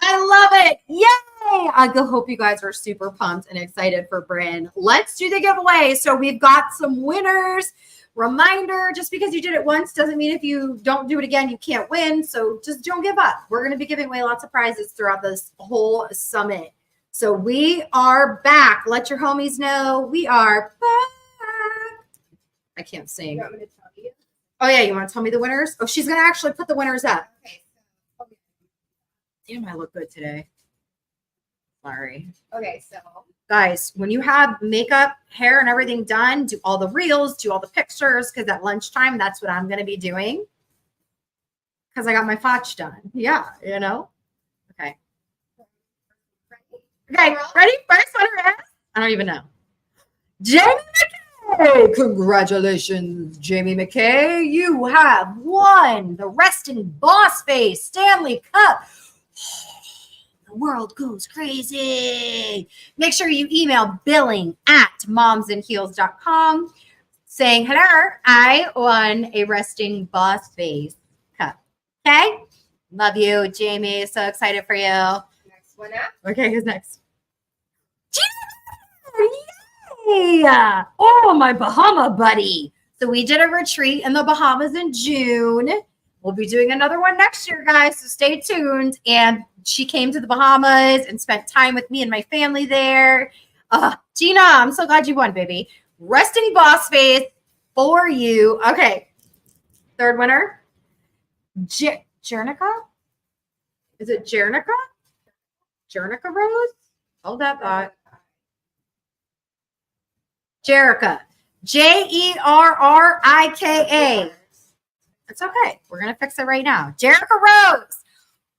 I love it. Yay! I hope you guys are super pumped and excited for Bryn. Let's do the giveaway. So we've got some winners. Reminder, just because you did it once doesn't mean if you don't do it again, you can't win. So just don't give up. We're going to be giving away lots of prizes throughout this whole summit. So we are back. Let your homies know we are back. I can't sing. You want me to tell you? Oh, yeah. You want to tell me the winners? Oh, she's going to actually put the winners up. Okay. Damn, I look good today. Sorry. Okay, so Guys, when you have makeup, hair, and everything done, do all the reels, do all the pictures, because at lunchtime, that's what I'm going to be doing. Because I got my fotch done. Yeah, you know? Okay. Okay, ready? First winner is? I don't even know. Jamie McKay! Congratulations, Jamie McKay. You have won the Resting Boss Face Stanley Cup. The world goes crazy. Make sure you email billing@momsandheels.com saying, hello, I won a Resting Boss Face Cup. Okay? Love you, Jamie. So excited for you. next one up. Okay, who's next? Yay! Oh, my Bahama buddy. So we did a retreat in the Bahamas in June. We'll be doing another one next year, guys, so stay tuned. And she came to the Bahamas and spent time with me and my family there. Gina, I'm so glad you won, baby. Resting Boss Face for you. Okay, third winner. Jernica? Is it Jernica? Jernica Rose? Hold that thought. Jerrica. Jerrika. It's okay. We're going to fix it right now. Jerrica Rose.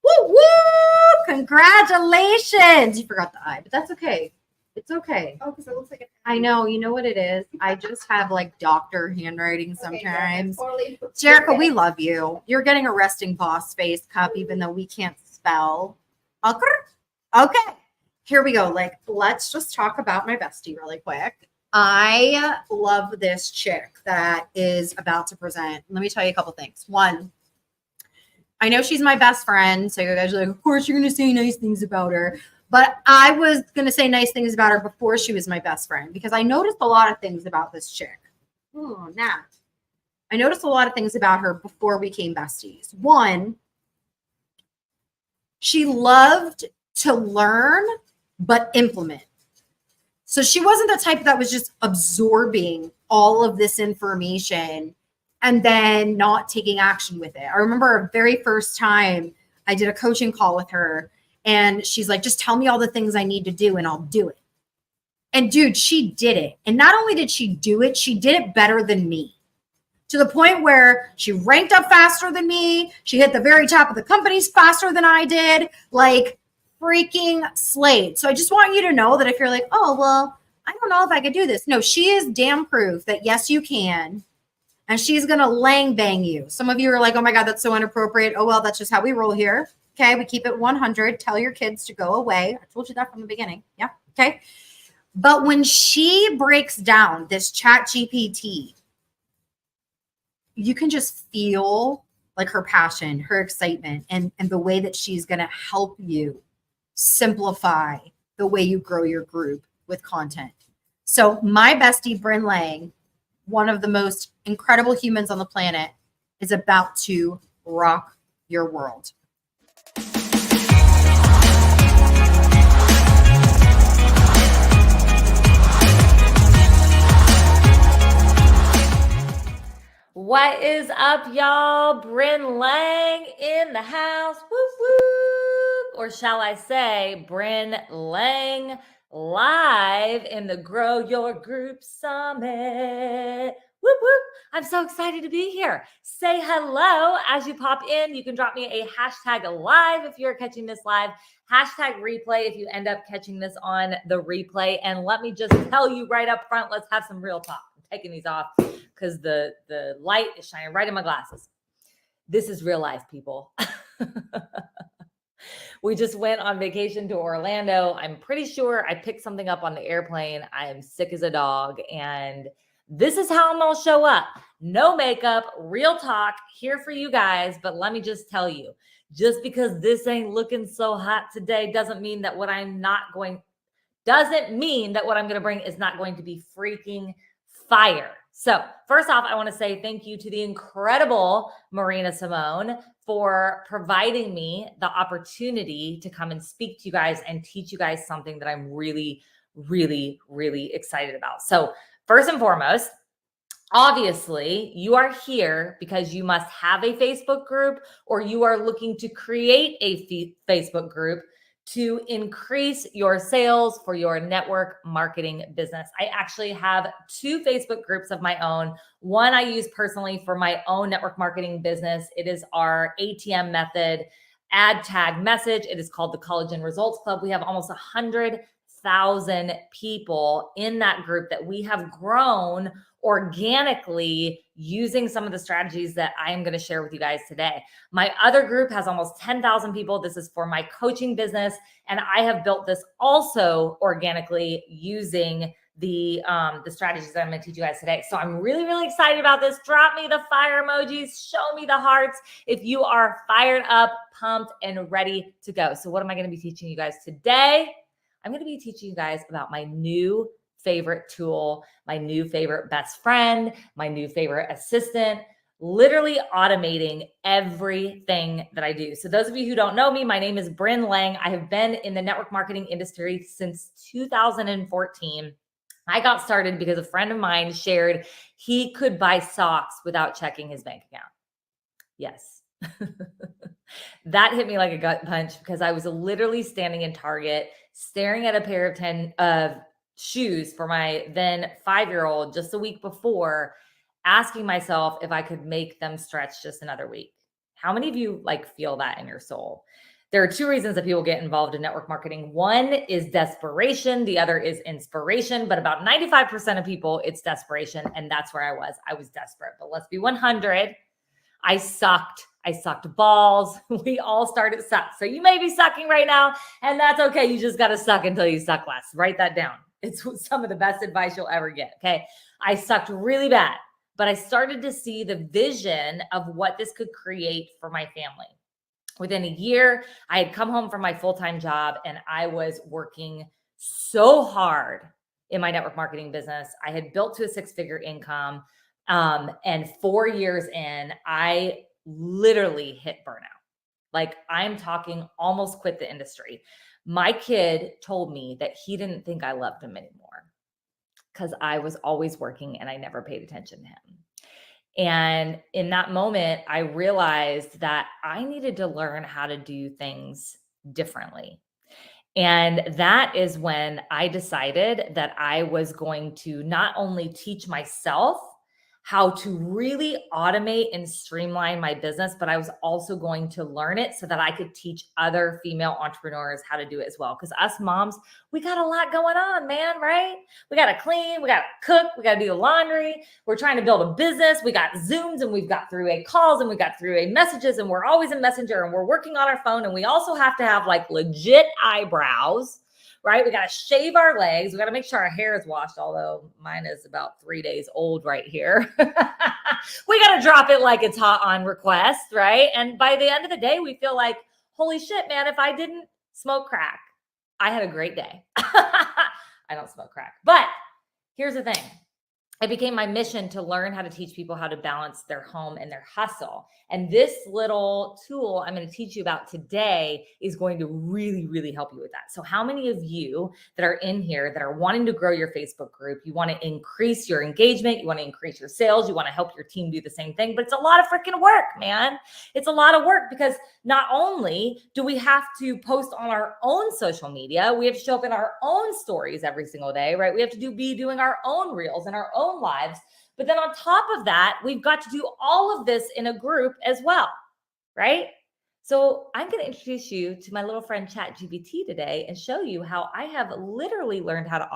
Woo woo! Congratulations. You forgot the I, but that's okay. It's okay. Oh, because it looks like an I know. You know what it is? I just have like doctor handwriting sometimes. Okay, Jerrica, we love you. You're getting a Resting Boss Face cup, even though we can't spell. Okay. Here we go. Like, let's just talk about my bestie really quick. I love this chick that is about to present. Let me tell you a couple things. One, I know she's my best friend, so you guys are like, of course you're going to say nice things about her. But I was going to say nice things about her before she was my best friend because I noticed a lot of things about this chick. Oh, Nat. I noticed a lot of things about her before we became besties. One, she loved to learn but implement. So she wasn't the type that was just absorbing all of this information and then not taking action with it. I remember our very first time I did a coaching call with her and she's like, just tell me all the things I need to do and I'll do it. And dude, she did it. And not only did she do it, she did it better than me. To the point where she ranked up faster than me. She hit the very top of the companies faster than I did. Like, freaking slayed. So I just want you to know that if you're like, oh, well, I don't know if I could do this. No, she is damn proof that yes, you can. And she's going to lang bang you. Some of you are like, oh my God, that's so inappropriate. Oh, well, that's just how we roll here. Okay. We keep it 100. Tell your kids to go away. I told you that from the beginning. Yeah. Okay. But when she breaks down this chat GPT, you can just feel like her passion, her excitement, and the way that she's going to help you simplify the way you grow your group with content. So my bestie, Bryn Lang, one of the most incredible humans on the planet, is about to rock your world. What is up, y'all? Bryn Lang in the house. Whoop, whoop. Or shall I say, Bryn Lang live in the Grow Your Group Summit. Whoop, whoop. I'm so excited to be here. Say hello as you pop in. You can drop me a hashtag live if you're catching this live, hashtag replay if you end up catching this on the replay. And let me just tell you right up front, let's have some real talk. I'm taking these off because the light is shining right in my glasses. This is real life, people. We just went on vacation to Orlando. I'm pretty sure I picked something up on the airplane. I am sick as a dog. And this is how I'm going to show up. No makeup, real talk, here for you guys. But let me just tell you, just because this ain't looking so hot today doesn't mean that what I'm going to bring is not going to be freaking fire. So first off, I want to say thank you to the incredible Marina Simone for providing me the opportunity to come and speak to you guys and teach you guys something that I'm really, really, really excited about. So first and foremost, obviously, you are here because you must have a Facebook group or you are looking to create a Facebook group to increase your sales for your network marketing business. I actually have 2 Facebook groups of my own. One I use personally for my own network marketing business. It is our ATM method ad tag message. It is called the Collagen Results Club. We have almost 100,000 people in that group that we have grown organically using some of the strategies that I am going to share with you guys today. My other group has almost 10,000 people. This is for my coaching business. And I have built this also organically using the strategies that I'm going to teach you guys today. So I'm really, really excited about this. Drop me the fire emojis, show me the hearts if you are fired up, pumped, and ready to go. So what am I going to be teaching you guys today? I'm going to be teaching you guys about my new favorite tool, my new favorite best friend, my new favorite assistant, literally automating everything that I do. So those of you who don't know me, my name is Bryn Lang. I have been in the network marketing industry since 2014. I got started because a friend of mine shared he could buy socks without checking his bank account. Yes. That hit me like a gut punch because I was literally standing in Target staring at a pair of shoes for my then 5-year-old just a week before, asking myself if I could make them stretch just another week. How many of you feel that in your soul? There are 2 reasons that people get involved in network marketing. One is desperation. The other is inspiration. But about 95% of people, it's desperation. And that's where I was. I was desperate. But let's be 100. I sucked. I sucked balls. We all started suck. So you may be sucking right now, and that's okay. You just got to suck until you suck less. Write that down. It's some of the best advice you'll ever get. Okay. I sucked really bad, but I started to see the vision of what this could create for my family. Within a year, I had come home from my full-time job and I was working so hard in my network marketing business. I had built to a 6-figure income. And 4 years in, I literally hit burnout. I'm talking almost quit the industry. My kid told me that he didn't think I loved him anymore because I was always working and I never paid attention to him. And in that moment, I realized that I needed to learn how to do things differently. And that is when I decided that I was going to not only teach myself how to really automate and streamline my business, but I was also going to learn it so that I could teach other female entrepreneurs how to do it as well. Because us moms, we got a lot going on, man, right? We got to clean, we got to cook, we got to do the laundry. We're trying to build a business. We got Zooms and we've got 3-way calls and we got 3-way messages and we're always in Messenger and we're working on our phone. And we also have to have legit eyebrows, right? We got to shave our legs. We got to make sure our hair is washed, although mine is about 3 days old right here. We got to drop it like it's hot on request, right? And by the end of the day, we feel like, holy shit, man, if I didn't smoke crack, I had a great day. I don't smoke crack. But here's the thing. It became my mission to learn how to teach people how to balance their home and their hustle. And this little tool I'm going to teach you about today is going to really, really help you with that. So how many of you that are in here that are wanting to grow your Facebook group, you want to increase your engagement, you want to increase your sales, you want to help your team do the same thing, but it's a lot of freaking work, man. It's a lot of work because not only do we have to post on our own social media, we have to show up in our own stories every single day, right? We have to be doing our own reels and our own lives. But then on top of that, we've got to do all of this in a group as well, right? So I'm going to introduce you to my little friend ChatGPT today and show you how I have literally learned how to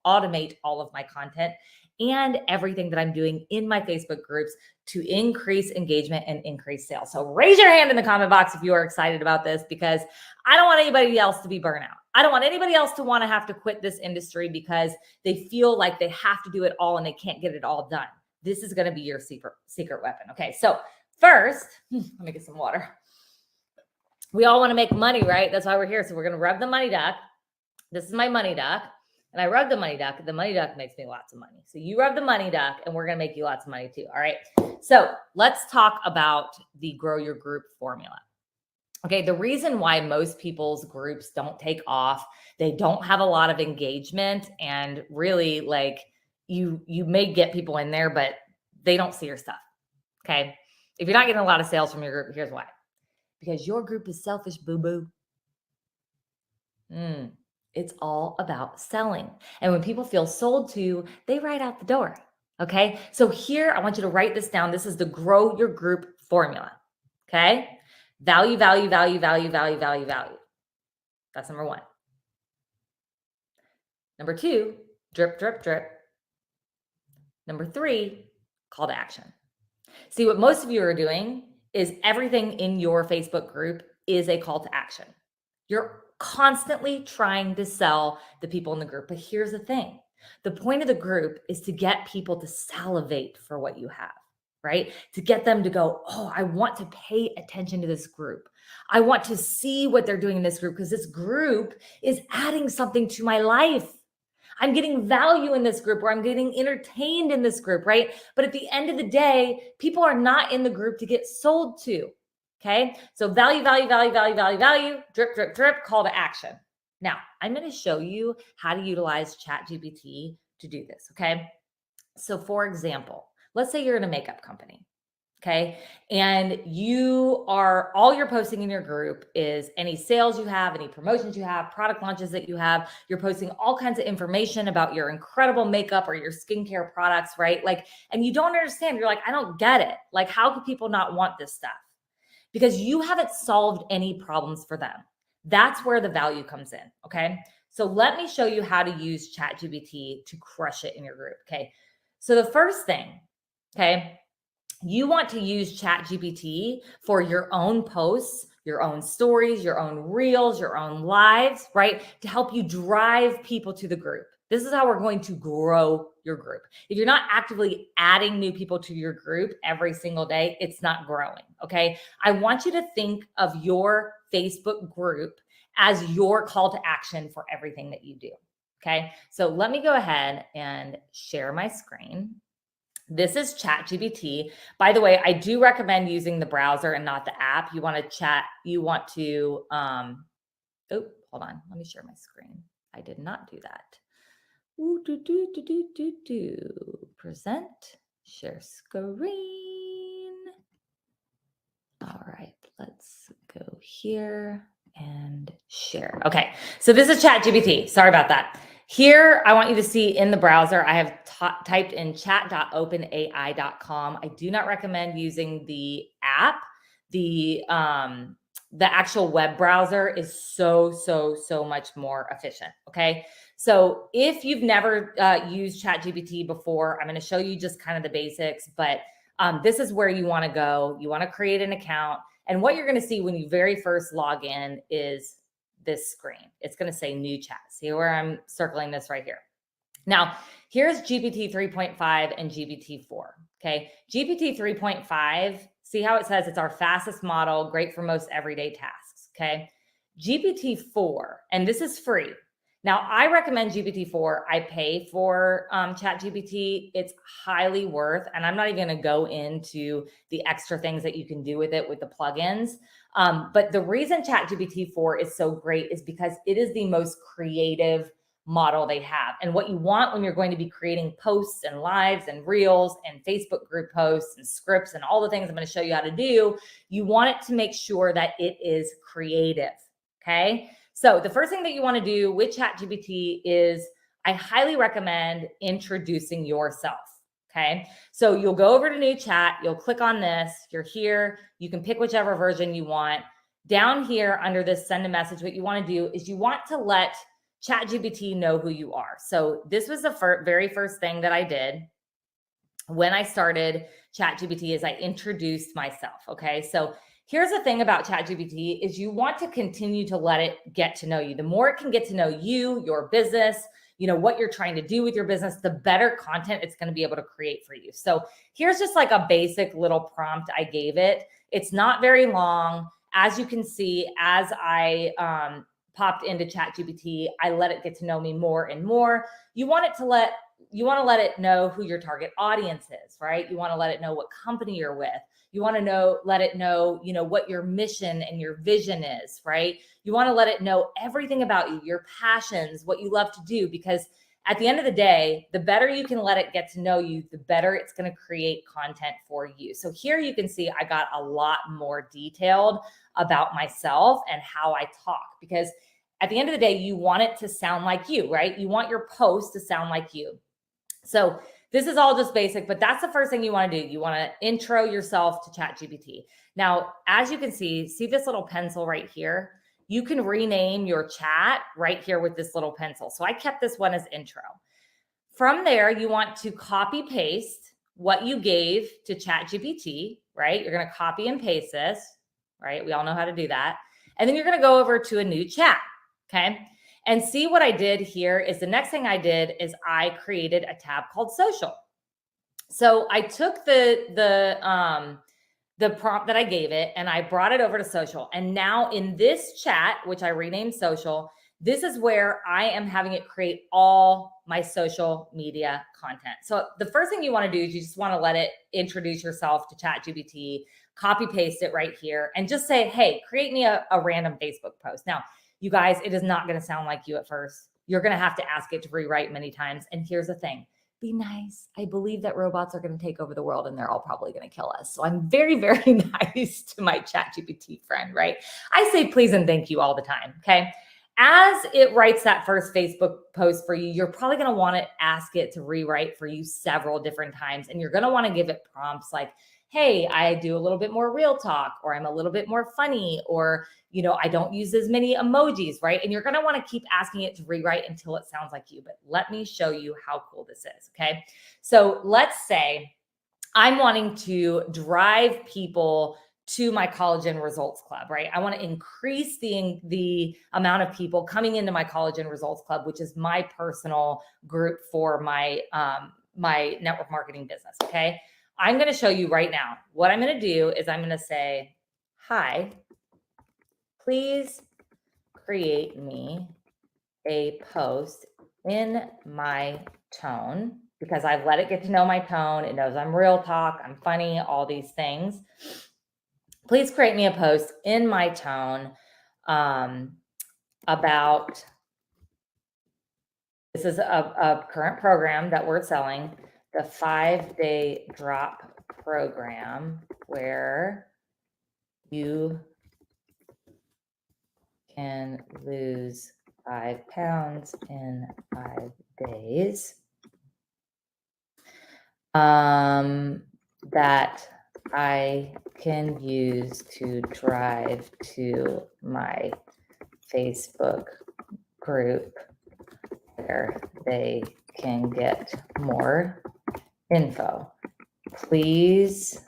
automate all of my content and everything that I'm doing in my Facebook groups to increase engagement and increase sales. So raise your hand in the comment box if you are excited about this, because I don't want anybody else to be burnt out. I don't want anybody else to want to have to quit this industry because they feel like they have to do it all and they can't get it all done. This is going to be your secret weapon. Okay, so first, let me get some water. We all want to make money, right? That's why we're here. So we're going to rub the money duck. This is my money duck. And I rub the money duck. The money duck makes me lots of money. So you rub the money duck and we're going to make you lots of money too. All right. So let's talk about the grow your group formula. Okay. The reason why most people's groups don't take off, they don't have a lot of engagement, and really, like, you may get people in there, but they don't see your stuff. Okay. If you're not getting a lot of sales from your group, here's why. Because your group is selfish, boo-boo. It's all about selling. And when people feel sold to, they write out the door. Okay. So here, I want you to write this down. This is the grow your group formula. Okay. Value, value, value, value, value, value, value. That's number one. Number two, drip, drip, drip. Number three, call to action. See, what most of you are doing is everything in your Facebook group is a call to action. You're constantly trying to sell the people in the group. But here's the thing. The point of the group is to get people to salivate for what you have, right? To get them to go, oh, I want to pay attention to this group. I want to see what they're doing in this group because this group is adding something to my life. I'm getting value in this group, or I'm getting entertained in this group, right? But at the end of the day, people are not in the group to get sold to. Okay. So value, value, value, value, value, value, drip, drip, drip, call to action. Now, I'm going to show you how to utilize ChatGPT to do this. Okay. So for example, let's say you're in a makeup company. Okay. And all you're posting in your group is any sales you have, any promotions you have, product launches that you have. You're posting all kinds of information about your incredible makeup or your skincare products, right? Like, and you don't understand. You're like, I don't get it. Like, how could people not want this stuff? Because you haven't solved any problems for them. That's where the value comes in, okay? So let me show you how to use ChatGPT to crush it in your group, okay? So the first thing, okay, you want to use ChatGPT for your own posts, your own stories, your own reels, your own lives, right? To help you drive people to the group. This is how we're going to grow your group. If you're not actively adding new people to your group every single day, it's not growing, okay? I want you to think of your Facebook group as your call to action for everything that you do, okay? So let me go ahead and share my screen. This is ChatGPT. By the way, I do recommend using the browser and not the app. You want to, oh, hold on. Let me share my screen. I did not do that. Ooh, present, share screen. All right, let's go here and share. Okay, so this is ChatGPT. Sorry about that. Here, I want you to see in the browser, I have typed in chat.openai.com. I do not recommend using the app. The actual web browser is so much more efficient. Okay. So if you've never used ChatGPT before, I'm going to show you just kind of the basics, but this is where you want to go. You want to create an account. And what you're going to see when you very first log in is this screen. It's going to say new chat. See where I'm circling this right here. Now, here's GPT 3.5 and GPT 4. Okay. GPT 3.5, see how it says it's our fastest model, great for most everyday tasks. Okay. GPT 4, and this is free. Now, I recommend GPT-4. I pay for ChatGPT. It's highly worth, and I'm not even going to go into the extra things that you can do with it with the plugins. But the reason ChatGPT-4 is so great is because it is the most creative model they have. And what you want when you're going to be creating posts and lives and reels and Facebook group posts and scripts and all the things I'm going to show you how to do, you want it to make sure that it is creative. Okay. So the first thing that you want to do with ChatGPT is I highly recommend introducing yourself. Okay. So you'll go over to new chat. You'll click on this. You're here. You can pick whichever version you want. Down here under this send a message, what you want to do is you want to let ChatGPT know who you are. So this was the very first thing that I did when I started ChatGPT is I introduced myself. Okay. So here's the thing about ChatGPT is you want to continue to let it get to know you. The more it can get to know you, your business, what you're trying to do with your business, the better content it's going to be able to create for you. So here's just like a basic little prompt I gave it. It's not very long. As you can see, as I popped into ChatGPT, I let it get to know me more and more. You want to let it know who your target audience is, right? You want to let it know what company you're with. You want to let it know, what your mission and your vision is, right? You want to let it know everything about you, your passions, what you love to do, because at the end of the day, the better you can let it get to know you, the better it's going to create content for you. So here you can see I got a lot more detailed about myself and how I talk, because at the end of the day, you want it to sound like you, right? You want your post to sound like you. So this is all just basic, but that's the first thing you want to do. You want to intro yourself to ChatGPT. Now, as you can see this little pencil right here? You can rename your chat right here with this little pencil. So I kept this one as intro. From there, you want to copy paste what you gave to ChatGPT, right? You're going to copy and paste this, right? We all know how to do that. And then you're going to go over to a new chat, okay? And see what I did here is the next thing I did is I created a tab called social. So I took the prompt that I gave it and I brought it over to social. And now in this chat, which I renamed social, this is where I am having it create all my social media content. So the first thing you want to do is you just want to let it introduce yourself to ChatGPT, copy paste it right here, and just say, hey, create me a random Facebook post. Now, you guys, it is not going to sound like you at first. You're going to have to ask it to rewrite many times. And here's the thing. Be nice. I believe that robots are going to take over the world and they're all probably going to kill us. So I'm very, very nice to my ChatGPT friend, right? I say please and thank you all the time, okay? As it writes that first Facebook post for you, you're probably going to want to ask it to rewrite for you several different times. And you're going to want to give it prompts like, hey, I do a little bit more real talk, or I'm a little bit more funny, or, I don't use as many emojis, right? And you're going to want to keep asking it to rewrite until it sounds like you. But let me show you how cool this is, okay? So let's say I'm wanting to drive people to my Collagen Results Club, right? I want to increase the amount of people coming into my Collagen Results Club, which is my personal group for my my network marketing business, okay? I'm going to show you right now. What I'm going to do is I'm going to say, hi, please create me a post in my tone, because I've let it get to know my tone. It knows I'm real talk, I'm funny, all these things. Please create me a post in my tone about, this is a current program that we're selling, the 5-day drop program, where you can lose 5 pounds in 5 days. That I can use to drive to my Facebook group where they can get more info. Please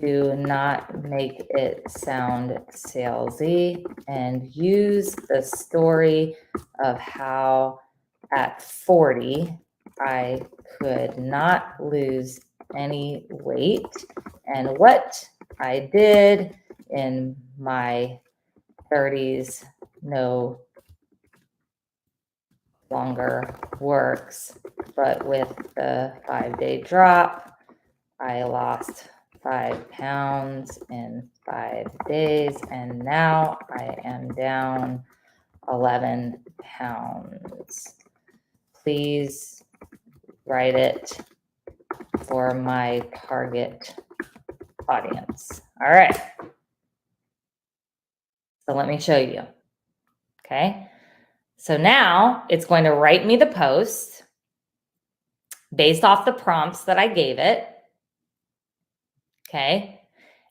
do not make it sound salesy, and use the story of how at 40 I could not lose any weight, and what I did in my 30s no longer works. But with the 5-day drop, I lost 5 pounds in 5 days, and now I am down 11 pounds. Please write it for my target audience. All right. So let me show you. Okay. So now it's going to write me the post based off the prompts that I gave it. Okay.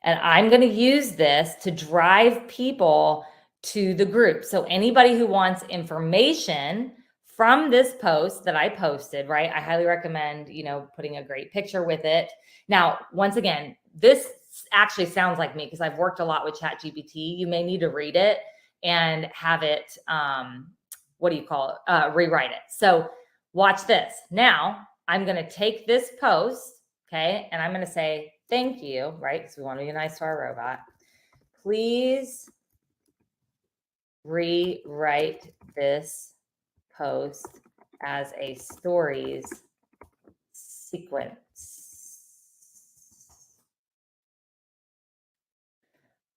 And I'm going to use this to drive people to the group. So anybody who wants information from this post that I posted, right? I highly recommend, putting a great picture with it. Now, once again, this actually sounds like me because I've worked a lot with ChatGPT. You may need to read it and have it, rewrite it. So watch this. Now I'm going to take this post, okay, and I'm going to say, thank you, right? Because we want to be nice to our robot. Please rewrite this post as a stories sequence.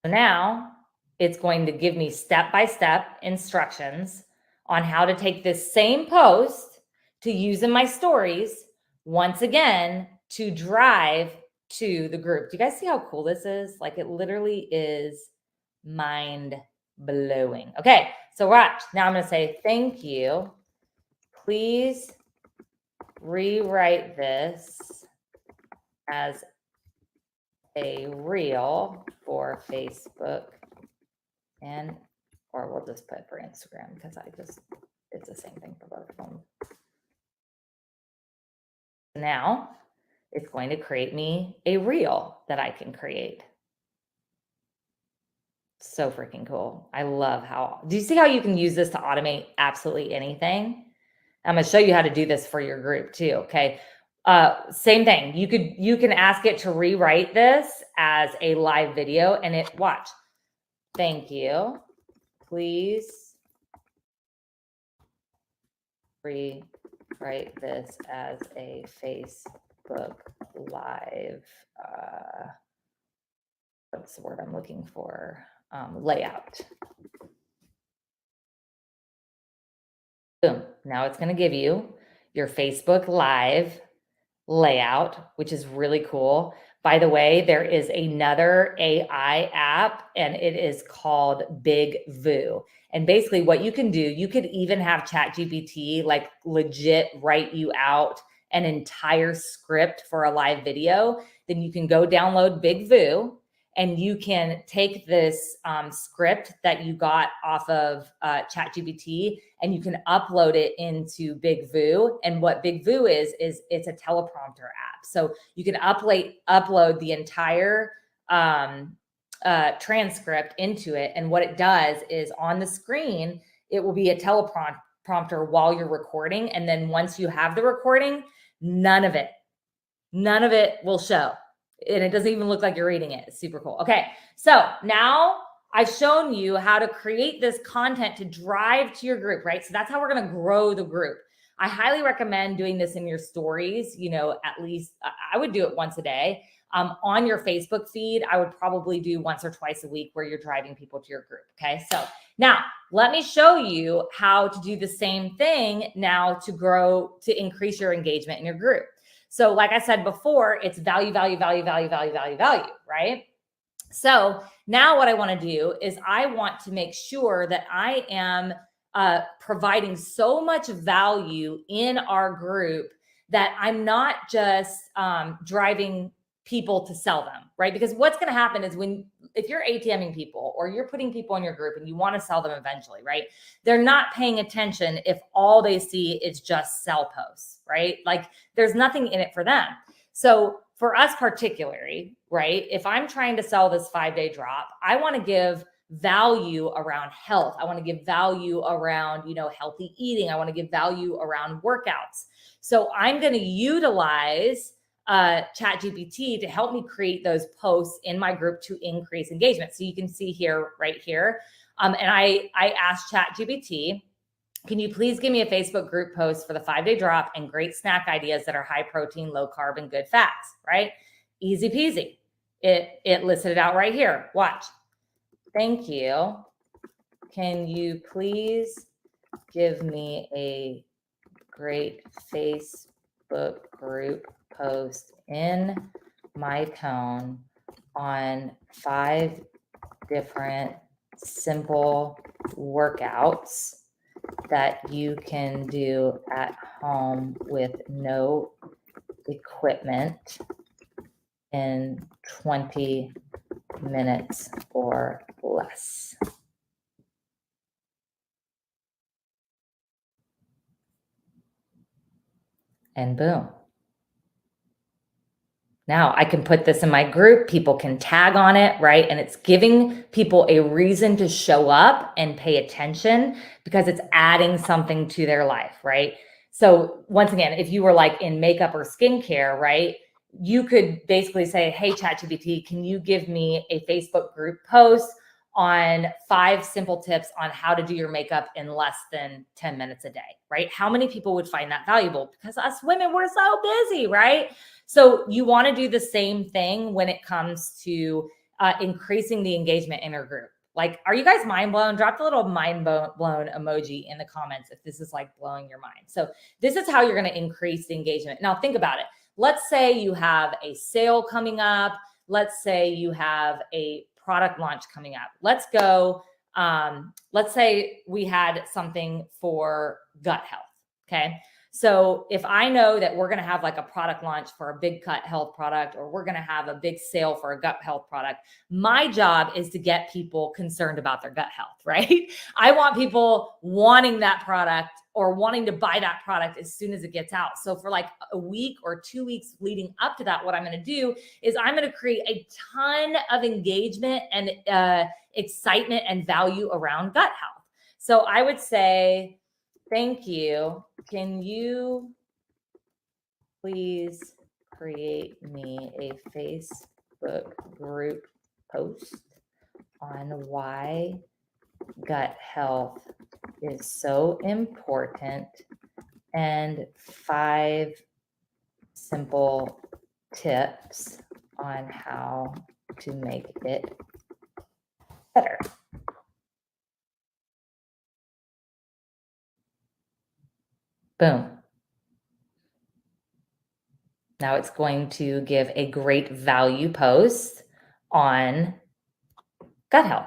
So now it's going to give me step-by-step instructions on how to take this same post to use in my stories, once again, to drive to the group. Do you guys see how cool this is? Like, it literally is mind-blowing. Okay, so watch. Now I'm going to say, thank you. Please rewrite this as a reel for Facebook or we'll just put for Instagram because it's the same thing for both of them. Now it's going to create me a reel that I can create. So freaking cool. I love do you see how you can use this to automate absolutely anything? I'm going to show you how to do this for your group too. Okay. Same thing. You can ask it to rewrite this as a live video and watch. Thank you. Please rewrite this as a Facebook Live, what's the word I'm looking for? Layout. Boom. Now it's going to give you your Facebook Live layout, which is really cool. By the way, there is another AI app and it is called Big Voo. And basically what you can do, you could even have ChatGPT like legit write you out an entire script for a live video. Then you can go download Big Voo and you can take this script that you got off of ChatGPT and you can upload it into Big Voo. And what Big Voo is it's a teleprompter app. So you can upload the entire transcript into it. And what it does is on the screen, it will be a teleprompter while you're recording. And then once you have the recording, none of it will show. And it doesn't even look like you're reading it. It's super cool. Okay, so now I've shown you how to create this content to drive to your group, right? So that's how we're going to grow the group. I highly recommend doing this in your stories, at least I would do it once a day. On your Facebook feed, I would probably do once or twice a week where you're driving people to your group. Okay, so now let me show you how to do the same thing now to increase your engagement in your group. So like I said before, it's value, right? So now what I want to do is I want to make sure that I am providing so much value in our group that I'm not just driving people to sell them, right? Because what's going to happen is if you're ATMing people or you're putting people in your group and you want to sell them eventually, right? They're not paying attention if all they see is just sell posts, right? Like there's nothing in it for them. So for us particularly, right? If I'm trying to sell this 5-day drop, I want to give value around health. I want to give value around, healthy eating. I want to give value around workouts. So I'm going to utilize ChatGPT to help me create those posts in my group to increase engagement. So you can see here, right here. And I asked ChatGPT, can you please give me a Facebook group post for the 5-day drop and great snack ideas that are high protein, low carb, and good fats, right? Easy peasy. It listed it out right here. Watch. Thank you. Can you please give me a great Facebook group post in my tone on 5 different simple workouts that you can do at home with no equipment in 20 minutes or less. and boom. Now I can put this in my group. People can tag on it, right? And it's giving people a reason to show up and pay attention because it's adding something to their life, right? So once again, if you were like in makeup or skincare, right? You could basically say, hey, ChatGPT, can you give me a Facebook group post on 5 simple tips on how to do your makeup in less than 10 minutes a day, right? How many people would find that valuable? Because us women, we're so busy, right? So you want to do the same thing when it comes to increasing the engagement in your group. Like, are you guys mind blown? Drop the little mind blown emoji in the comments if this is like blowing your mind. So this is how you're going to increase the engagement. Now think about it. Let's say you have a sale coming up. Let's say you have a product launch coming up. Let's go. Let's say we had something for gut health. Okay. So if I know that we're going to have like a product launch for a big gut health product, or we're going to have a big sale for a gut health product, my job is to get people concerned about their gut health, right? I want people wanting that product or wanting to buy that product as soon as it gets out. So for like a week or 2 weeks leading up to that, what I'm going to do is I'm going to create a ton of engagement and excitement and value around gut health. So I would say, thank you. Can you please create me a Facebook group post on why gut health is so important and 5 simple tips on how to make it better. Boom. Now it's going to give a great value post on gut health.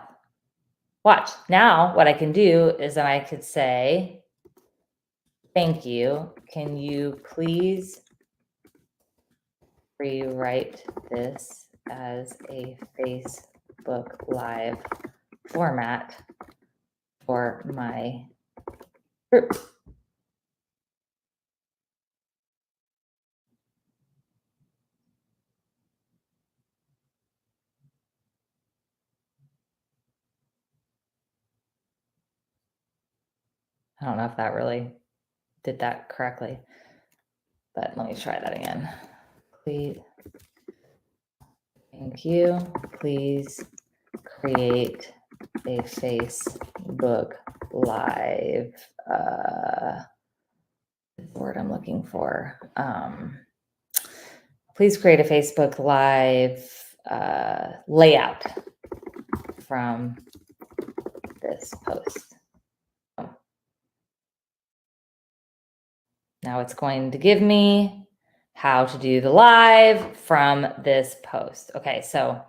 Watch. Now what I can do is that I could say, thank you. Can you please rewrite this as a Facebook Live format for my group? I don't know if that really did that correctly, but let me try that again. Please, thank you. Please create a Facebook Live. The word I'm looking for. Please create a Facebook Live layout from this post. Now it's going to give me how to do the live from this post. Okay, so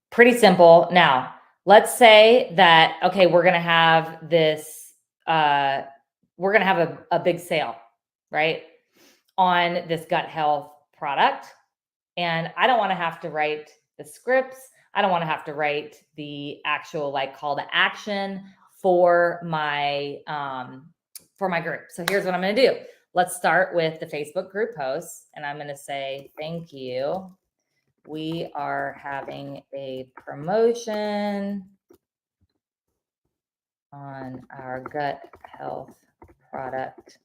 pretty simple. Now, let's say that, okay, we're going to have this, we're going to have a big sale, right, on this gut health product. And I don't want to have to write the scripts. I don't want to have to write the actual like call to action for my group. So here's what I'm going to do. Let's start with the Facebook group post, and I'm going to say, thank you. We are having a promotion on our gut health product,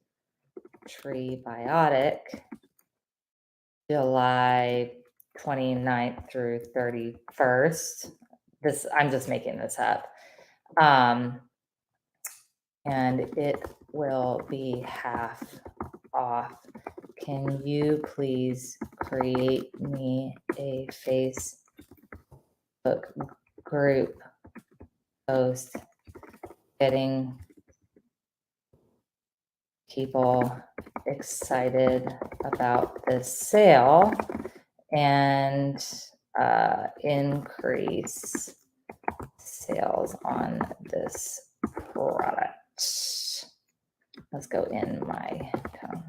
Trebiotic, July 29th through 31st. I'm just making this up. And it will be half off. Can you please create me a Facebook group post getting people excited about this sale and increase sales on this product? Let's go in my tone.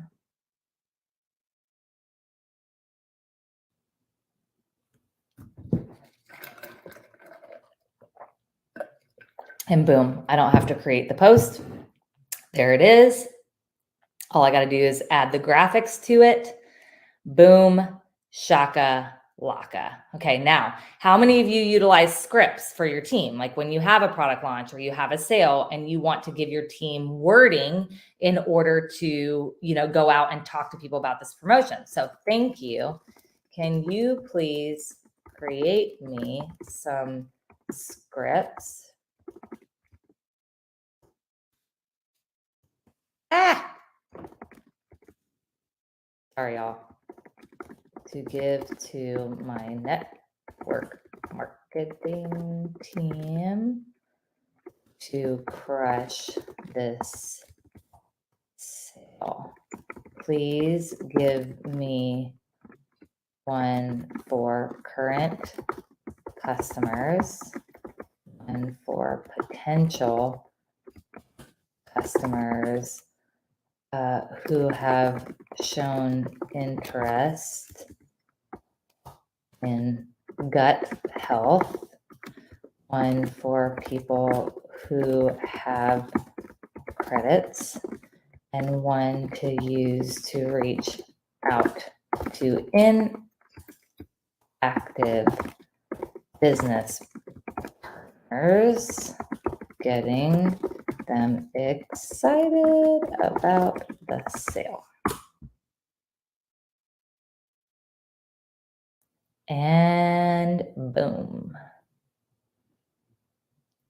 And boom, I don't have to create the post. There it is. All I got to do is add the graphics to it. Boom, shaka, laka. Okay, now, how many of you utilize scripts for your team? Like when you have a product launch or you have a sale and you want to give your team wording in order to, go out and talk to people about this promotion. So thank you. Can you please create me some scripts? Sorry, y'all. To give to my network marketing team to crush this sale. Please give me one for current customers and for potential customers who have shown interest in gut health, one for people who have credits, and one to use to reach out to inactive business partners, getting them excited about the sale. And boom.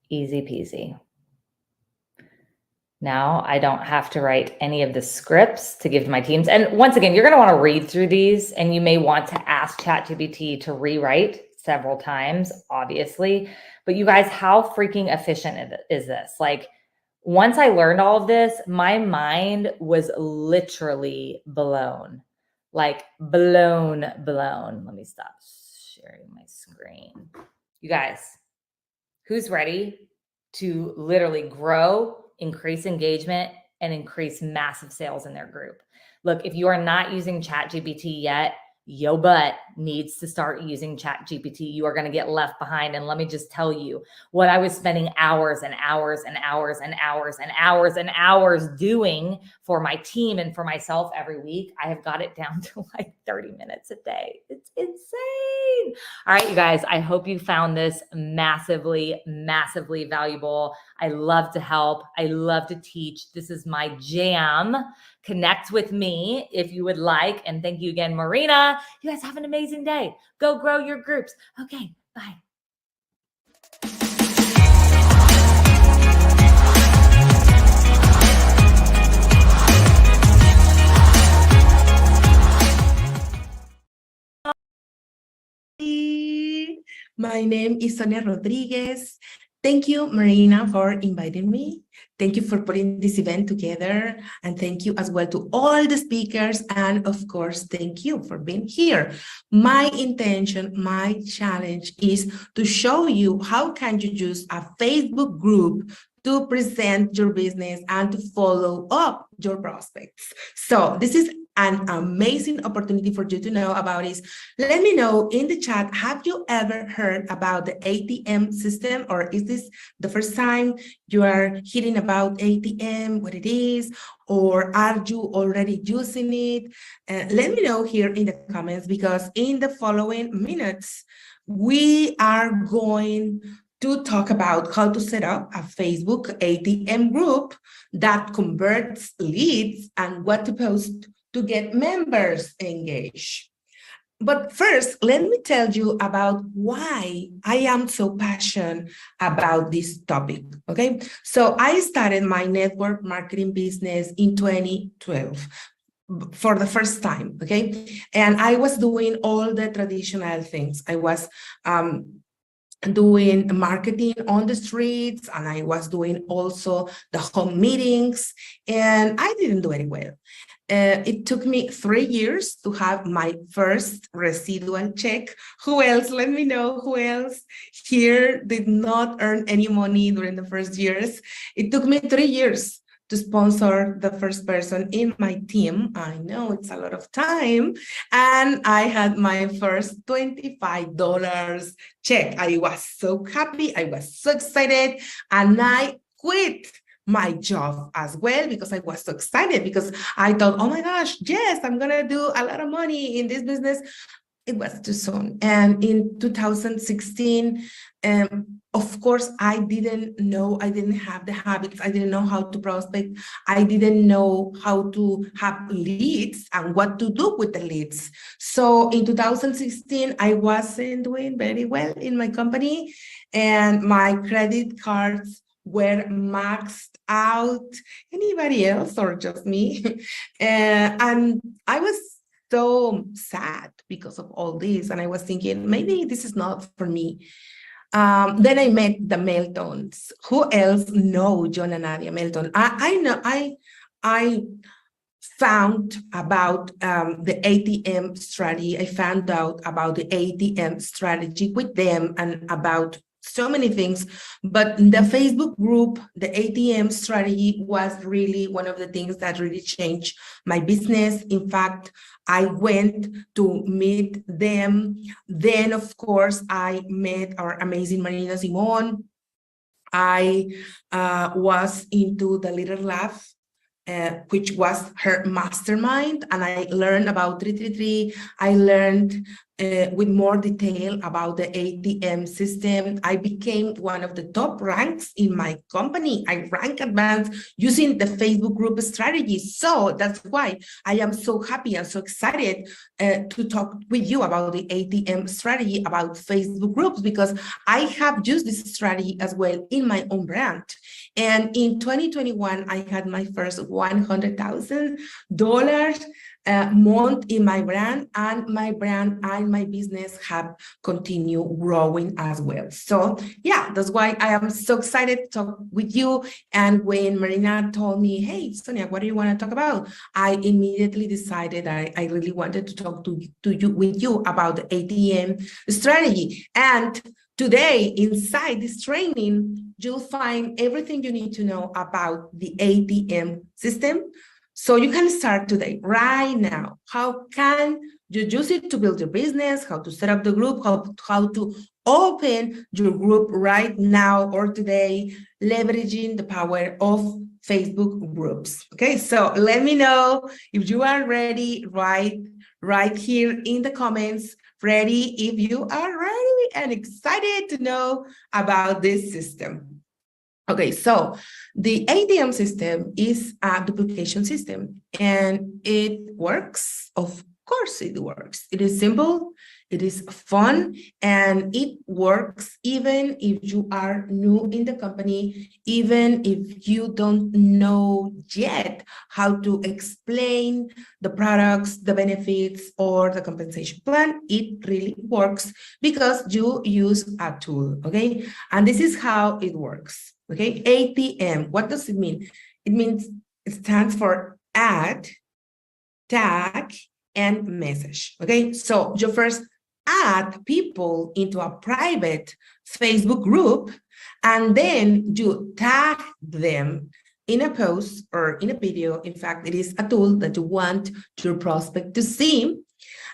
Easy peasy. Now I don't have to write any of the scripts to give to my teams. And once again, you're going to want to read through these and you may want to ask ChatGPT to rewrite several times, obviously. But you guys, how freaking efficient is this? Like, once I learned all of this, my mind was literally blown. Like blown. Let me stop sharing my screen. You guys, who's ready to literally grow, increase engagement, and increase massive sales in their group? Look, if you are not using ChatGPT yet, your butt needs to start using ChatGPT. You are going to get left behind. And let me just tell you what I was spending hours and hours and hours and hours and hours and hours doing for my team and for myself every week. I have got it down to like 30 minutes a day. It's insane. All right, you guys, I hope you found this massively, massively valuable. I love to help. I love to teach. This is my jam. Connect with me if you would like. And thank you again, Marina. You guys have an amazing day. Go grow your groups. Okay, bye. My name is Sonia Rodriguez. Thank you, Marina, for inviting me. Thank you for putting this event together. And thank you as well to all the speakers. And of course, thank you for being here. My intention, my challenge is to show you how can you use a Facebook group to present your business and to follow up your prospects. So this is an amazing opportunity for you to know about is. Let me know in the chat, have you ever heard about the ATM system, or is this the first time you are hearing about ATM, what it is, or are you already using it? Let me know here in the comments, because in the following minutes, we are going to talk about how to set up a Facebook ATM group that converts leads and what to post to get members engaged. But first, let me tell you about why I am so passionate about this topic, okay? So I started my network marketing business in 2012 for the first time, okay? And I was doing all the traditional things. I was doing marketing on the streets, and I was doing also the home meetings, and I didn't do very well. It took me 3 years to have my first residual check. Who else? Let me know who else here did not earn any money during the first years. It took me 3 years to sponsor the first person in my team. I know it's a lot of time. And I had my first $25 check. I was so happy. I was so excited. And I quit my job as well, because I was so excited, because I thought, oh my gosh, yes, I'm gonna do a lot of money in this business. It was too soon. And in 2016, of course, I didn't know, I didn't have the habits, I didn't know how to prospect, I didn't know how to have leads and what to do with the leads. So in 2016, I wasn't doing very well in my company, and my credit cards were maxed out. Anybody else or just me? And I was so sad because of all this. And I was thinking, maybe this is not for me. Then I met the Meltons. Who else know John and Nadia Melton? I know, I found about the ATM strategy. I found out about the ATM strategy with them and about so many things. But the Facebook group, the ATM strategy was really one of the things that really changed my business. In fact, I went to meet them. Then, of course, I met our amazing Marina Simon. I was into the Little Lab, which was her mastermind, and I learned about 333. I learned with more detail about the ATM system. I became one of the top ranks in my company. I rank advanced using the Facebook group strategy. So that's why I am so happy and so excited to talk with you about the ATM strategy, about Facebook groups, because I have used this strategy as well in my own brand. And in 2021, I had my first $100,000 month in my brand, and my brand and my business have continued growing as well. So yeah, that's why I am so excited to talk with you. And when Marina told me, hey, Sonia, what do you want to talk about? I immediately decided I really wanted to talk to you with you about the ATM strategy. And today, inside this training, you'll find everything you need to know about the ATM system. So you can start today, right now. How can you use it to build your business, how to set up the group, how to open your group right now or today, leveraging the power of Facebook groups. Okay, so let me know if you are ready, right here in the comments. Ready if you are ready and excited to know about this system. Okay, so the ATM system is a duplication system, and it works. Of course it works. It is simple, it is fun, and it works even if you are new in the company, even if you don't know yet how to explain the products, the benefits, or the compensation plan. It really works because you use a tool, okay? And this is how it works. Okay, ATM, what does it mean? It stands for add, tag, and message. Okay, so you first add people into a private Facebook group, and then you tag them in a post or in a video. In fact, it is a tool that you want your prospect to see.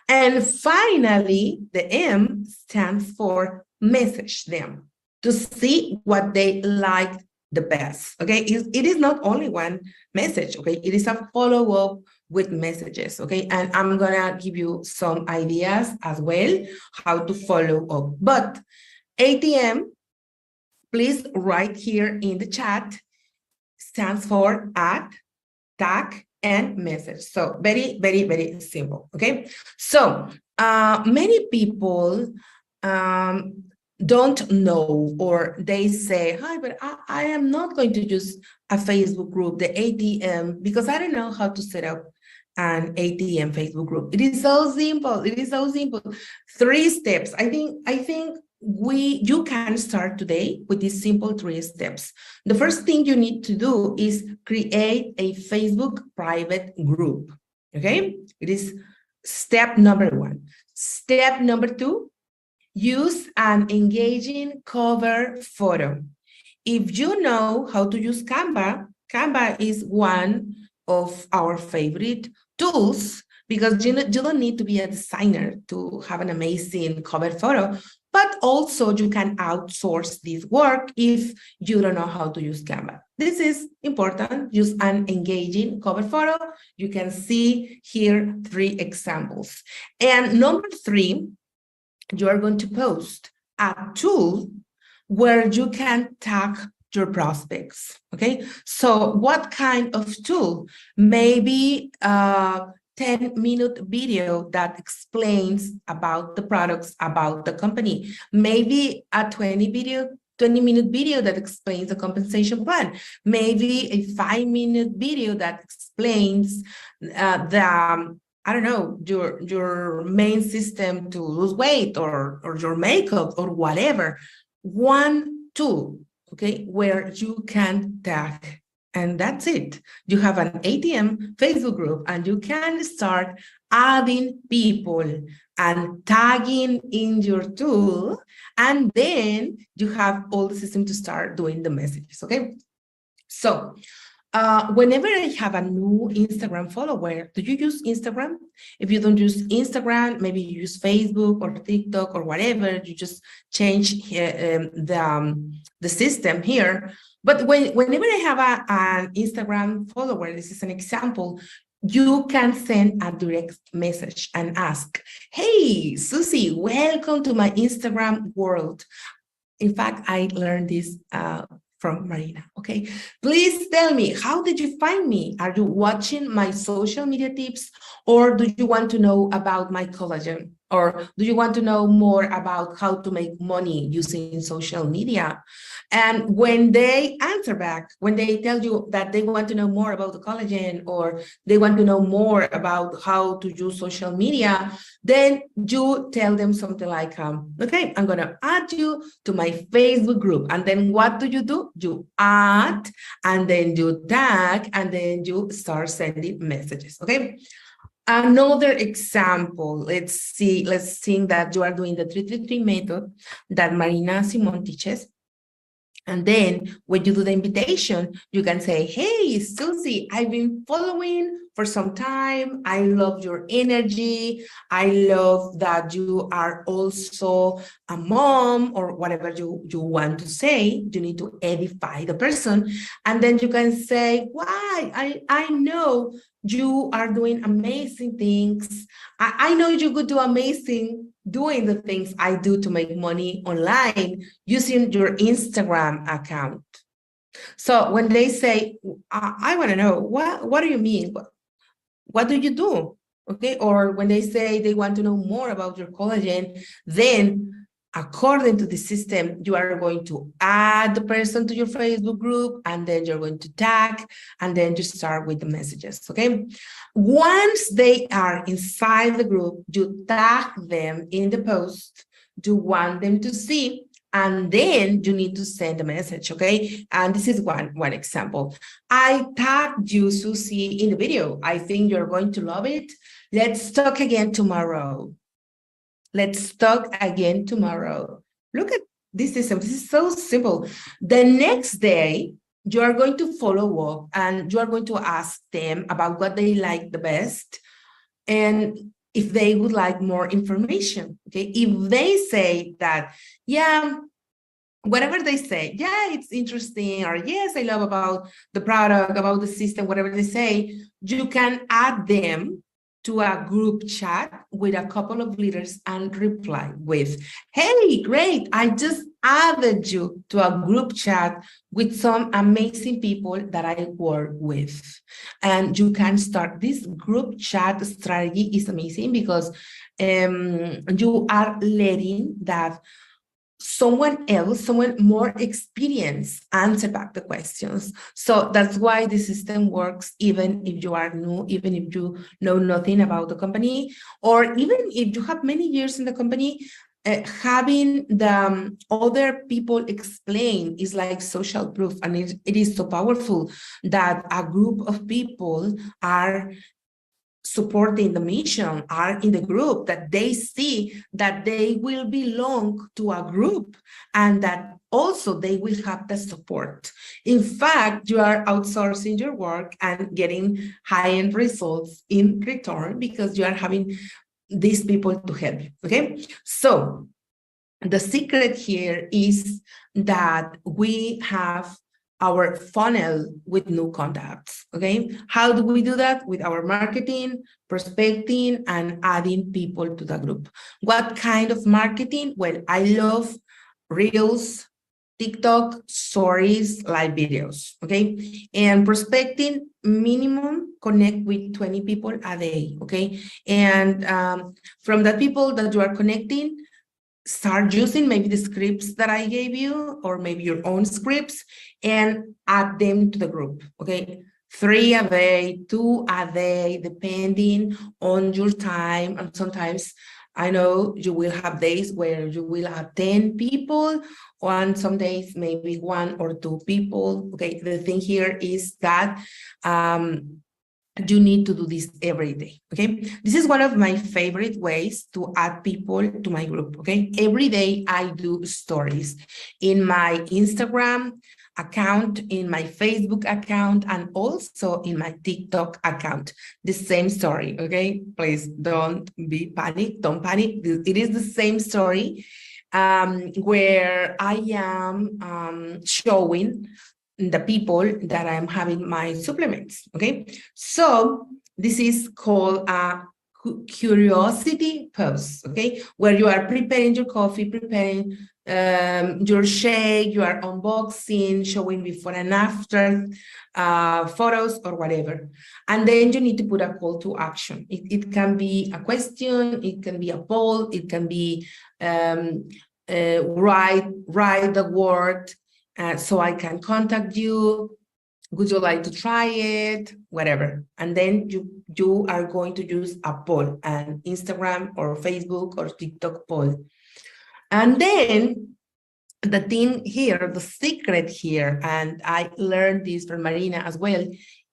And finally, the M stands for message them, to see what they like the best, okay? It is not only one message, okay? It is a follow-up with messages, okay? And I'm gonna give you some ideas as well, how to follow up. But ATM, please write here in the chat, stands for add, tag, and message. So very, very, very simple, okay? So many people don't know, or they say, hi, but I am not going to use a Facebook group, the ATM, because I don't know how to set up an ATM Facebook group. It is so simple. It is so simple. 3 steps. I think you can start today with these simple 3 steps. The first thing you need to do is create a Facebook private group. Okay? It is step number 1. Step number 2, use an engaging cover photo. If you know how to use Canva, Canva is one of our favorite tools, because you don't need to be a designer to have an amazing cover photo. but also you can outsource this work if you don't know how to use Canva. This is important. Use an engaging cover photo. You can see here 3 examples. And number 3, you are going to post a tool where you can tag your prospects, okay? So what kind of tool? Maybe a 10-minute video that explains about the products, about the company. Maybe a 20-minute video that explains the compensation plan. Maybe a 5-minute video that explains I don't know, your main system to lose weight or your makeup or whatever. One tool, okay, where you can tag, and that's it. You have an ATM Facebook group and you can start adding people and tagging in your tool, and then you have all the system to start doing the messages, okay? So whenever I have a new Instagram follower, do you use Instagram? If you don't use Instagram, maybe you use Facebook or TikTok or whatever, you just change the system here. But whenever I have an Instagram follower, this is an example, you can send a direct message and ask, hey, Susie, welcome to my Instagram world. In fact, I learned this from Marina, okay? Please tell me, how did you find me? Are you watching my social media tips, or do you want to know about my collagen? Or do you want to know more about how to make money using social media? And when they answer back, when they tell you that they want to know more about the collagen, or they want to know more about how to use social media, then you tell them something like, okay, I'm gonna add you to my Facebook group. And then what do? You add, and then you tag, and then you start sending messages, okay? Another example, let's think that you are doing the 333 method that Marina Simon teaches. And then when you do the invitation, you can say, hey, Susie, I've been following for some time. I love your energy. I love that you are also a mom, or whatever you want to say. You need to edify the person. And then you can say, why? I know you are doing amazing things. I know you could do amazing doing the things I do to make money online using your Instagram account. So when they say, I want to know, what do you mean? What do you do? Okay. Or when they say they want to know more about your collagen, then according to the system, you are going to add the person to your Facebook group, and then you're going to tag, and then you start with the messages, okay? Once they are inside the group, you tag them in the post you want them to see, and then you need to send a message, okay? And this is one example. I tagged you, Susie, in the video. I think you're going to love it. Let's talk again tomorrow. Let's talk again tomorrow. Look at this system. This is so simple. The next day, you are going to follow up, and you are going to ask them about what they like the best, and if they would like more information, okay? If they say that, yeah, whatever they say, yeah, it's interesting, or yes, I love about the product, about the system, whatever they say, you can add them to a group chat with a couple of leaders and reply with, hey, great, I just added you to a group chat with some amazing people that I work with. And you can start this group chat strategy is amazing because you are letting that someone else, someone more experienced, answer back the questions. So that's why the system works even if you are new, even if you know nothing about the company, or even if you have many years in the company, having the other people explain is like social proof. And it is so powerful that a group of people are supporting the mission, are in the group, that they see that they will belong to a group, and that also they will have the support. In fact, you are outsourcing your work and getting high-end results in return because you are having these people to help you, okay? So the secret here is that we have our funnel with new contacts, okay? How do we do that? With our marketing, prospecting, and adding people to the group. What kind of marketing? Well, I love Reels, TikTok, stories, live videos, okay? And prospecting, minimum connect with 20 people a day, okay? And from the people that you are connecting, start using maybe the scripts that I gave you, or maybe your own scripts, and add them to the group, okay? 3 a day, 2 a day, depending on your time. And sometimes I know you will have days where you will have 10 people, on some days maybe 1 or 2 people, okay? The thing here is that you need to do this every day, okay? This is one of my favorite ways to add people to my group, okay? Every day I do stories in my Instagram account, in my Facebook account, and also in my TikTok account. The same story, okay? Please don't panic. It is the same story where I am showing the people that I'm having my supplements, okay? So this is called a curiosity post, okay? Where you are preparing your coffee, preparing your shake, you are unboxing, showing before and after photos or whatever. And then you need to put a call to action. It can be a question, it can be a poll, it can be write the word, so I can contact you. Would you like to try it? Whatever. And then you are going to use a poll, an Instagram or Facebook or TikTok poll. And then the thing here, the secret here, and I learned this from Marina as well,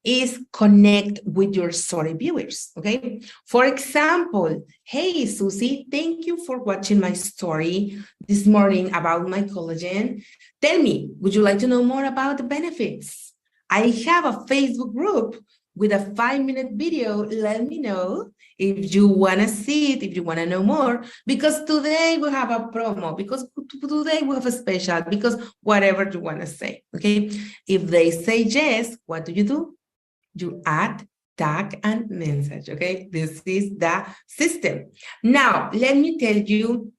is connect with your story viewers, okay? For example, hey, Susie, thank you for watching my story this morning about my collagen. Tell me, would you like to know more about the benefits? I have a Facebook group with a 5-minute video. Let me know if you want to see it, if you want to know more, because today we have a promo, because today we have a special, because whatever you want to say, okay? If they say yes, what do? You add, tag, and message, okay? This is the system. Now, let me tell you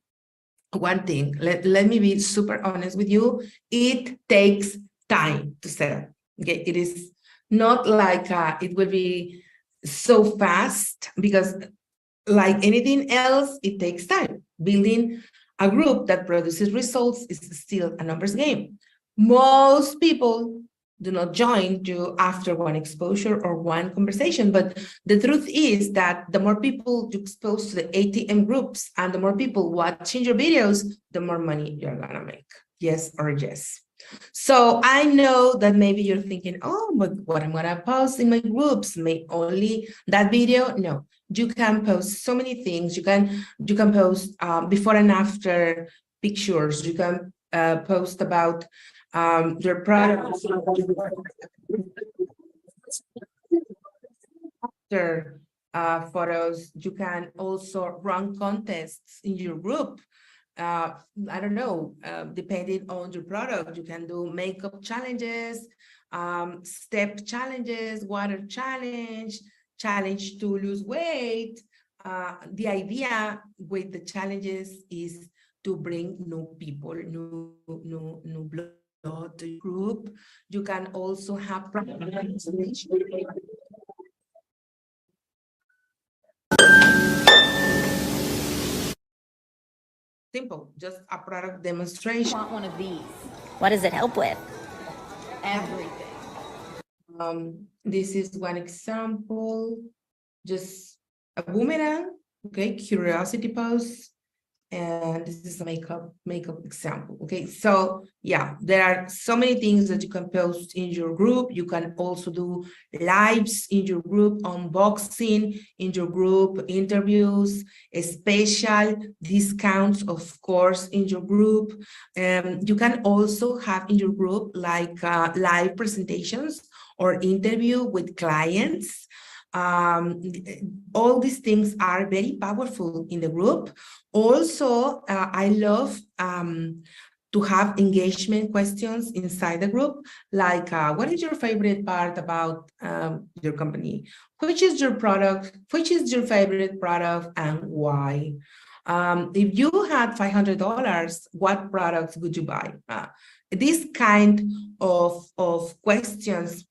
one thing. Let me be super honest with you. It takes time to set up, okay? It is not like it will be so fast, because like anything else, it takes time. Building a group that produces results is still a numbers game. Most people do not join you after one exposure or one conversation, but the truth is that the more people you expose to the ATM groups and the more people watching your videos, the more money you're gonna make. Yes or yes. So I know that maybe you're thinking, oh, but what I'm gonna post in my groups, make only that video? No, you can post so many things. You can post before and after pictures. You can post about your products. After photos, you can also run contests in your group. I don't know, depending on your product, you can do makeup challenges, step challenges, water challenge, challenge to lose weight. The idea with the challenges is to bring new people, new blood to your group. You can also have simple, just a product demonstration. I want one of these. What does it help with? Everything. This is one example, just a boomerang, okay, curiosity pose, and this is a makeup example, okay? So yeah, there are so many things that you can post in your group. You can also do lives in your group, unboxing in your group, interviews, special discounts, of course, in your group. You can also have in your group like live presentations or interview with clients. All these things are very powerful in the group. Also, I love to have engagement questions inside the group, like what is your favorite part about your company? Which is your product? Which is your favorite product and why? If you had $500, what products would you buy? This kind of questions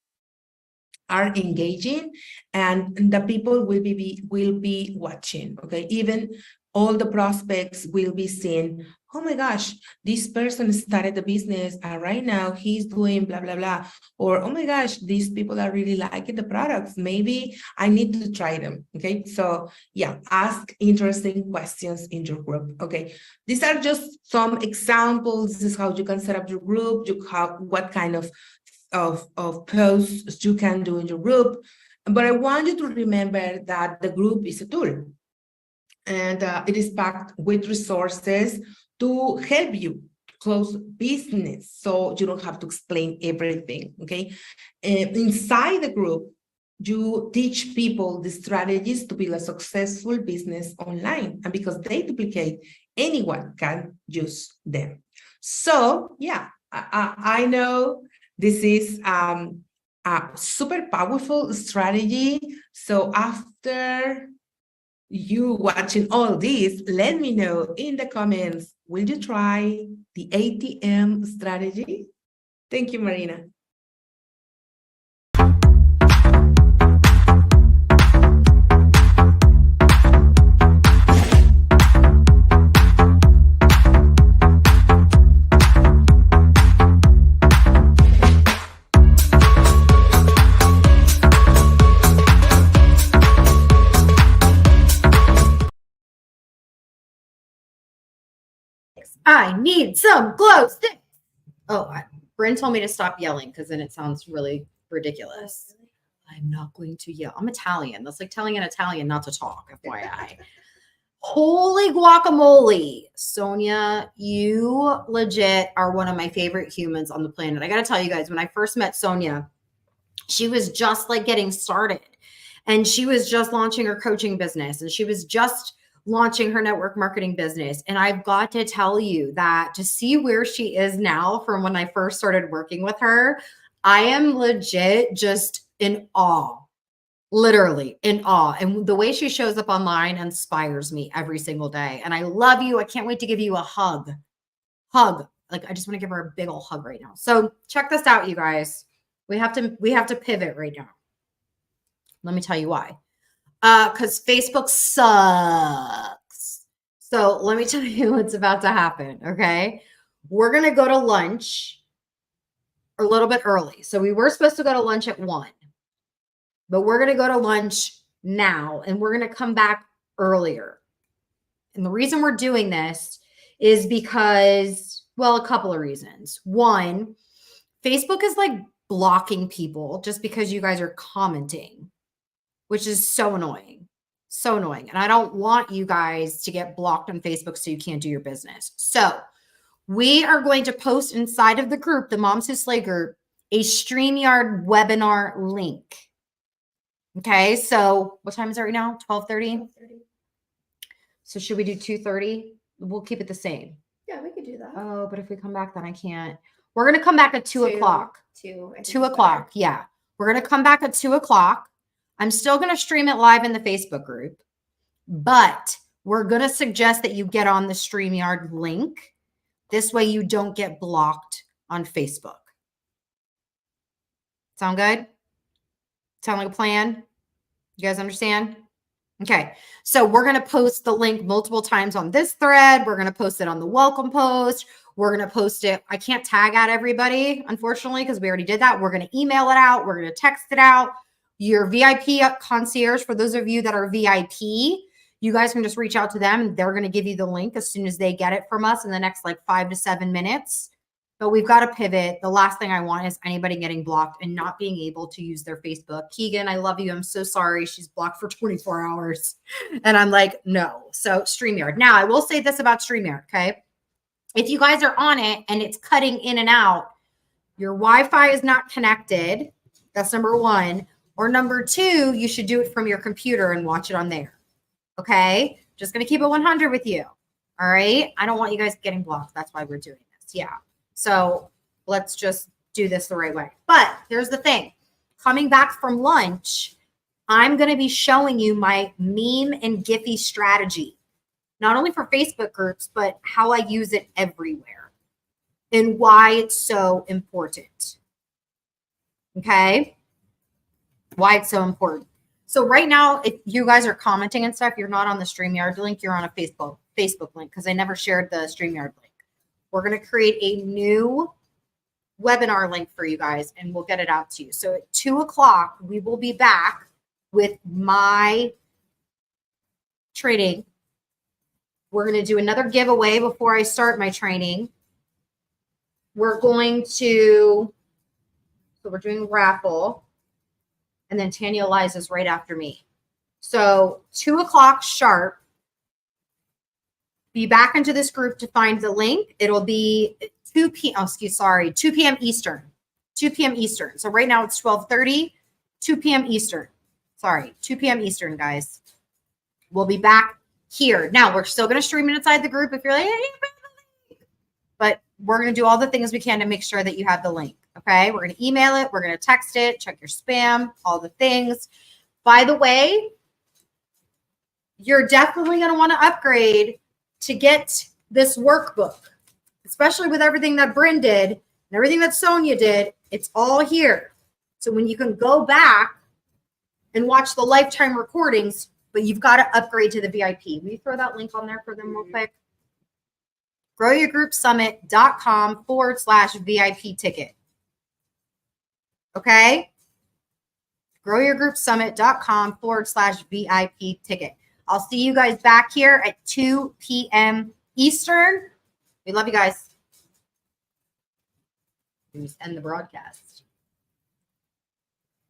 are engaging, and the people will be watching. Okay, even all the prospects will be seeing, oh my gosh, this person started a business and right now he's doing blah blah blah, or oh my gosh, these people are really liking the products, maybe I need to try them. Okay, so yeah, ask interesting questions in your group. Okay, these are just some examples. This is how you can set up your group, you have what kind of posts you can do in your group. But I want you to remember that the group is a tool, and it is packed with resources to help you close business, so you don't have to explain everything. Okay, inside the group, you teach people the strategies to build a successful business online, and because they duplicate, anyone can use them. So yeah, I know this is a super powerful strategy. So after you watching all this, let me know in the comments, will you try the ATM strategy? Thank you, Marina. I need some glow sticks. Oh, Bryn told me to stop yelling because then it sounds really ridiculous. I'm not going to yell. I'm Italian. That's like telling an Italian not to talk, FYI. Holy guacamole. Sonia, you legit are one of my favorite humans on the planet. I got to tell you guys, when I first met Sonia, she was just like getting started, and she was just launching her coaching business, and she was just launching her network marketing business. And I've got to tell you that to see where she is now from when I first started working with her, I am legit just in awe, literally in awe. And the way she shows up online inspires me every single day. And I love you. I can't wait to give you a hug. Like, I just want to give her a big old hug right now. So check this out, you guys. We have to pivot right now. Let me tell you why. Because Facebook sucks. So let me tell you what's about to happen. Okay. We're going to go to lunch a little bit early. So we were supposed to go to lunch at 1, but we're going to go to lunch now, and we're going to come back earlier. And the reason we're doing this is because, well, a couple of reasons. One, Facebook is like blocking people just because you guys are commenting, which is so annoying. So annoying. And I don't want you guys to get blocked on Facebook so you can't do your business. So we are going to post inside of the group, the Moms Who Slay group, a StreamYard webinar link. Okay, so what time is it right now? 12:30? So should we do 2:30? We'll keep it the same. Yeah, we could do that. Oh, but if we come back, then I can't. We're going to come back at 2 o'clock. 2 o'clock. Yeah. We're going to come back at 2 o'clock. I'm still going to stream it live in the Facebook group, but we're going to suggest that you get on the StreamYard link. This way you don't get blocked on Facebook. Sound good? Sound like a plan? You guys understand? Okay. So we're going to post the link multiple times on this thread. We're going to post it on the welcome post. We're going to post it. I can't tag out everybody, unfortunately, because we already did that. We're going to email it out. We're going to text it out. Your VIP concierge, for those of you that are VIP, you guys can just reach out to them and they're going to give you the link as soon as they get it from us in the next like 5 to 7 minutes. But we've got to pivot. The last thing I want is anybody getting blocked and not being able to use their Facebook. Keegan, I love you. I'm so sorry. She's blocked for 24 hours. And I'm like, no. So StreamYard. Now, I will say this about StreamYard, okay? If you guys are on it and it's cutting in and out, your Wi-Fi is not connected. That's number one. Or number two, you should do it from your computer and watch it on there. Okay? Just going to keep it 100 with you. All right? I don't want you guys getting blocked. That's why we're doing this. Yeah. So let's just do this the right way. But here's the thing. Coming back from lunch, I'm going to be showing you my meme and Giphy strategy, not only for Facebook groups, but how I use it everywhere and why it's so important. Okay? Why it's so important. So right now, if you guys are commenting and stuff, you're not on the StreamYard link, you're on a Facebook link because I never shared the StreamYard link. We're going to create a new webinar link for you guys and we'll get it out to you. So at 2 o'clock, we will be back with my training. We're going to do another giveaway before I start my training. We're going to, so we're doing raffle, and then Tanya Eliza's right after me. So 2 o'clock sharp, be back into this group to find the link. It'll be 2 p.m. Eastern. 2 p.m. Eastern. So right now it's 12:30, 2 p.m. Eastern. Sorry, 2 p.m. Eastern, guys. We'll be back here. Now, we're still going to stream it inside the group if you're like, hey, but we're going to do all the things we can to make sure that you have the link. Okay? We're going to email it. We're going to text it. Check your spam, all the things. By the way, you're definitely going to want to upgrade to get this workbook, especially with everything that Bryn did and everything that Sonia did. It's all here. So when you can go back and watch the lifetime recordings, but you've got to upgrade to the VIP. Will you throw that link on there for them real quick? growyourgroupsummit.com/VIP ticket. Okay? growyourgroupsummit.com/VIP ticket. I'll see you guys back here at 2 p.m. Eastern. We love you guys. Let me just end the broadcast.